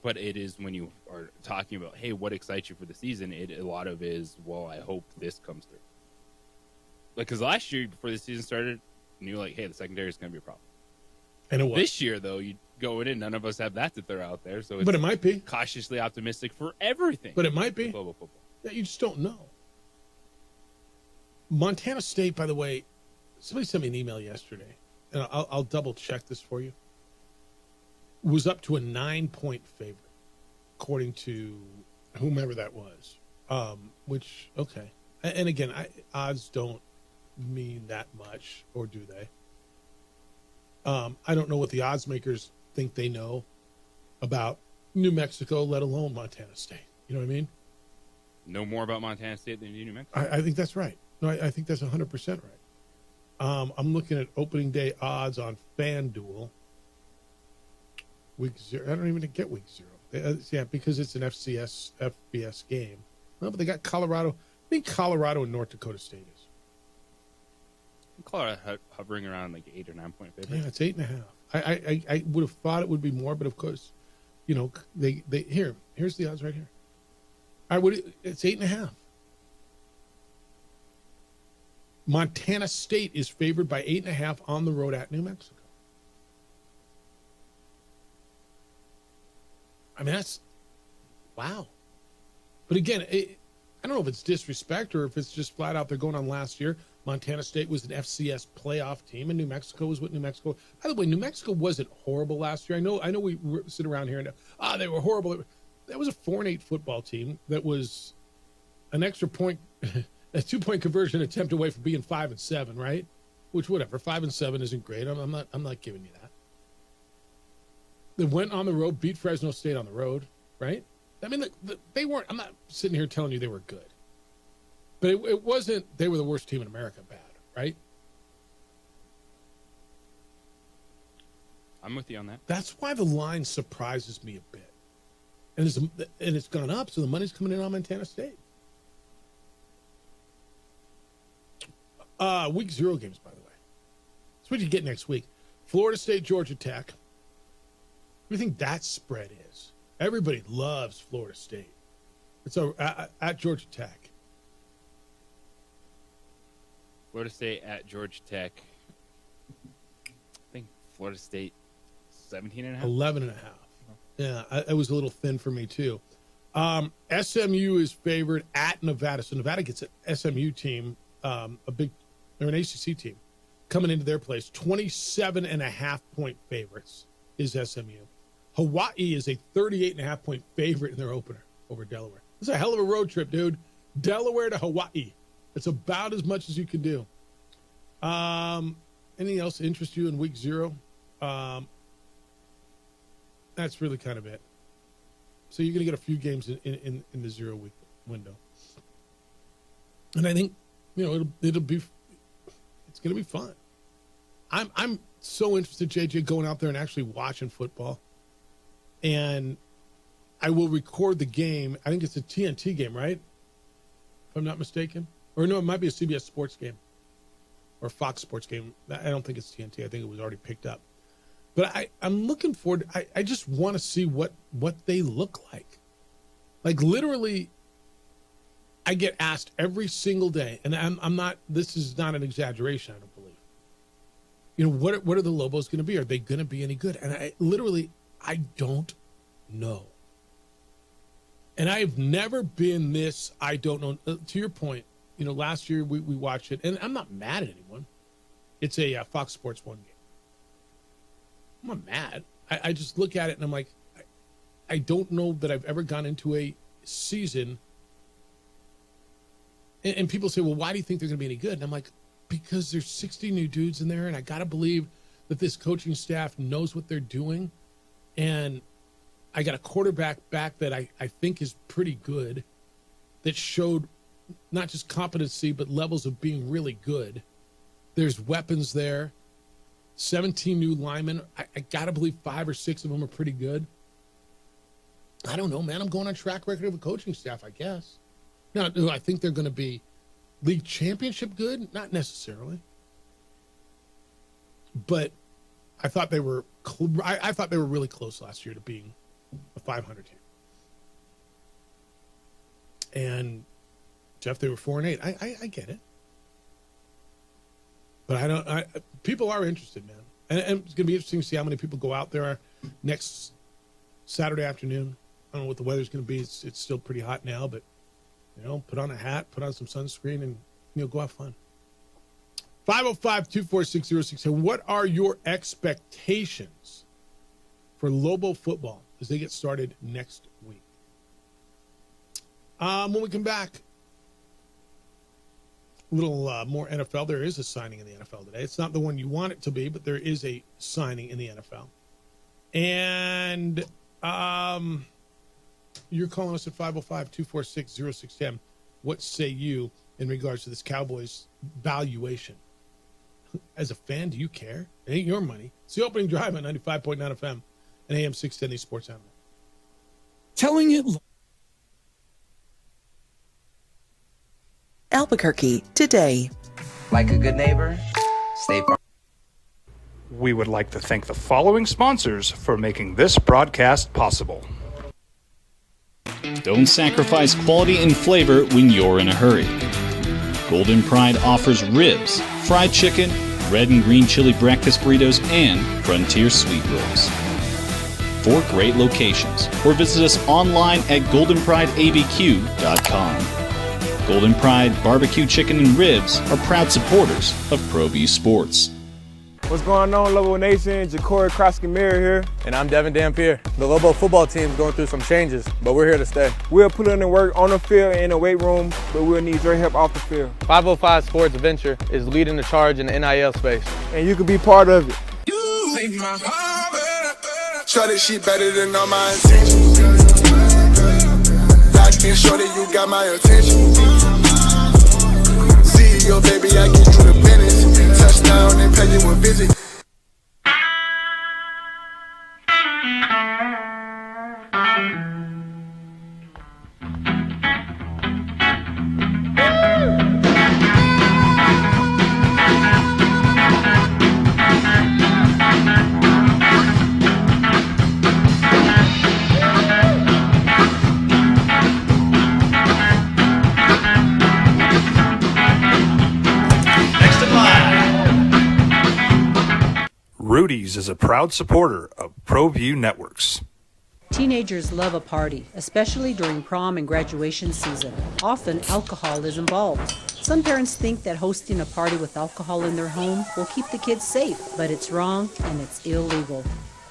But it is when you are talking about, hey, what excites you for the season? A lot of it is, well, I hope this comes through. Because last year, before the season started, you knew, hey, the secondary is going to be a problem. And it was. This year, though, you going in, none of us have that to throw out there. So but it might be cautiously optimistic for everything. But it might be global football. Yeah, you just don't know. Montana State, by the way, somebody sent me an email yesterday, and I'll double check this for you. Was up to a 9-point favorite, according to whomever that was. Which, okay, And again, odds don't mean that much, or do they? I don't know what the odds makers think they know about New Mexico, let alone Montana State. You know what I mean? Know more about Montana State than you do New Mexico. I think that's right. No, I think that's 100% right. I'm looking at opening day odds on FanDuel. Week 0. I don't even get week 0. Yeah, because it's an FBS game. No, but they got Colorado. I think Colorado and North Dakota State is. Colorado hovering around like 8 or 9 point favorite. Yeah, it's 8.5. I would have thought it would be more, but of course, you know, here's the odds right here. It's 8.5. Montana State is favored by 8.5 on the road at New Mexico. I mean, that's wow. But again, I don't know if it's disrespect or if it's just flat out they're going on last year. Montana State was an FCS playoff team, and New Mexico was what New Mexico. By the way, New Mexico wasn't horrible last year. I know we sit around here and they were horrible. That was a 4-8 football team that was an extra point, a 2-point conversion attempt away from being 5-7, right? Which whatever, 5-7 isn't great. I'm not giving you that. They went on the road, beat Fresno State on the road, right? I mean, they weren't. I'm not sitting here telling you they were good, but it wasn't. They were the worst team in America, bad, right? I'm with you on that. That's why the line surprises me a bit, and it's gone up. So the money's coming in on Montana State. Week 0 games, by the way. That's what you get next week. Florida State, Georgia Tech. What do you think that spread is? Everybody loves Florida State. It's at Georgia Tech. Florida State at Georgia Tech. I think Florida State 17.5. 11.5. Yeah, it was a little thin for me too. SMU is favored at Nevada. So Nevada gets an SMU team, they're an ACC team, coming into their place. 27.5 point favorites is SMU. Hawaii is a 38.5 point favorite in their opener over Delaware. It's a hell of a road trip, dude. Delaware to Hawaii. It's about as much as you can do. Anything else interest you in week 0? That's really kind of it. So you're going to get a few games in the 0 week window. And I think, you know, it's going to be fun. I'm so interested, JJ, going out there and actually watching football. And I will record the game. I think it's a TNT game, right? If I'm not mistaken. Or no, it might be a CBS Sports game. Or Fox Sports game. I don't think it's TNT. I think it was already picked up. But I'm looking forward. I just want to see what they look like. Like literally, I get asked every single day, and I'm not. This is not an exaggeration. I don't believe. You know what are the Lobos going to be? Are they going to be any good? And I don't know. And I've never been this. I don't know. To your point, you know, last year we watched it, and I'm not mad at anyone. It's a Fox Sports 1 game. I'm not mad. I just look at it and I'm like, I don't know that I've ever gone into a season. And people say, well, why do you think they're going to be any good? And I'm like, because there's 60 new dudes in there, and I got to believe that this coaching staff knows what they're doing. And I got a quarterback back that I think is pretty good, that showed not just competency, but levels of being really good. There's weapons there. 17 new linemen. I got to believe 5 or 6 of them are pretty good. I don't know, man. I'm going on track record of a coaching staff, I guess. Now, do I think they're going to be league championship good? Not necessarily. But I thought they were I thought they were really close last year to being a 500 team. And Jeff, they were 4-8. I get it. But people are interested, man. And it's going to be interesting to see how many people go out there next Saturday afternoon. I don't know what the weather's going to be. It's still pretty hot now, but, you know, put on a hat, put on some sunscreen, and, you know, go have fun. 505-246-0610. What are your expectations for Lobo football as they get started next week? When we come back, little more NFL. There is a signing in the NFL today. It's not the one you want it to be, but there is a signing in the NFL. And you're calling us at 505-246-0610. What say you in regards to this Cowboys valuation? As a fan, do you care? It ain't your money. It's the opening drive on 95.9 FM and AM 610 Sports Animal. Telling it. Albuquerque today. Like a good neighbor, State Farm. We would like to thank the following sponsors for making this broadcast possible. Don't sacrifice quality and flavor when you're in a hurry. Golden Pride offers ribs, fried chicken, red and green chili breakfast burritos, and Frontier sweet rolls. 4 great locations, or visit us online at goldenprideabq.com. Golden Pride Barbecue Chicken and Ribs are proud supporters of ProView Sports. What's going on, Lobo Nation? Ja'Cory Krosky-Mir here. And I'm Devin Dampier. The Lobo football team's going through some changes, but we're here to stay. We'll put in the work on the field and in the weight room, but we'll need your help off the field. 505 Sports Venture is leading the charge in the NIL space. And you can be part of it. Show that she better than all my intentions. Locked in, show that you got my attention. CEO, baby, I get you the business. Touchdown and pay you a visit. Rudy's is a proud supporter of ProView Networks. Teenagers love a party, especially during prom and graduation season. Often, alcohol is involved. Some parents think that hosting a party with alcohol in their home will keep the kids safe, but it's wrong and it's illegal.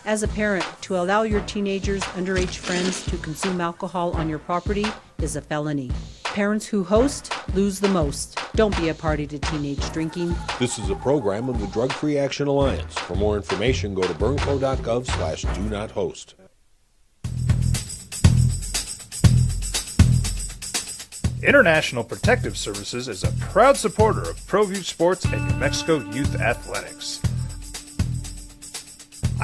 As a parent, to allow your teenagers' underage friends to consume alcohol on your property is a felony. Parents who host lose the most. Don't be a party to teenage drinking. This is a program of the Drug Free Action Alliance. For more information, go to burnco.gov/do-not-host. International Protective Services is a proud supporter of ProView Sports and New Mexico Youth Athletics.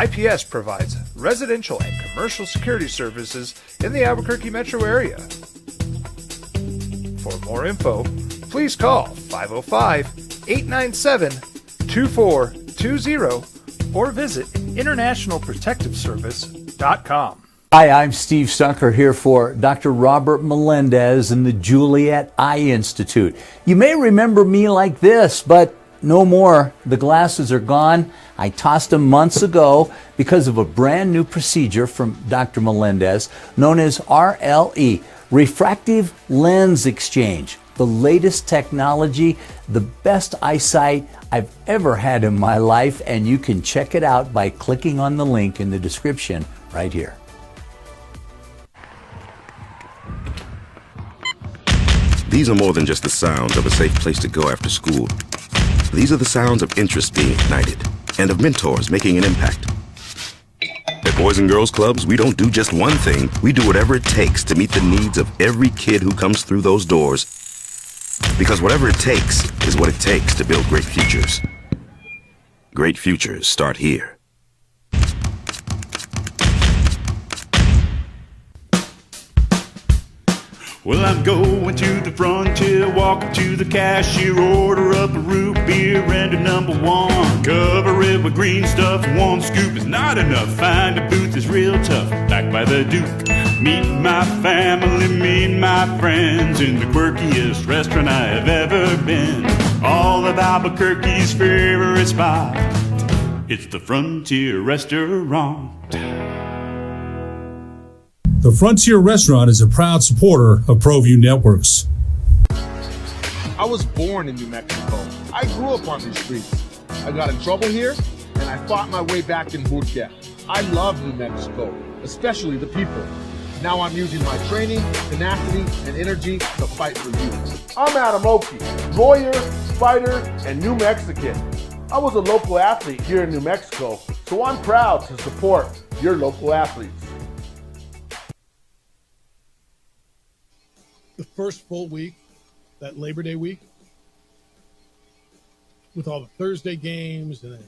IPS provides residential and commercial security services in the Albuquerque metro area. For more info, please call 505-897-2420 or visit internationalprotectiveservice.com. Hi, I'm Steve Sunker here for Dr. Robert Melendez and the Juliet Eye Institute. You may remember me like this, but no more. The glasses are gone. I tossed them months ago because of a brand new procedure from Dr. Melendez known as RLE, Refractive Lens Exchange. The latest technology, the best eyesight I've ever had in my life, and you can check it out by clicking on the link in the description right here. These are more than just the sounds of a safe place to go after school. These are the sounds of interest being ignited and of mentors making an impact. At Boys and Girls Clubs, we don't do just one thing. We do whatever it takes to meet the needs of every kid who comes through those doors. Because whatever it takes is what it takes to build great futures. Great futures start here. Well, I'm going to the frontier, walking to the cashier, order up a root beer and a number one. Cover it with green stuff, one scoop is not enough. Find a booth is real tough, back by the Duke. Meet my family, meet my friends in the quirkiest restaurant I have ever been. All of Albuquerque's favorite spot, it's the Frontier Restaurant. The Frontier Restaurant is a proud supporter of ProView Networks. I was born in New Mexico. I grew up on these streets. I got in trouble here, and I fought my way back in boot camp. I love New Mexico, especially the people. Now I'm using my training, tenacity, and energy to fight for you. I'm Adam Oki, lawyer, fighter, and New Mexican. I was a local athlete here in New Mexico, so I'm proud to support your local athletes. The first full week, that Labor Day week, with all the Thursday games, and then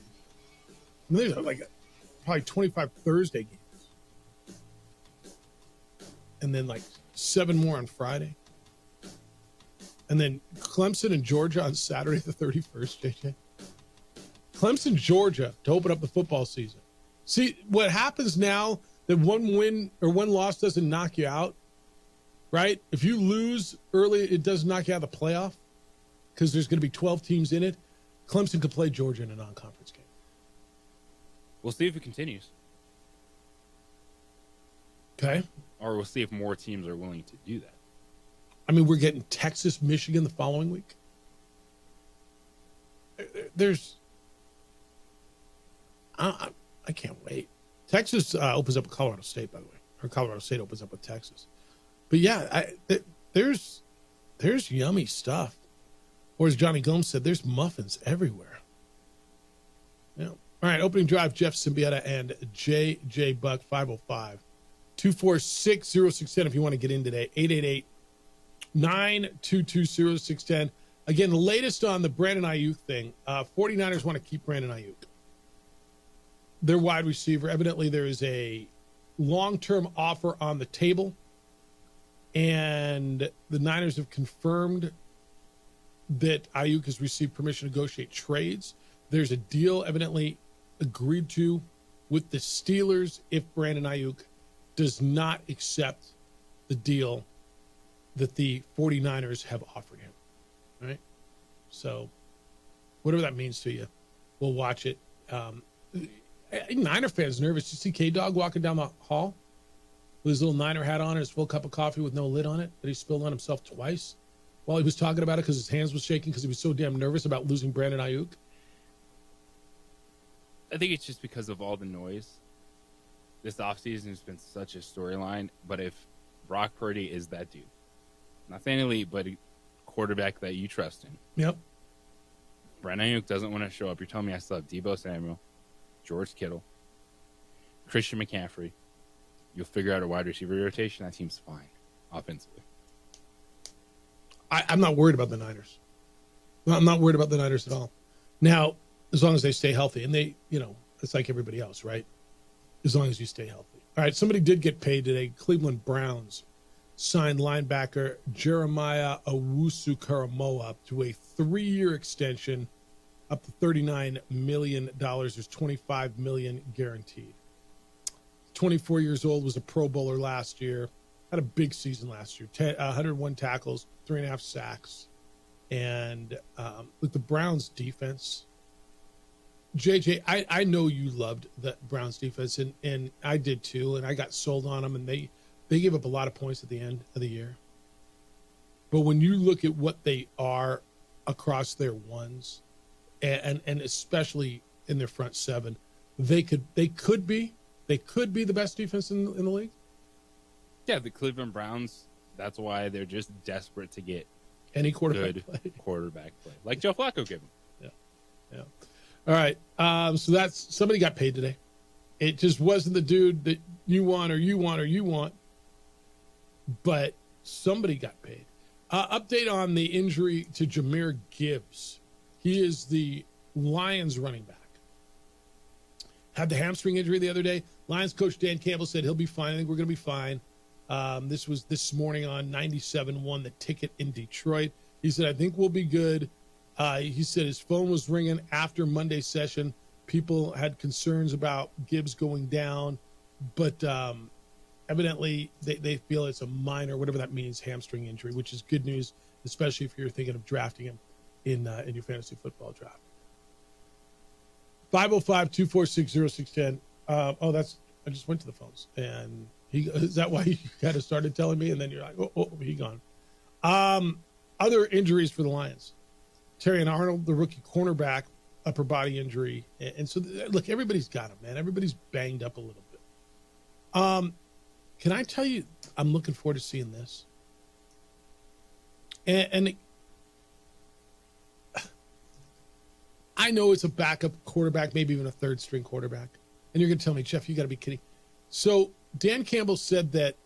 there's like probably 25 Thursday games. And then like 7 more on Friday. And then Clemson and Georgia on Saturday the 31st, JJ. Clemson, Georgia to open up the football season. See, what happens now that one win or one loss doesn't knock you out, right? If you lose early, it does knock you out of the playoff because there's going to be 12 teams in it. Clemson could play Georgia in a non-conference game. We'll see if it continues. Okay. Or we'll see if more teams are willing to do that. I mean, we're getting Texas, Michigan the following week. I can't wait. Texas opens up with Colorado State, by the way. Or Colorado State opens up with Texas. But yeah, there's yummy stuff. Or as Johnny Gomes said, there's muffins everywhere. Yeah. All right, opening drive, Jeff Symbieta and J.J. Buck, 505-246-0610 if you want to get in today. 888-922-0610. Again, the latest on the Brandon Ayuk thing. 49ers want to keep Brandon Ayuk. Their wide receiver. Evidently, there is a long-term offer on the table. And the Niners have confirmed that Ayuk has received permission to negotiate trades. There's a deal evidently agreed to with the Steelers if Brandon Ayuk does not accept the deal that the 49ers have offered him. All right? So, whatever that means to you, we'll watch it. Niner fans nervous. You see K-Dog walking down the hall with his little Niner hat on and his full cup of coffee with no lid on it that he spilled on himself twice while he was talking about it because his hands was shaking because he was so damn nervous about losing Brandon Ayuk. I think it's just because of all the noise. This offseason has been such a storyline. But if Brock Purdy is that dude, not saying elite, but a quarterback that you trust in. Yep. Brandon Ayuk doesn't want to show up. You're telling me I still have Deebo Samuel, George Kittle, Christian McCaffrey. You'll figure out a wide receiver rotation. That team's fine offensively. I'm not worried about the Niners. I'm not worried about the Niners at all. Now, as long as they stay healthy, and they, it's like everybody else, right? As long as you stay healthy. All right, somebody did get paid today. Cleveland Browns signed linebacker Jeremiah Owusu-Koramoah to a 3-year extension, up to $39 million. There's $25 million guaranteed. 24 years old, was a Pro Bowler last year. Had a big season last year. 101 tackles, 3.5 sacks. And with the Browns defense, JJ, I know you loved the Browns defense, and I did too, and I got sold on them, and they gave up a lot of points at the end of the year. But when you look at what they are across their ones, and especially in their front seven, they could be the best defense in the league. Yeah, the Cleveland Browns, that's why they're just desperate to get any quarterback play. Like Joe Flacco gave them. Yeah. All right. So that's somebody got paid today. It just wasn't the dude that you want, but somebody got paid. Update on the injury to Jahmyr Gibbs. He is the Lions running back. Had the hamstring injury the other day. Lions coach Dan Campbell said he'll be fine. I think we're going to be fine. This was this morning on 97.1 The Ticket in Detroit. He said, I think we'll be good. He said his phone was ringing after Monday's session. People had concerns about Gibbs going down, but evidently they feel it's a minor, whatever that means, hamstring injury, which is good news, especially if you're thinking of drafting him in your fantasy football draft. 505-246-0610. I just went to the phones, and is that why you kind of started telling me? And then you're like, oh, he gone. Other injuries for the Lions. Terry and Arnold, the rookie cornerback, upper body injury. And so, look, everybody's got them, man. Everybody's banged up a little bit. Can I tell you, I'm looking forward to seeing this. And I know it's a backup quarterback, maybe even a third-string quarterback. And you're going to tell me, Jeff, you got to be kidding. So Dan Campbell said that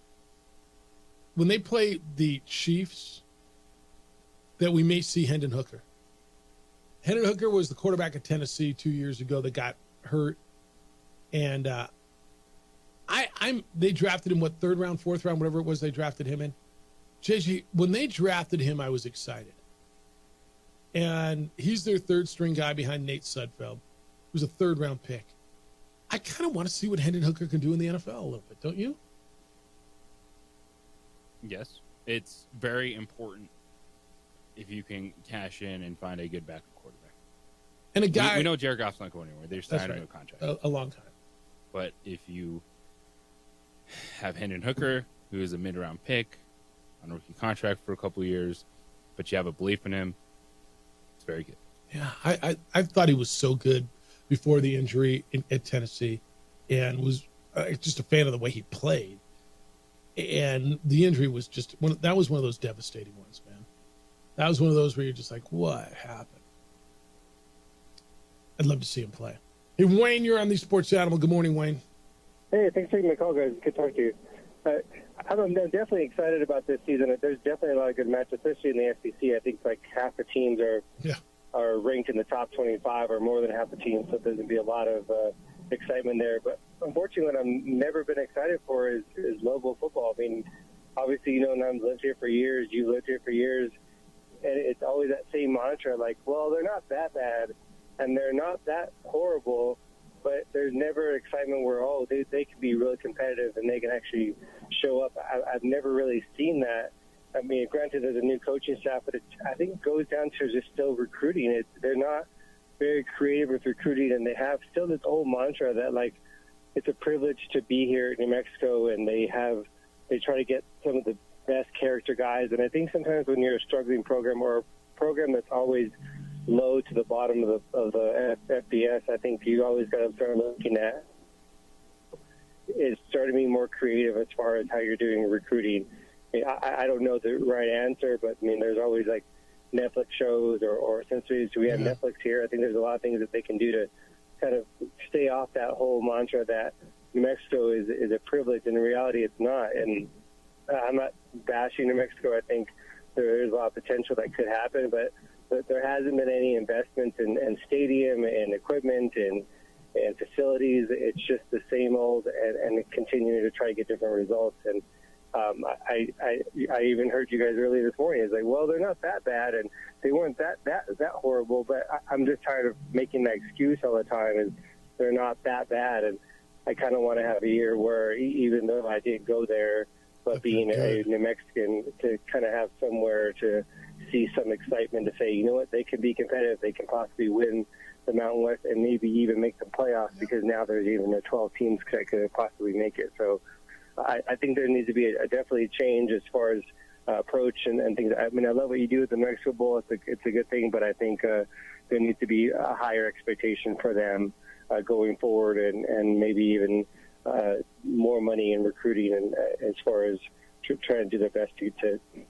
when they play the Chiefs, that we may see Hendon Hooker. Hendon Hooker was the quarterback at Tennessee 2 years ago that got hurt. And they drafted him, what, third round, fourth round, whatever it was they drafted him in. JG, when they drafted him, I was excited. And he's their third-string guy behind Nate Sudfeld, who's a third-round pick. I kind of want to see what Hendon Hooker can do in the NFL a little bit, don't you? Yes. It's very important if you can cash in and find a good backup quarterback. And a guy... We know Jared Goff's not going anywhere. They're signing him to a contract. A long time. But if you have Hendon Hooker, who is a mid-round pick, on a rookie contract for a couple of years, but you have a belief in him, it's very good. Yeah, I thought he was so good before the injury at Tennessee, and was just a fan of the way he played. And the injury was just that was one of those devastating ones, man. That was one of those where you're just like, what happened? I'd love to see him play. Hey, Wayne, you're on the Sports Animal. Good morning, Wayne. Hey, thanks for taking my call, guys. Good to talk to you. I'm definitely excited about this season. There's definitely a lot of good matches, especially in the SEC. I think like half the teams are ranked in the top 25 or more than half the teams, so there's going to be a lot of excitement there. But unfortunately, what I've never been excited for is local football. I mean, obviously, you know, I've lived here for years. You've lived here for years. And it's always that same mantra, like, well, they're not that bad, and they're not that horrible, but there's never excitement where, oh, they can be really competitive and they can actually show up. I've never really seen that. I mean, granted, there's a new coaching staff, but I think it goes down to just still recruiting. They're not very creative with recruiting, and they have still this old mantra that, like, it's a privilege to be here in New Mexico, and they try to get some of the best character guys. And I think sometimes when you're a struggling program or a program that's always low to the bottom of the FBS, I think you always got to start looking at is starting to be more creative as far as how you're doing recruiting. I don't know the right answer, but I mean, there's always like Netflix shows or since we have Netflix here, I think there's a lot of things that they can do to kind of stay off that whole mantra that New Mexico is a privilege. In reality, it's not. And I'm not bashing New Mexico. I think there's a lot of potential that could happen, but there hasn't been any investments in stadium and equipment and facilities. It's just the same old and continuing to try to get different results. And I even heard you guys earlier this morning. It's like, well, they're not that bad, and they weren't that horrible. But I'm just tired of making that excuse all the time. And they're not that bad, and I kind of want to have a year where, even though I did go there, but being a New Mexican, to kind of have somewhere to see some excitement to say, you know what, they can be competitive. They can possibly win the Mountain West and maybe even make the playoffs, because now there's even 12 teams that could possibly make it. So I think there needs to be definitely a change as far as approach and things. I mean, I love what you do with the Mexico Bowl. It's a good thing, but I think there needs to be a higher expectation for them going forward, and maybe even more money in recruiting, and as far as trying to do their best to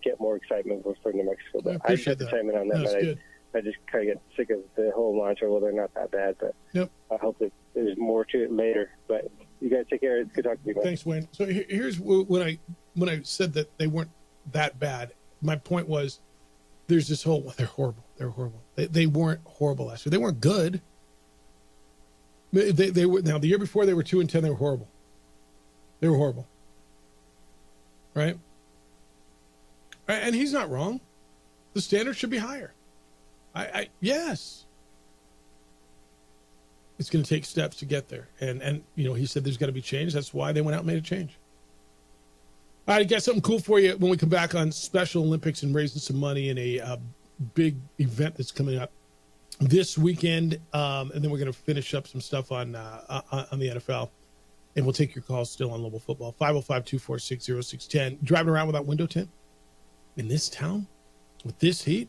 get more excitement for New Mexico. But I appreciate the excitement on that. But I just kind of get sick of the whole mantra. Well, they're not that bad, but I hope that there's more to it later. But you guys take care. It's good talking to you, man. Thanks, Wayne. So here's when I said that they weren't that bad. My point was, there's this whole, well, they're horrible. They're horrible. They weren't horrible last year. They weren't good. They were, now the year before they were 2-10. They were horrible. They were horrible. Right? And he's not wrong. The standard should be higher. Yes. It's going to take steps to get there. And you know, he said there's got to be change. That's why they went out and made a change. All right, I got something cool for you when we come back on Special Olympics and raising some money in a big event that's coming up this weekend. And then we're going to finish up some stuff on the NFL. And we'll take your calls still on Local Football. 505-246-0610. Driving around without window tint in this town with this heat?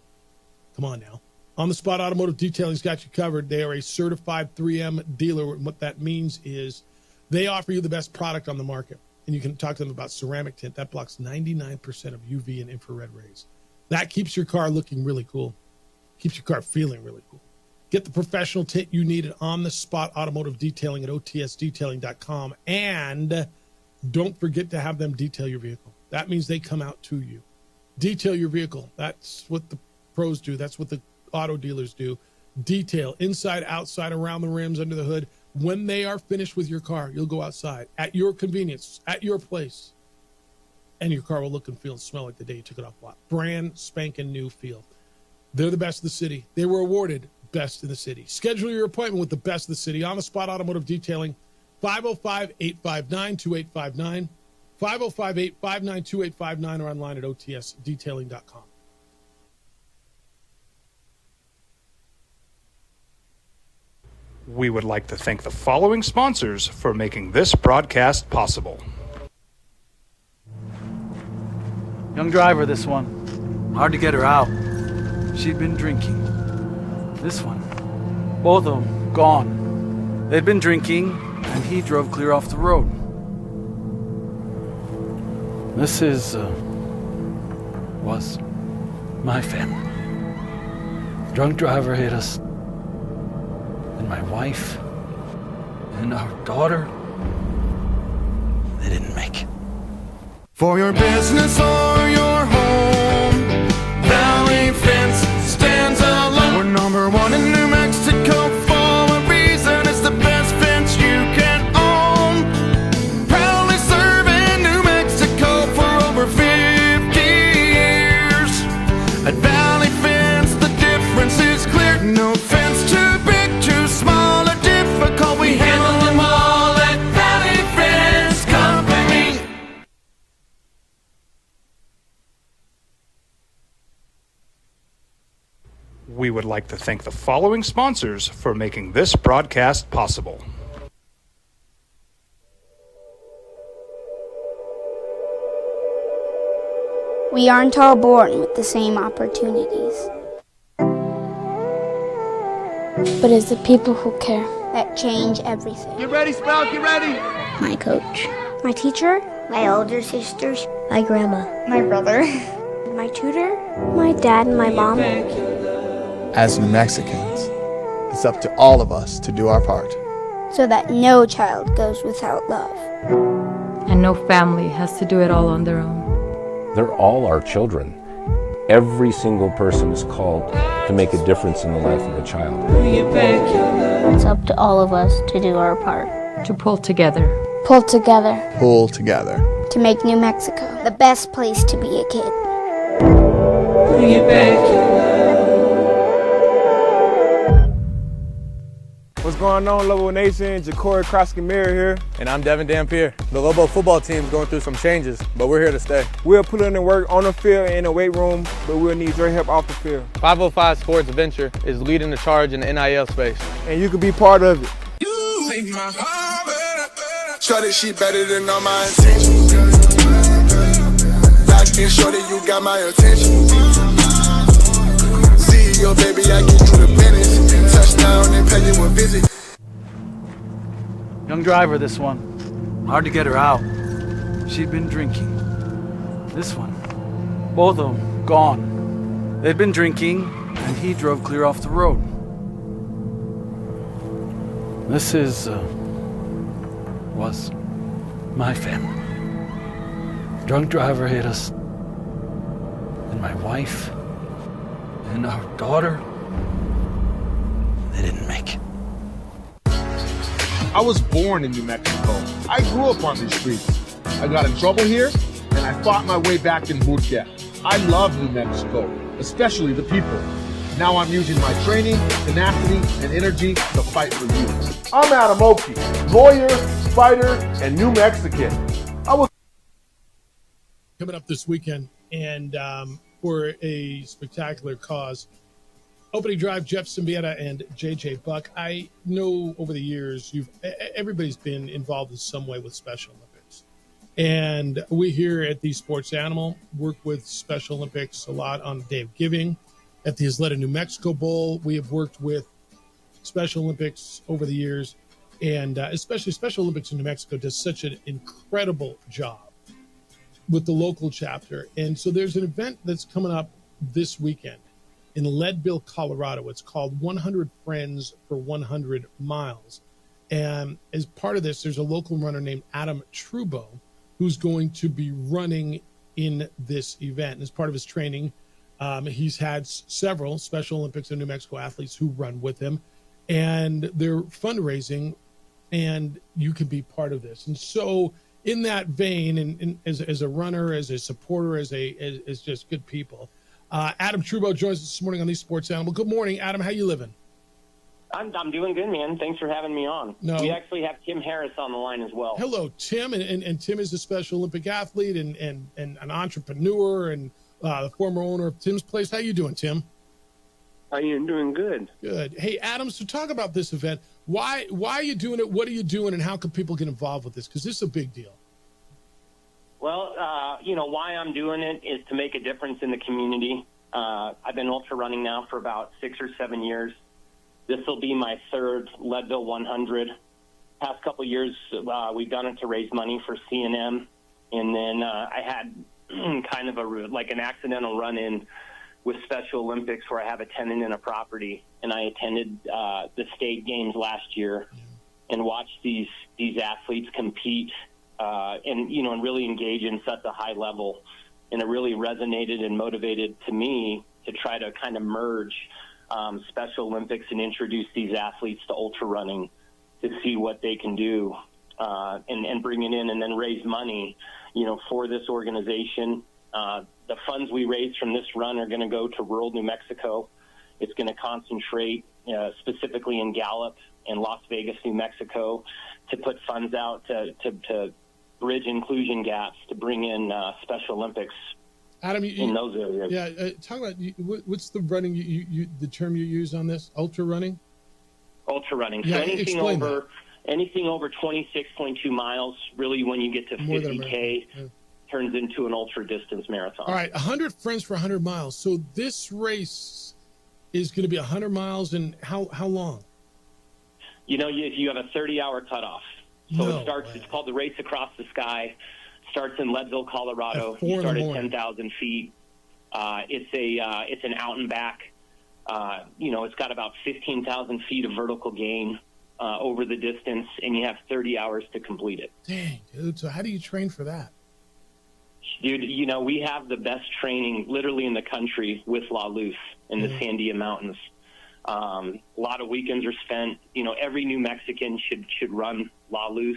Come on now. On the Spot Automotive Detailing's got you covered. They are a certified 3M dealer. And what that means is they offer you the best product on the market. and you can talk to them about ceramic tint. That blocks 99% of UV and infrared rays. That keeps your car looking really cool. Keeps your car feeling really cool. Get the professional tint you need at on-the-spot automotive detailing at otsdetailing.com. And don't forget to have them detail your vehicle. That means they come out to you. Detail your vehicle. That's what the pros do. That's what the auto dealers do. Detail inside, outside, around the rims, under the hood. When they are finished with your car, you'll go outside at your convenience, at your place, and your car will look and feel and smell like the day you took it off the lot. Brand spanking new feel. They're the best of the city. They were awarded best in the city. Schedule your appointment with the best of the city. On the spot automotive detailing, 505-859-2859, 505-859-2859, or online at otsdetailing.com. We would like to thank the following sponsors for making this broadcast possible. Young driver, this one. Hard to get her out. She'd been drinking. This one. Both of them gone. They'd been drinking, and he drove clear off the road. This was my family. Drunk driver hit us. And my wife and our daughter, they didn't make it. For your business or your home, Valley Fence stands alone. We're number one in New Mexico for a reason. It's the best fence you can own. Proudly serving New Mexico for over 50 years. At Valley Fence, the difference is clear. No fence too big, too small, or difficult. We handle them all at Valley Fence Company. We would like to thank the following sponsors for making this broadcast possible. We aren't all born with the same opportunities. But it's the people who care that change everything. Get ready, Sprout, get ready. My coach, my teacher, my older sisters, my grandma, my brother, my tutor, my dad, and my mom. As New Mexicans, it's up to all of us to do our part. So that no child goes without love. And no family has to do it all on their own. They're all our children. Every single person is called to make a difference in the life of a child. It's up to all of us to do our part. To pull together. Pull together. Pull together. To make New Mexico the best place to be a kid. What's going on, Lobo Nation? Ja'Cory Krosky-Mir here. And I'm Devin Dampier. The Lobo football team's going through some changes, but we're here to stay. We'll put in the work on the field and in the weight room, but we'll need your help off the field. 505 Sports Venture is leading the charge in the NIL space. And you can be part of it. You make my heart better. Shorty, she better than all my intentions. Locked in, shorty, you got my attention. CEO, baby, I get you the business. Touchdown and pay you a visit. Young driver, this one. Hard to get her out. She'd been drinking. This one. Both of them gone. They'd been drinking, and he drove clear off the road. This was my family. Drunk driver hit us. And my wife and our daughter, they didn't make it. I was born in New Mexico. I grew up on these streets. I got in trouble here, and I fought my way back in boot camp. I love New Mexico, especially the people. Now I'm using my training, tenacity, and energy to fight for you. I'm Adam Oki, lawyer, fighter, and New Mexican. Coming up this weekend, and for a spectacular cause. Opening drive, Jeff Symbieta and JJ Buck. I know over the years, everybody's been involved in some way with Special Olympics. And we here at the Sports Animal work with Special Olympics a lot on the Day of Giving. At the Isleta New Mexico Bowl, we have worked with Special Olympics over the years. And especially Special Olympics in New Mexico does such an incredible job with the local chapter. And so there's an event that's coming up this weekend in Leadville, Colorado. It's called 100 Friends for 100 Miles. And as part of this, there's a local runner named Adam Trubo who's going to be running in this event. And as part of his training, he's had several Special Olympics in New Mexico athletes who run with him. And they're fundraising, and you can be part of this. And so in that vein, and as a runner, as a supporter, as just good people, Adam Trubo joins us this morning on the Sports Animal. Good morning, Adam. How you living? I'm doing good, man. Thanks for having me on. No. We actually have Tim Harris on the line as well. Hello, Tim. And Tim is a Special Olympic athlete and an entrepreneur and the former owner of Tim's Place. How you doing, Tim? I am doing good. Good. Hey, Adam, so talk about this event. Why are you doing it? What are you doing? And how can people get involved with this? Because this is a big deal. Well, why I'm doing it is to make a difference in the community. I've been ultra running now for about 6 or 7 years. This will be my third Leadville 100. Past couple of years, we've done it to raise money for C&M. And then I had kind of an accidental run-in with Special Olympics where I have a tenant in a property. And I attended the state games last year and watched these athletes compete and really engage in such a high level. And it really resonated and motivated to me to try to kind of merge Special Olympics and introduce these athletes to ultra running to see what they can do and bring it in and then raise money, for this organization. The funds we raise from this run are going to go to rural New Mexico. It's going to concentrate specifically in Gallup and Las Vegas, New Mexico, to put funds out to bridge inclusion gaps, to bring in Special Olympics Adam, in those areas. Yeah, talk about what's the running the term you use on this? Ultra running. Ultra running. Yeah, so anything over that. 26.2 miles, really, when you get to 50K, turns into an ultra distance marathon. All right, 100 Friends for 100 miles. So this race is going to be 100 miles, and how long? You have a 30-hour cutoff. So it's called the Race Across the Sky. Starts in Leadville, Colorado. You start at 10,000 feet. It's an out and back. It's got about 15,000 feet of vertical gain over the distance, and you have 30 hours to complete it. Dang, dude. So how do you train for that? Dude, we have the best training literally in the country with La Luz in the Sandia Mountains. A lot of weekends are spent. Every New Mexican should run La Luz.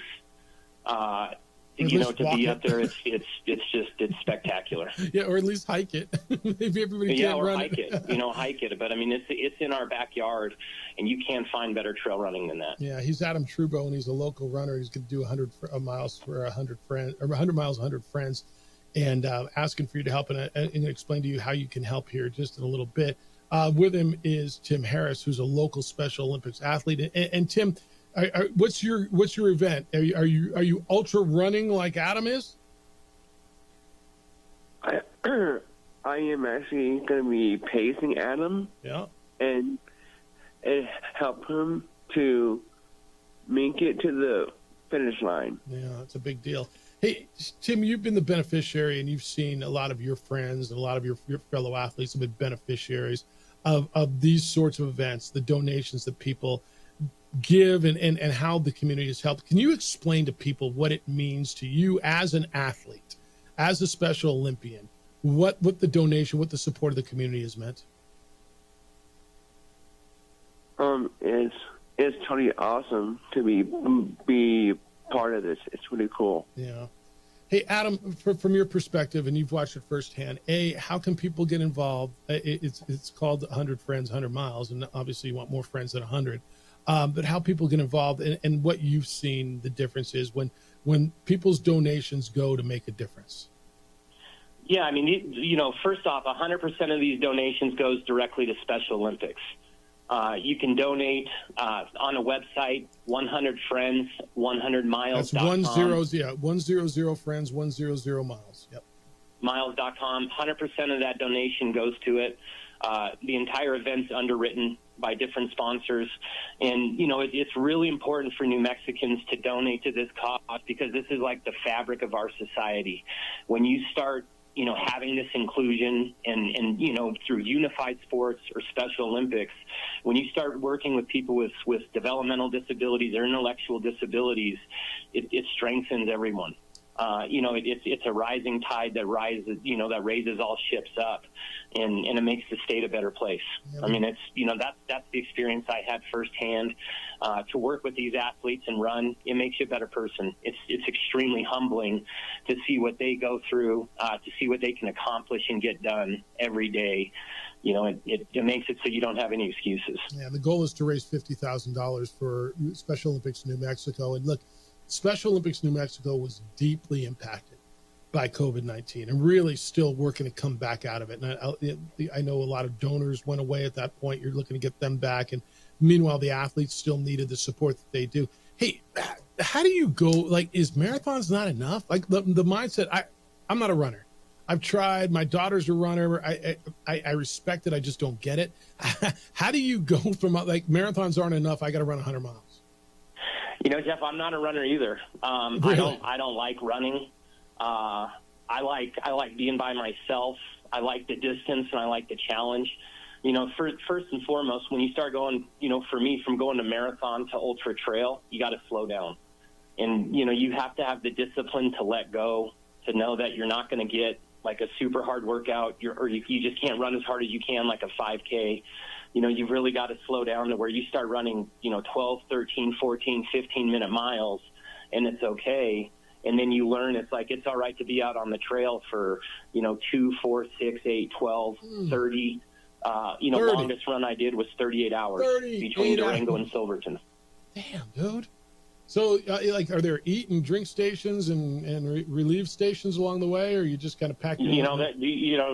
To be up there, it's spectacular. Yeah, or at least hike it. Maybe everybody can't run hike it. Hike it. But I mean, it's in our backyard, and you can't find better trail running than that. Yeah, he's Adam Trubo, and he's a local runner. He's going to do 100 miles for 100 friends, or 100 miles, 100 friends, and asking for you to help and explain to you how you can help here just in a little bit. With him is Tim Harris, who's a local Special Olympics athlete, and Tim. What's your event? Are you ultra running like Adam is? I am actually going to be pacing Adam. Yeah. And help him to make it to the finish line. Yeah, that's a big deal. Hey, Tim, you've been the beneficiary, and you've seen a lot of your friends and a lot of your fellow athletes have been beneficiaries of these sorts of events, the donations that people give and how the community has helped. Can you explain to people what it means to you as an athlete, as a Special Olympian, what the donation, what the support of the community has meant? It's totally awesome to be part of this. It's really cool. Yeah. Hey, Adam, from your perspective, and you've watched it firsthand, how can people get involved? It's called 100 Friends, 100 Miles, and obviously you want more friends than 100. But how people get involved and what you've seen the difference is when people's donations go to make a difference. Yeah, I mean, first off, 100% of these donations goes directly to Special Olympics. You can donate on a website, 100 Friends, 100 Miles. That's 100 Friends, 100 Miles. Yep. Miles.com. 100% of that donation goes to it. The entire event's underwritten by different sponsors. And, it's really important for New Mexicans to donate to this cause because this is like the fabric of our society. When you start, having this inclusion and through unified sports or Special Olympics, when you start working with people with developmental disabilities or intellectual disabilities, it strengthens everyone. It's a rising tide that rises, that raises all ships up, and it makes the state a better place. I mean, it's, that's the experience I had firsthand. To work with these athletes and run, it makes you a better person. It's extremely humbling to see what they go through, to see what they can accomplish and get done every day. It makes it so you don't have any excuses. Yeah, the goal is to raise $50,000 for Special Olympics New Mexico. And look, Special Olympics New Mexico was deeply impacted by COVID-19 and really still working to come back out of it. And I know a lot of donors went away at that point. You're looking to get them back. And meanwhile, the athletes still needed the support that they do. Hey, how do you go? Like, is marathons not enough? Like the mindset, I'm not a runner. I've tried. My daughter's a runner. I respect it. I just don't get it. How do you go from like marathons aren't enough? I got to run 100 miles. Jeff, I'm not a runner either. Really? I don't like running. I like being by myself. I like the distance and I like the challenge. First and foremost, when you start going, for me, from going to marathon to ultra trail, you got to slow down. And, you have to have the discipline to let go, to know that you're not going to get like a super hard workout or you just can't run as hard as you can, like a 5K. You've really got to slow down to where you start running, 12, 13, 14, 15-minute miles, and it's okay. And then you learn it's all right to be out on the trail for, 2, 4, 6, 8, 12, 30. 30. Longest run I did was 38 hours between Durango and Silverton. Damn, dude. So, are there eat and drink stations and relief stations along the way, or you just kind of pack your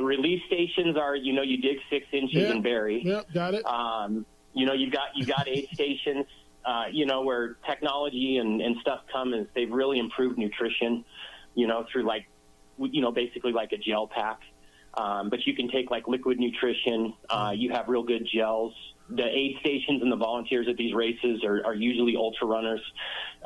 relief stations are, you dig 6 inches and bury. Yeah, got it. You got aid stations, where technology and stuff come is they've really improved nutrition, through basically like a gel pack. But you can take like liquid nutrition. You have real good gels. The aid stations and the volunteers at these races are usually ultra runners.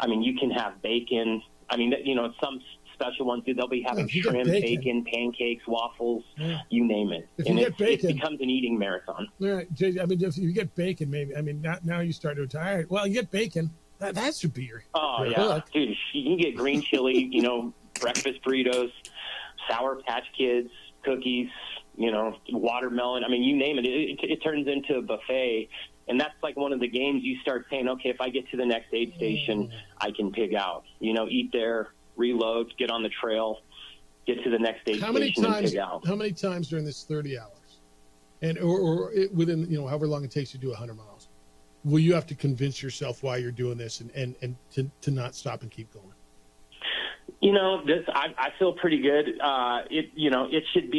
I mean, you can have bacon. I mean, some special ones, they'll be having shrimp, bacon, pancakes, waffles, you name it. It becomes an eating marathon. All right, JJ, I mean, if you get bacon, maybe. I mean, now you start to retire. Well, you get bacon. That should be your yeah. hook. Dude, you can get green chili, breakfast burritos, Sour Patch Kids, cookies, watermelon. I mean, you name it. It turns into a buffet. And that's like one of the games you start saying, okay, if I get to the next aid station, I can pig out. Eat there, reload, get on the trail, get to the next aid station and pig out. How many times during this 30 hours? And or within, however long it takes you to do 100 miles, will you have to convince yourself why you're doing this and to not stop and keep going? I feel pretty good. It should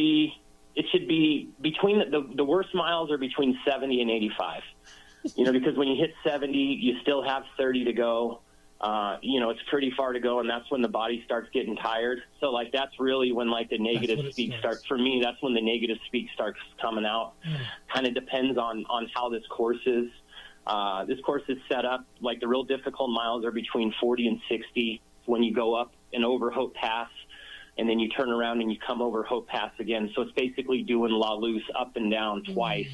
be between the worst miles are between 70 and 85. Because when you hit 70, you still have 30 to go. It's pretty far to go, and that's when the body starts getting tired. So, that's really when, the negative speak starts. For me, that's when the negative speak starts coming out. Kind of depends on how this course is. This course is set up, the real difficult miles are between 40 and 60 when you go up and over Hope Pass, and then you turn around and you come over Hope Pass again. So it's basically doing La Luz up and down twice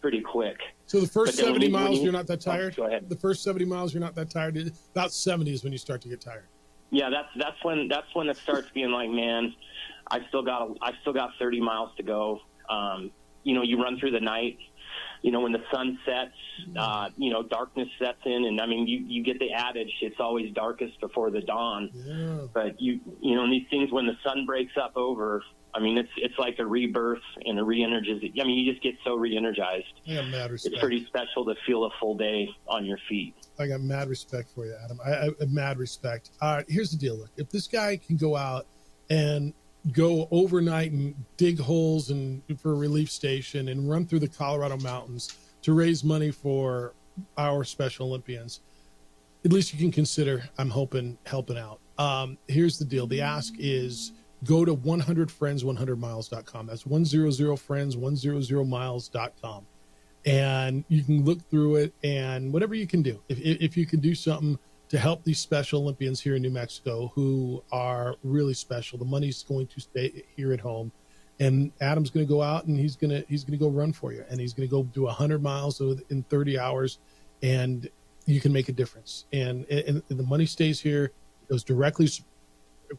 pretty quick. So the first 70 miles, you're not that tired? Go ahead. The first 70 miles, you're not that tired? About 70 is when you start to get tired. Yeah, that's when it starts being like, man, I still got 30 miles to go. You run through the night. When the sun sets, darkness sets in, and I mean, you get the adage, it's always darkest before the dawn. Yeah. But in these things, when the sun breaks up over, I mean, it's like a rebirth and a re-energization. I mean, you just get so re-energized. I got mad respect. It's pretty special to feel a full day on your feet. I got mad respect for you, Adam. I have mad respect. All right, here's the deal. Look, if this guy can go out and go overnight and dig holes for a relief station and run through the Colorado mountains to raise money for our Special Olympians, at least you can consider, I'm hoping, helping out. Here's the deal. The ask is go to 100friends100miles.com. That's 100friends100miles.com. And you can look through it and whatever you can do. If you can do something to help these Special Olympians here in New Mexico who are really special, the money's going to stay here at home. And Adam's going to go out and he's going to go run for you. And he's going to go do 100 miles in 30 hours. And you can make a difference. And the money stays here. It goes directly to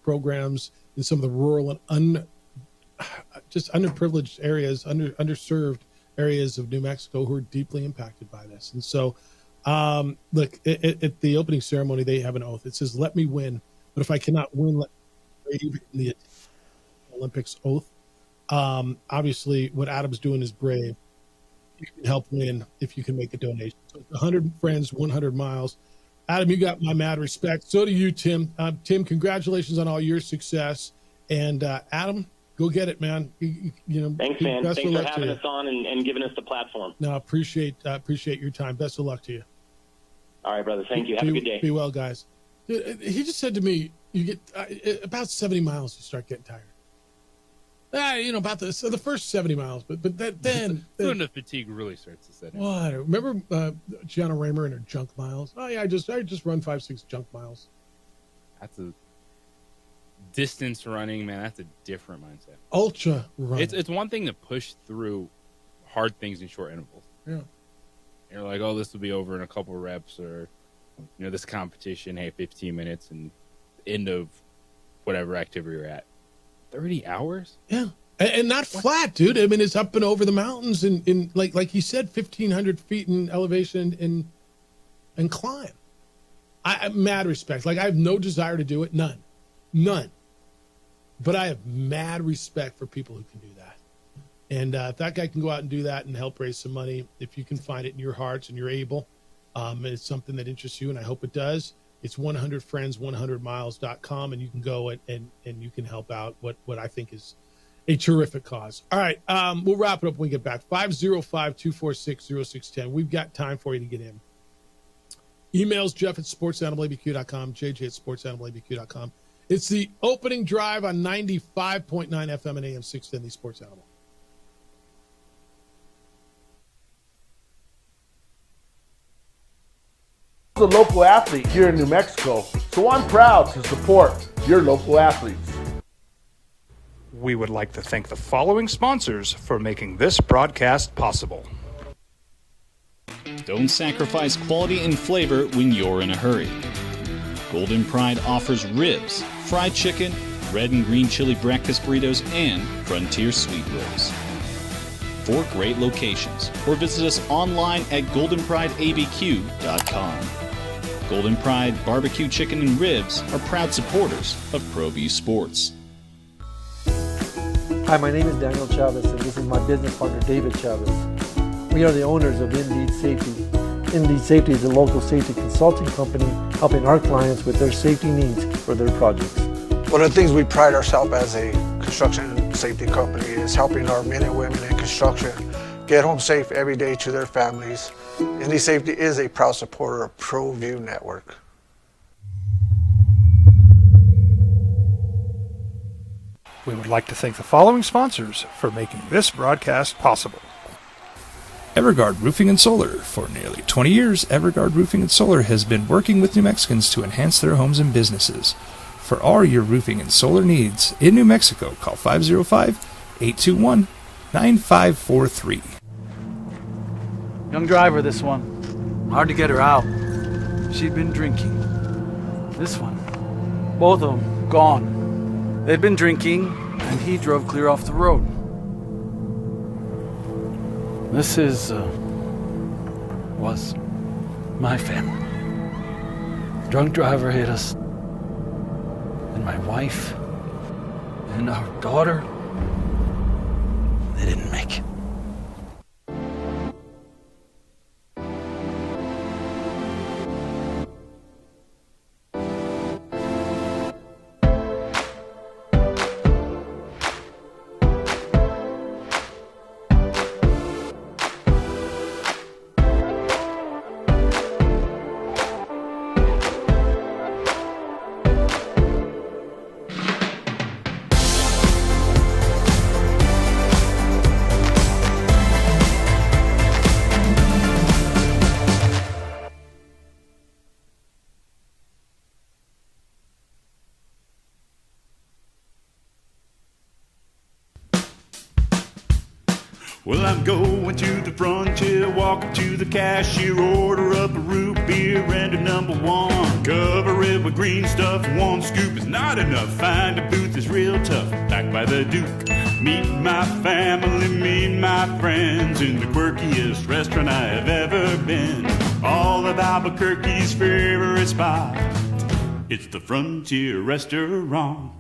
programs in some of the rural and just underprivileged areas, underserved areas of New Mexico who are deeply impacted by this. And so, look, at the opening ceremony, they have an oath. It says, "Let me win, but if I cannot win, let me brave in the Olympics oath." Obviously, what Adam's doing is brave. You can help win if you can make a donation. So 100 friends, 100 miles. Adam, you got my mad respect. So do you, Tim. Tim, congratulations on all your success. And Adam, go get it, man. Thanks, man. Thanks for having us on and giving us the platform. No, appreciate your time. Best of luck to you. All right, brother. Thank you. Have a good day. Be well, guys. He just said to me, you get about 70 miles, you start getting tired. About the first 70 miles, but then the fatigue really starts to set in. What? Remember Gianna Raymer and her junk miles? Oh yeah, I just run 5-6 junk miles. That's a distance running, man. That's a different mindset. Ultra running. It's one thing to push through hard things in short intervals. Yeah. You're like, oh, this will be over in a couple reps, or this competition, hey, 15 minutes and end of whatever activity you're at. 30 hours? Yeah. And not flat, dude. I mean, it's up and over the mountains in like he said, 1,500 feet in elevation and climb. I mad respect. Like, I have no desire to do it. None. But I have mad respect for people who can do that. And if that guy can go out and do that and help raise some money, if you can find it in your hearts and you're able, and it's something that interests you, and I hope it does, it's 100friends100miles.com, and you can go and you can help out what I think is a terrific cause. All right, we'll wrap it up when we get back. 505-246-0610. We've got time for you to get in. Emails, Jeff@sportsanimalabq.com, JJ@sportsanimalabq.com. It's the opening drive on 95.9 FM and AM 610, the Sports Animal. I was a local athlete here in New Mexico, so I'm proud to support your local athletes. We would like to thank the following sponsors for making this broadcast possible. Don't sacrifice quality and flavor when you're in a hurry. Golden Pride offers ribs, fried chicken, red and green chili breakfast burritos, and Frontier sweet rolls. 4 great locations, or visit us online at goldenprideabq.com. Golden Pride Barbecue Chicken and Ribs are proud supporters of ProView Sports. Hi, my name is Daniel Chavez, and this is my business partner, David Chavez. We are the owners of Indeed Safety. Indeed Safety is a local safety consulting company helping our clients with their safety needs for their projects. One of the things we pride ourselves as a construction safety company is helping our men and women in construction get home safe every day to their families. Indeed Safety is a proud supporter of ProView Network. We would like to thank the following sponsors for making this broadcast possible. Evergard Roofing and Solar. For nearly 20 years, Evergard Roofing and Solar has been working with New Mexicans to enhance their homes and businesses. For all your roofing and solar needs in New Mexico, call 505-821-9543. Young driver, this one. Hard to get her out. She'd been drinking. This one. Both of them gone. They'd been drinking, and he drove clear off the road. This was my family. Drunk driver hit us. And my wife and our daughter, they didn't make it. Well, I'm going to the frontier, walking to the cashier, order up a root beer and a number one. Cover it with green stuff, one scoop is not enough. Find a booth is real tough, back by the Duke. Meet my family, meet my friends in the quirkiest restaurant I have ever been. All of Albuquerque's favorite spot, it's the Frontier Restaurant.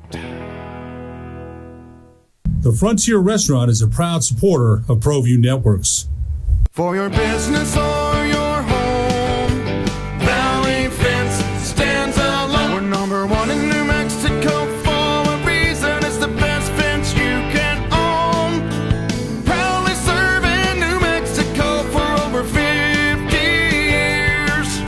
The Frontier Restaurant is a proud supporter of ProView Networks. For your business or your home, Valley Fence stands alone. We're number one in New Mexico for a reason. It's the best fence you can own. Proudly serving New Mexico for over 50 years.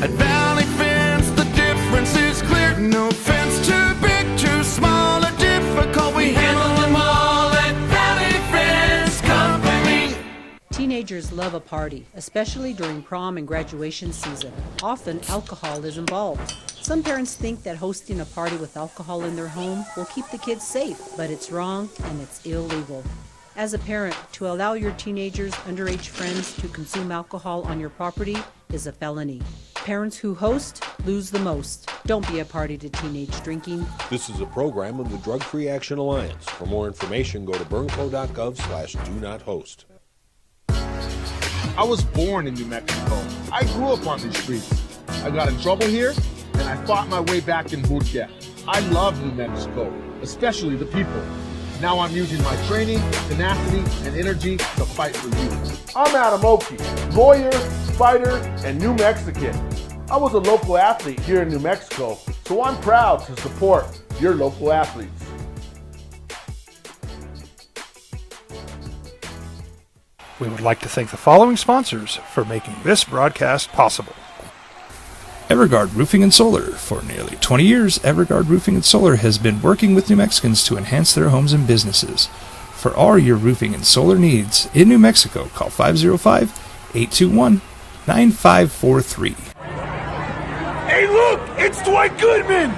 At Valley Fence, the difference is clear. No fence too big, too small, or difficult. We handle them all at Valley Fence Company. Teenagers love a party, especially during prom and graduation season. Often, alcohol is involved. Some parents think that hosting a party with alcohol in their home will keep the kids safe, but it's wrong and it's illegal. As a parent, to allow your teenagers' underage friends to consume alcohol on your property is a felony. Parents who host lose the most. Don't be a party to teenage drinking. This is a program of the Drug Free Action Alliance. For more information, go to burnco.gov/do-not-host. I was born in New Mexico. I grew up on these streets. I got in trouble here, and I fought my way back in boot camp. I love New Mexico, especially the people. Now I'm using my training, tenacity, and energy to fight for you. I'm Adam Oakey, lawyer, fighter, and New Mexican. I was a local athlete here in New Mexico, so I'm proud to support your local athletes. We would like to thank the following sponsors for making this broadcast possible. Everguard Roofing and Solar. For nearly 20 years, Everguard Roofing and Solar has been working with New Mexicans to enhance their homes and businesses. For all your roofing and solar needs in New Mexico, call 505-821-9543. Hey, look! It's Dwight Goodman!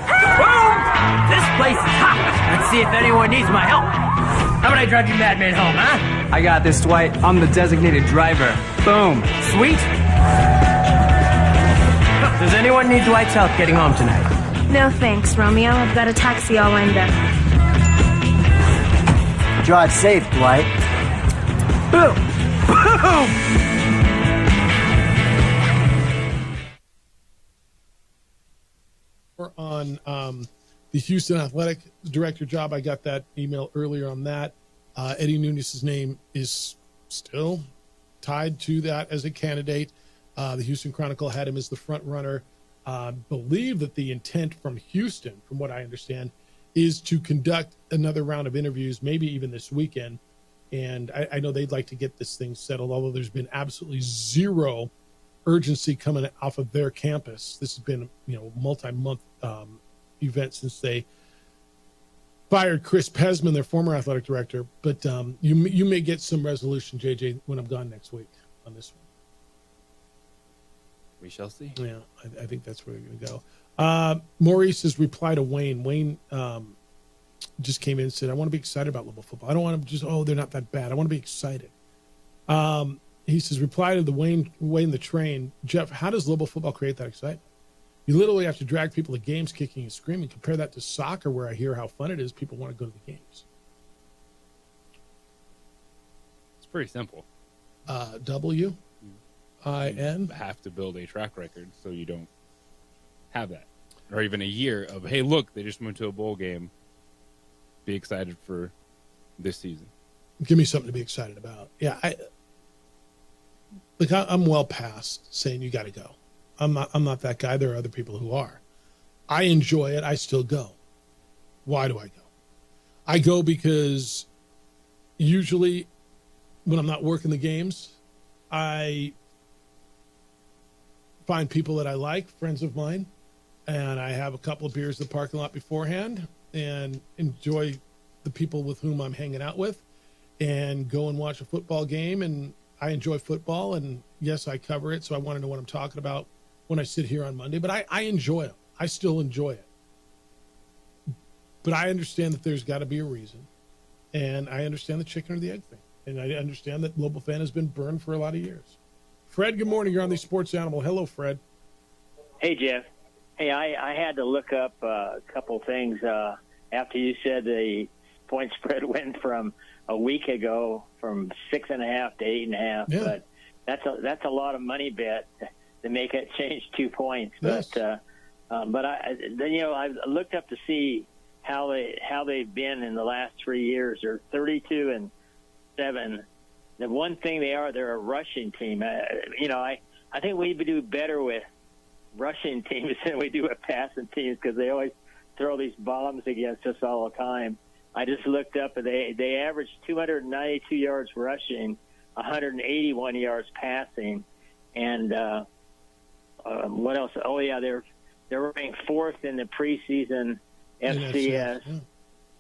This place is hot. Let's see if anyone needs my help. How about I drive you madman home, huh? I got this, Dwight. I'm the designated driver. Boom. Sweet. Does anyone need Dwight's help getting home tonight? No thanks, Romeo. I've got a taxi all lined up. Drive safe, Dwight. Boom. Boom. On the Houston Athletic Director job, I got that email earlier on that. Eddie Nunez's name is still tied to that as a candidate. The Houston Chronicle had him as the front runner. Believe that the intent from Houston, from what I understand, is to conduct another round of interviews, maybe even this weekend. And I know they'd like to get this thing settled, although there's been absolutely zero urgency coming off of their campus. This has been, a multi-month event since they fired Chris Pesman, their former athletic director. But you may get some resolution, JJ, when I'm gone next week on this one. We shall see. Yeah, I think that's where we're going to go. Maurice's reply to Wayne. Wayne just came in and said, I want to be excited about Louisville football. I don't want to just, they're not that bad. I want to be excited. He says, reply to the Wayne the Train. Jeff, how does Louisville football create that excitement? You literally have to drag people to games kicking and screaming. Compare that to soccer, where I hear how fun it is. People want to go to the games. It's pretty simple. W-I-N. You have to build a track record so you don't have that. Or even a year of, hey, look, they just went to a bowl game. Be excited for this season. Give me something to be excited about. Yeah, I'm well past saying you got to go. I'm not that guy. There are other people who are. I enjoy it. I still go. Why do I go? I go because usually when I'm not working the games, I find people that I like, friends of mine, and I have a couple of beers in the parking lot beforehand and enjoy the people with whom I'm hanging out with and go and watch a football game. And I enjoy football, and yes, I cover it, so I want to know what I'm talking about when I sit here on Monday, but I enjoy it. I still enjoy it. But I understand that there's got to be a reason, and I understand the chicken or the egg thing. And I understand that Lobo fan has been burned for a lot of years. Fred, good morning. You're on the Sports Animal. Hello, Fred. Hey, Jeff. Hey, I had to look up a couple things after you said the point spread went from a week ago from 6.5 to 8.5. Yeah. But that's a lot of money bet to make it change 2 points. Yes. But I looked up to see how they've been in the last 3 years. They're 32-7. The one thing they're a rushing team. I think we do better with rushing teams than we do with passing teams because they always throw these bombs against us all the time. I just looked up and they average 292 yards rushing, 181 yards passing, and what else? Oh yeah, they're ranked 4th in the preseason FCS,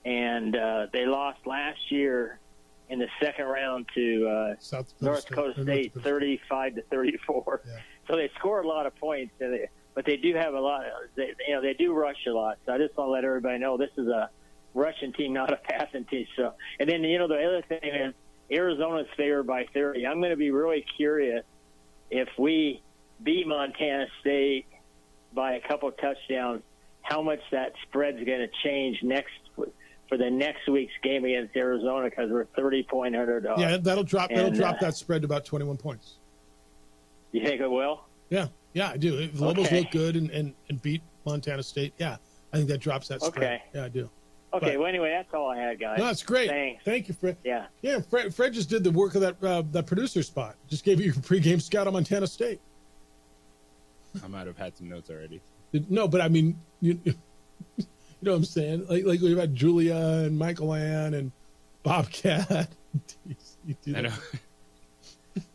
and they lost last year in the second round to North Dakota State, 35-34. Yeah. So they score a lot of points, but they do have a lot. They do rush a lot. So I just want to let everybody know this is a rushing team, not a passing team. So, and then the other thing is Arizona's favored by 30. I'm going to be really curious if we beat Montana State by a couple touchdowns, how much that spread's going to change for the next week's game against Arizona because we're 30-point underdog. Yeah, that'll drop that spread to about 21 points. You think it will? Yeah, I do. If the Lobos look good and beat Montana State, yeah, I think that drops that spread. Okay. Yeah, I do. Okay, well, anyway, that's all I had, guys. No, that's great. Thanks. Thank you, Fred. Yeah. Yeah, Fred just did the work of that producer spot. Just gave you your pregame scout on Montana State. I might have had some notes already. No, but I mean, you know what I'm saying? Like we've had Julia and Michael Ann and Bobcat. You do I know. that.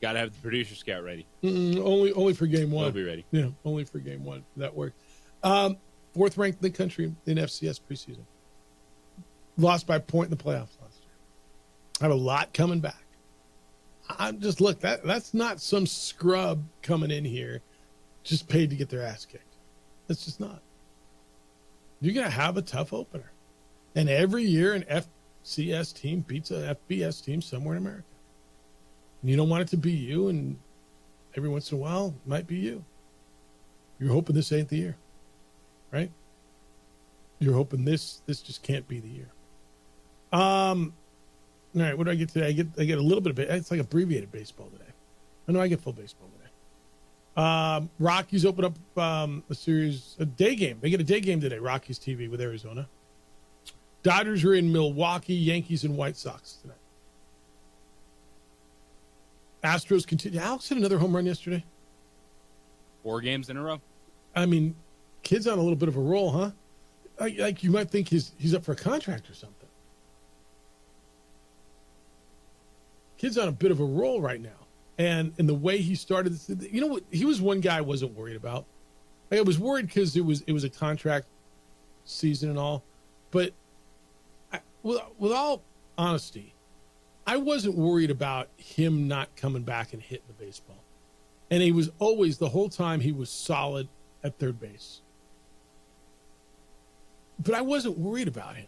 Got to have the producer scout ready. Only for game one. We'll be ready. Yeah, only for game one. That worked. 4th ranked in the country in FCS preseason. Lost by a point in the playoffs last year. I have a lot coming back. I'm just that's not some scrub coming in here just paid to get their ass kicked. That's just not. You're going to have a tough opener. And every year an FCS team beats an FBS team somewhere in America. And you don't want it to be you, and every once in a while, it might be you. You're hoping this ain't the year, right? You're hoping this just can't be the year. All right, what do I get today? I get a little bit of it's like abbreviated baseball today. I know I get full baseball today. Rockies open up a day game. They get a day game today, Rockies TV with Arizona. Dodgers are in Milwaukee, Yankees and White Sox tonight. Astros continue. Alex hit another home run yesterday. 4 games in a row. I mean, kid's on a little bit of a roll, huh? Like you might think he's up for a contract or something. Kid's on a bit of a roll right now. And the way he started, you know what? He was one guy I wasn't worried about. I was worried because it was a contract season and all. But with all honesty, I wasn't worried about him not coming back and hitting the baseball. And he was always, the whole time, he was solid at third base. But I wasn't worried about him.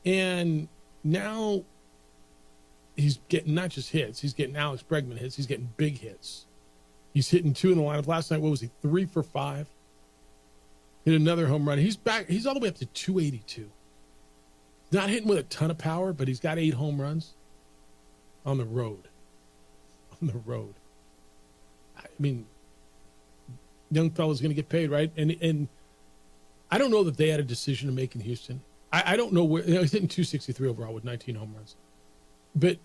And now he's getting not just hits, he's getting Alex Bregman hits, he's getting big hits. He's hitting 2 in the lineup. Last night, what was he, 3 for 5? Hit another home run. He's back, he's all the way up to 282. Not hitting with a ton of power, but he's got 8 home runs on the road. On the road. I mean, young fella's going to get paid, right? And I don't know that they had a decision to make in Houston. I don't know where, he's hitting 263 overall with 19 home runs. But,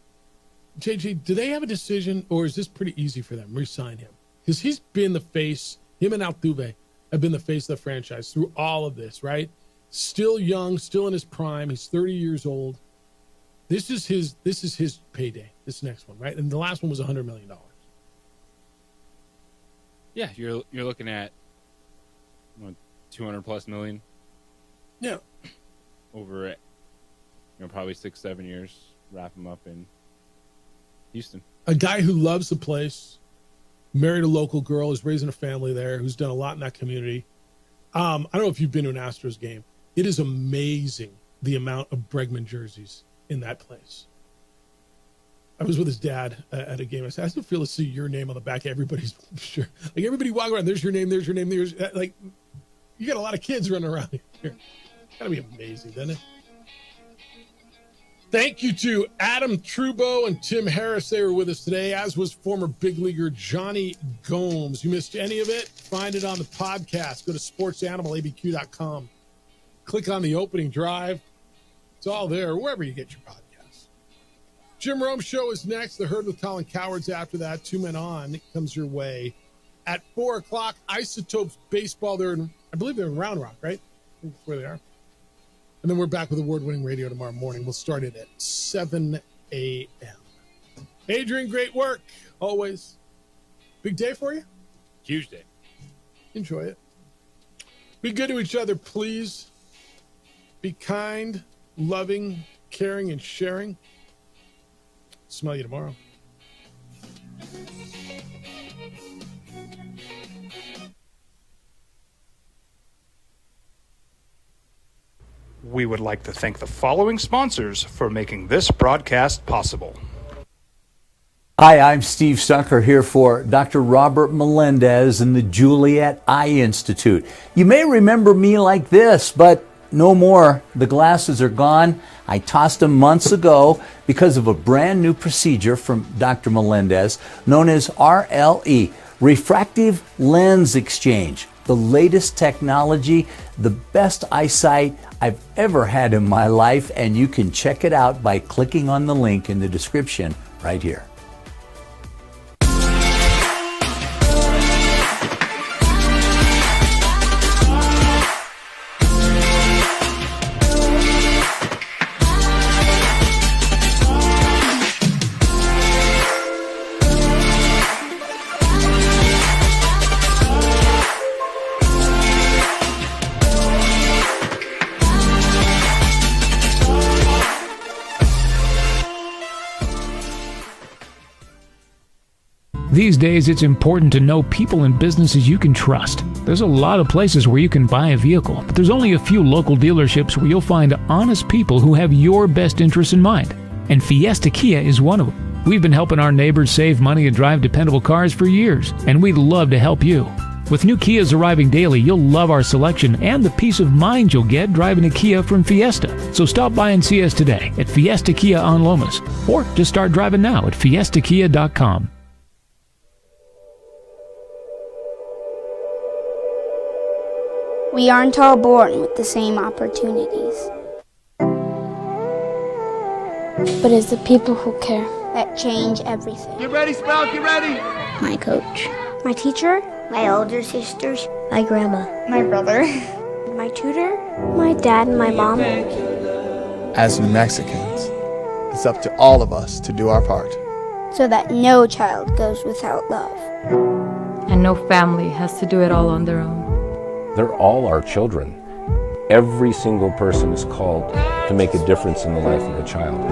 JJ, do they have a decision, or is this pretty easy for them? Resign him. Because he's been the face, him and Altuve have been the face of the franchise through all of this, right? Still young, still in his prime. He's 30 years old. This is his payday, this next one, right? And the last one was $100 million. Yeah, you're looking at 200+ million. Yeah. Over probably 6-7 years. Wrap him up in Houston. A guy who loves the place, married a local girl, is raising a family there, who's done a lot in that community. I don't know if you've been to an Astros game. It is amazing the amount of Bregman jerseys in that place. I was with his dad at a game. I said, I still feel to see your name on the back of everybody's shirt. Like, everybody walking around, there's your name, there's your name, there's... Like, you got a lot of kids running around here. Gotta be amazing, doesn't it? Thank you to Adam Trubo and Tim Harris. They were with us today, as was former big leaguer Johnny Gomes. You missed any of it? Find it on the podcast. Go to sportsanimalabq.com. Click on the opening drive. It's all there, wherever you get your podcasts. Jim Rome Show is next. The Herd with Colin Cowards after that. 2 Men On comes your way. At 4 o'clock, Isotopes Baseball. I believe they're in Round Rock, right? I think that's where they are. And then we're back with award-winning radio tomorrow morning. We'll start it at 7 a.m. Adrian, great work. Always. Big day for you? Huge day. Enjoy it. Be good to each other, please. Be kind, loving, caring, and sharing. Smell you tomorrow. We would like to thank the following sponsors for making this broadcast possible. Hi, I'm Steve Sucker here for Dr. Robert Melendez and the Juliet Eye Institute. You may remember me like this, but no more. The glasses are gone. I tossed them months ago because of a brand new procedure from Dr. Melendez known as RLE, Refractive Lens Exchange. The latest technology, the best eyesight I've ever had in my life, and you can check it out by clicking on the link in the description right here. These days, it's important to know people and businesses you can trust. There's a lot of places where you can buy a vehicle, but there's only a few local dealerships where you'll find honest people who have your best interests in mind. And Fiesta Kia is one of them. We've been helping our neighbors save money and drive dependable cars for years, and we'd love to help you. With new Kias arriving daily, you'll love our selection and the peace of mind you'll get driving a Kia from Fiesta. So stop by and see us today at Fiesta Kia on Lomas, or just start driving now at fiestakia.com. We aren't all born with the same opportunities. But it's the people who care that change everything. Get ready, Sprout, get ready! My coach, my teacher, my older sisters, my grandma, my brother, my tutor, my dad, and my mom. As New Mexicans, it's up to all of us to do our part. So that no child goes without love. And no family has to do it all on their own. They're all our children. Every single person is called to make a difference in the life of a child.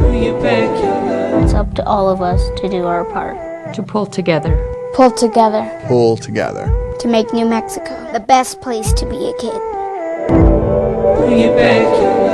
It's up to all of us to do our part. To pull together. Pull together. Pull together. To make New Mexico the best place to be a kid. Bring it back.